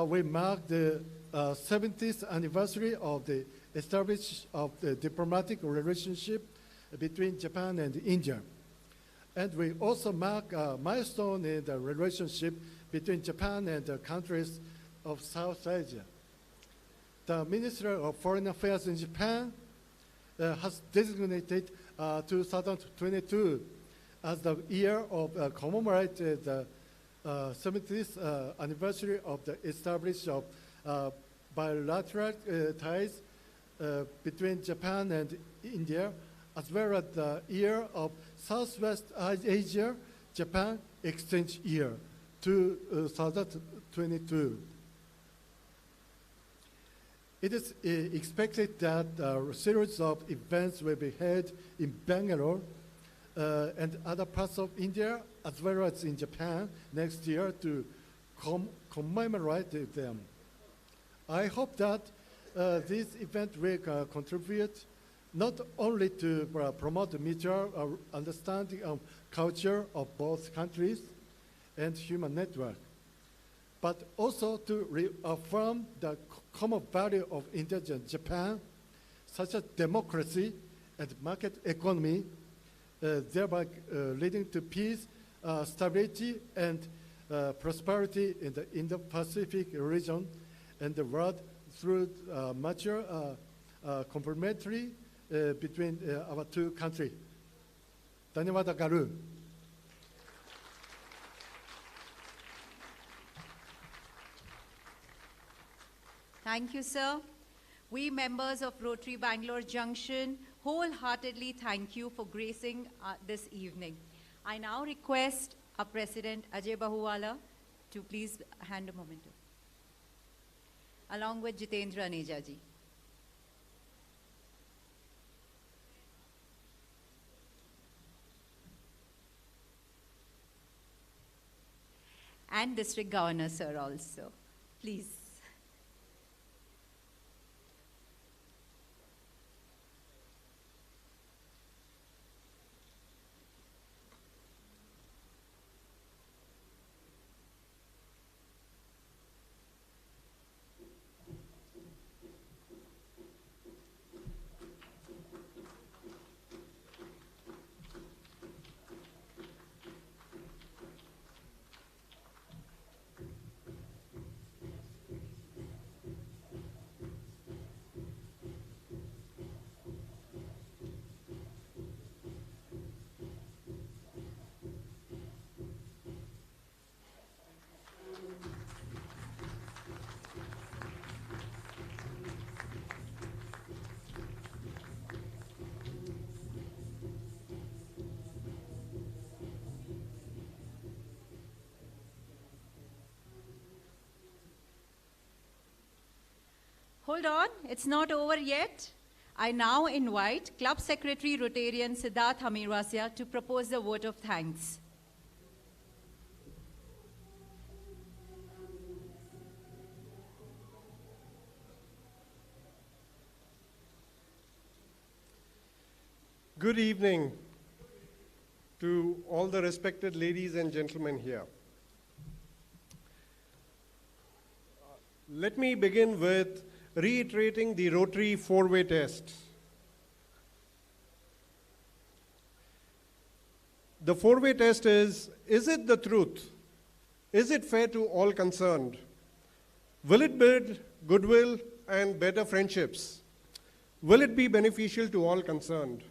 [SPEAKER 22] we mark the 70th anniversary of the establishment of the diplomatic relationship between Japan and India. And we also mark a milestone in the relationship between Japan and the countries of South Asia. The Ministry of Foreign Affairs in Japan has designated 2022 as the year of commemorating the 70th anniversary of the establishment of bilateral ties between Japan and India, as well as the year of Southwest Asia Japan Exchange Year 2022. It is expected that a series of events will be held in Bangalore and other parts of India, as well as in Japan next year to commemorate them. I hope that this event will contribute not only to promote the mutual understanding of culture of both countries and human network, but also to reaffirm the common value of India and Japan, such as democracy and market economy, thereby leading to peace, stability, and prosperity in the Indo-Pacific region and the world through mature, complementary, between our two countries. Dhanyawad garu.
[SPEAKER 1] Thank you, sir. We members of Rotary Bangalore Junction wholeheartedly thank you for gracing this evening. I now request our President Ajay Bahuwala to please hand a memento, along with Jitendra Aneja ji. And District Governor, sir, also. Please. Hold on, it's not over yet. I now invite Club Secretary Rotarian Siddharth Hamirwasya to propose the vote of thanks.
[SPEAKER 2] Good evening to all the respected ladies and gentlemen here. Let me begin with reiterating the Rotary four-way test. The four-way test is it the truth? Is it fair to all concerned? Will it build goodwill and better friendships? Will it be beneficial to all concerned?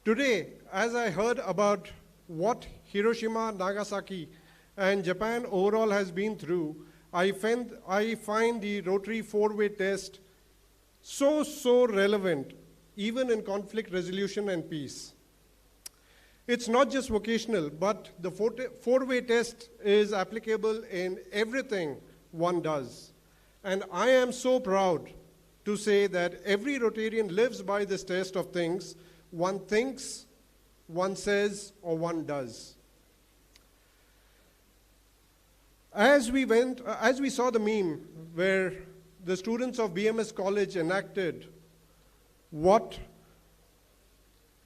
[SPEAKER 2] Today, as I heard about what Hiroshima, Nagasaki, and Japan overall has been through, I find the Rotary four-way test so relevant, even in conflict resolution and peace. It's not just vocational, but the four-way test is applicable in everything one does. And I am so proud to say that every Rotarian lives by this test of things one thinks, one says, or one does. As we saw the meme where the students of BMS College enacted what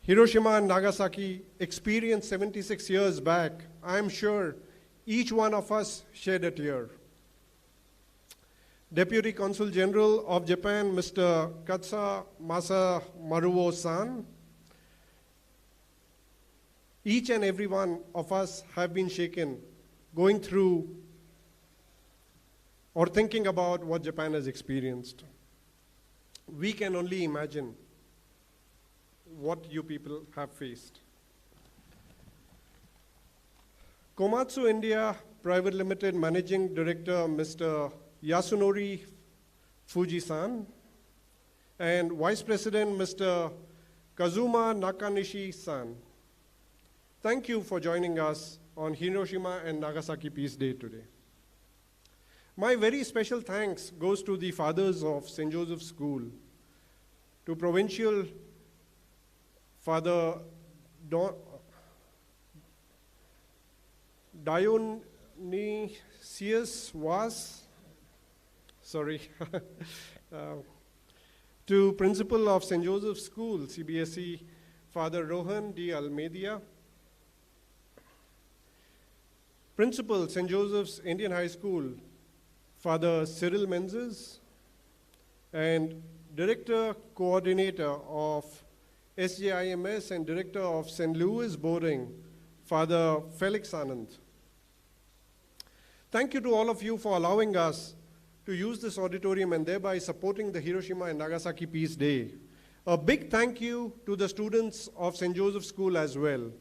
[SPEAKER 2] Hiroshima and Nagasaki experienced 76 years back, I'm sure each one of us shed a tear. Deputy Consul General of Japan, Mr. Katsa Masa Maruo-san, each and every one of us have been shaken going through or thinking about what Japan has experienced. We can only imagine what you people have faced. Komatsu India Private Limited Managing Director, Mr. Yasunori Fuji-san, and Vice President, Mr. Kazuma Nakanishi-san. Thank you for joining us on Hiroshima and Nagasaki Peace Day today. My very special thanks goes to the fathers of St. Joseph's School, to Provincial Father Dionysius Was, to Principal of St. Joseph's School, CBSE, Father Rohan D. Almeida, Principal, St. Joseph's Indian High School, Father Cyril Menzies, and Director Coordinator of SJIMS and Director of St. Louis Boarding, Father Felix Anand. Thank you to all of you for allowing us to use this auditorium and thereby supporting the Hiroshima and Nagasaki Peace Day. A big thank you to the students of St. Joseph's School as well.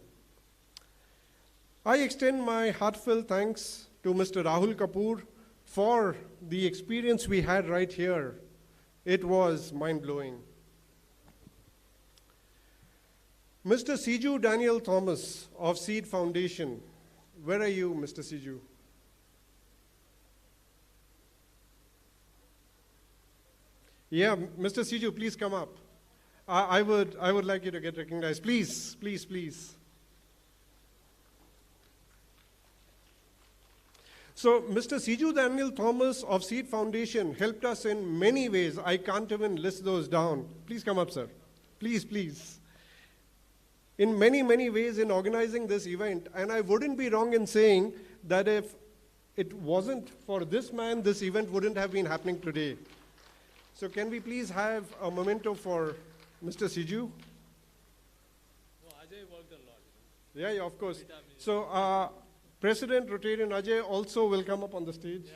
[SPEAKER 2] I extend my heartfelt thanks to Mr. Rahul Kapoor for the experience we had right here. It was mind-blowing. Mr. Siju Daniel Thomas of Seed Foundation. Where are you, Mr. Siju? Yeah, Mr. Siju, please come up. I would like you to get recognized. Please, please, please. So, Mr. Siju Daniel Thomas of Seed Foundation helped us in many ways. I can't even list those down. Please come up, sir. Please, please. In many, many ways in organizing this event. And I wouldn't be wrong in saying that if it wasn't for this man, this event wouldn't have been happening today. So can we please have a memento for Mr. Siju?
[SPEAKER 4] No, Ajay worked a lot.
[SPEAKER 2] Yeah, yeah, of course. So President Rotarian Ajay also will come up on the stage.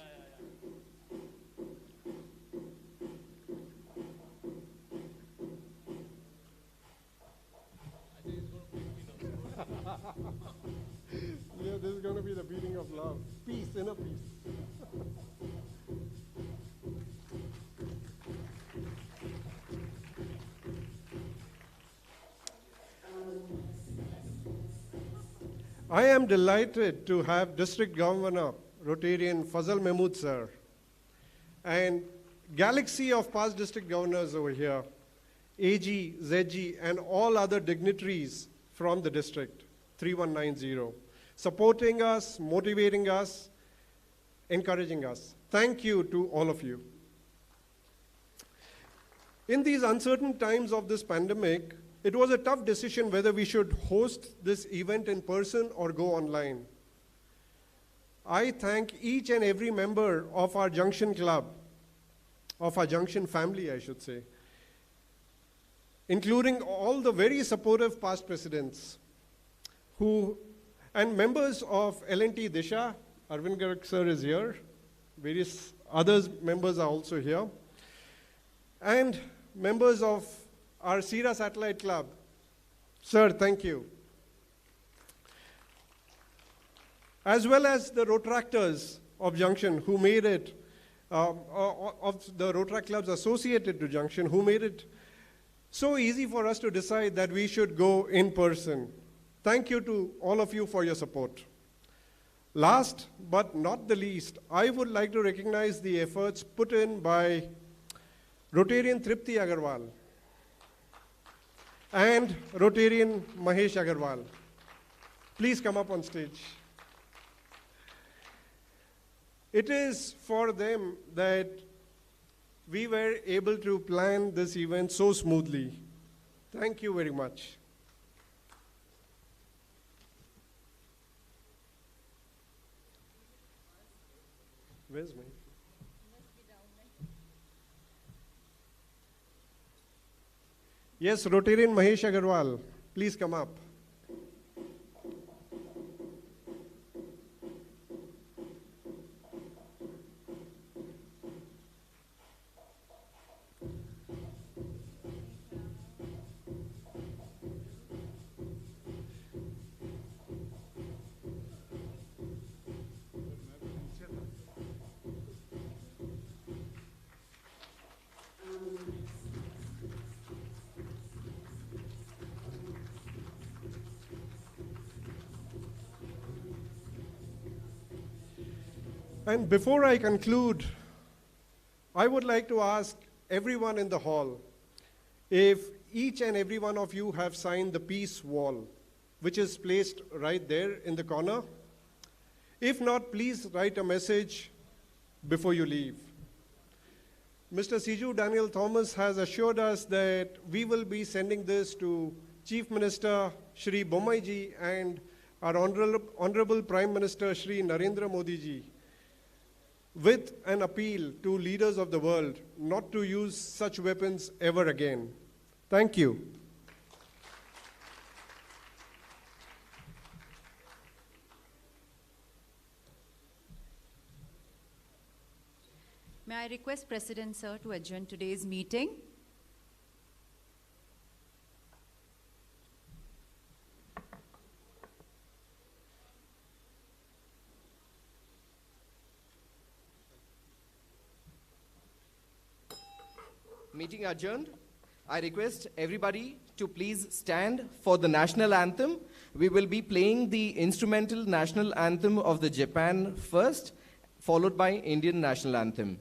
[SPEAKER 2] Yeah, this is going to be the beating of love. Peace, inner peace. I am delighted to have District Governor, Rotarian Fazal Mahmood sir, and galaxy of past district governors over here, AG, ZG, and all other dignitaries from the district, 3190, supporting us, motivating us, encouraging us. Thank you to all of you. In these uncertain times of this pandemic, it was a tough decision whether we should host this event in person or go online. I thank each and every member of our Junction Club, of our Junction family, I should say, including all the very supportive past presidents and members of L&T Disha. Arvind Garg sir is here. Various other members are also here. And members of our Sira Satellite Club. Sir, thank you. As well as the Rotractors of Junction who made it, of the Rotract clubs associated to Junction, who made it so easy for us to decide that we should go in person. Thank you to all of you for your support. Last but not the least, I would like to recognize the efforts put in by Rotarian Tripti Agarwal and Rotarian Mahesh Agarwal. Please come up on stage. It is for them that we were able to plan this event so smoothly. Thank you very much. Where's my? Yes, Rotarian Mahesh Agarwal, please come up. And before I conclude, I would like to ask everyone in the hall if each and every one of you have signed the peace wall, which is placed right there in the corner. If not, please write a message before you leave. Mr. Siju Daniel Thomas has assured us that we will be sending this to Chief Minister Shri Bommai ji and our Honorable Prime Minister Shri Narendra Modi ji, with an appeal to leaders of the world not to use such weapons ever again. Thank you.
[SPEAKER 1] May I request President Sir to adjourn today's meeting?
[SPEAKER 5] Meeting adjourned. I request everybody to please stand for the national anthem. We will be playing the instrumental national anthem of the Japan first, followed by Indian national anthem.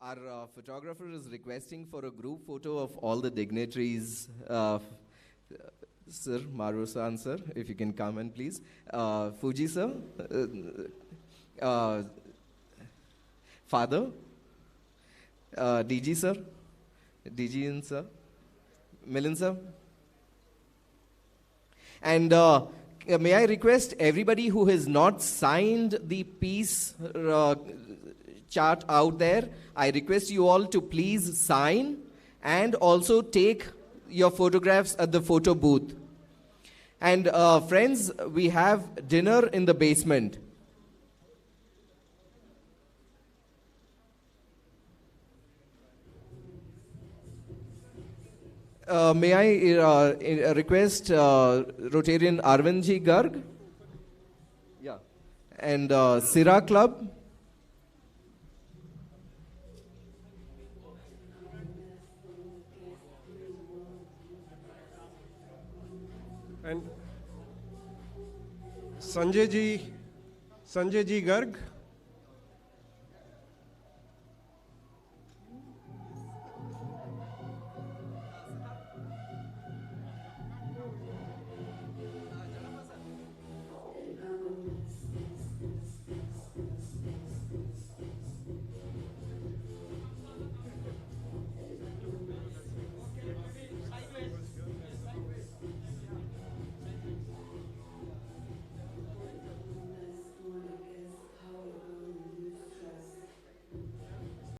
[SPEAKER 5] Our photographer is requesting for a group photo of all the dignitaries. Sir, Maru-san, sir, if you can come in, please. Fuji, sir. Father. DG, sir. DG, sir. Milan, sir. And may I request everybody who has not signed the peace chart out there, I request you all to please sign and also take your photographs at the photo booth. And friends, we have dinner in the basement. May I request Rotarian Arvindji Garg? Yeah. And Sira Club?
[SPEAKER 2] And Sanjay ji Garg?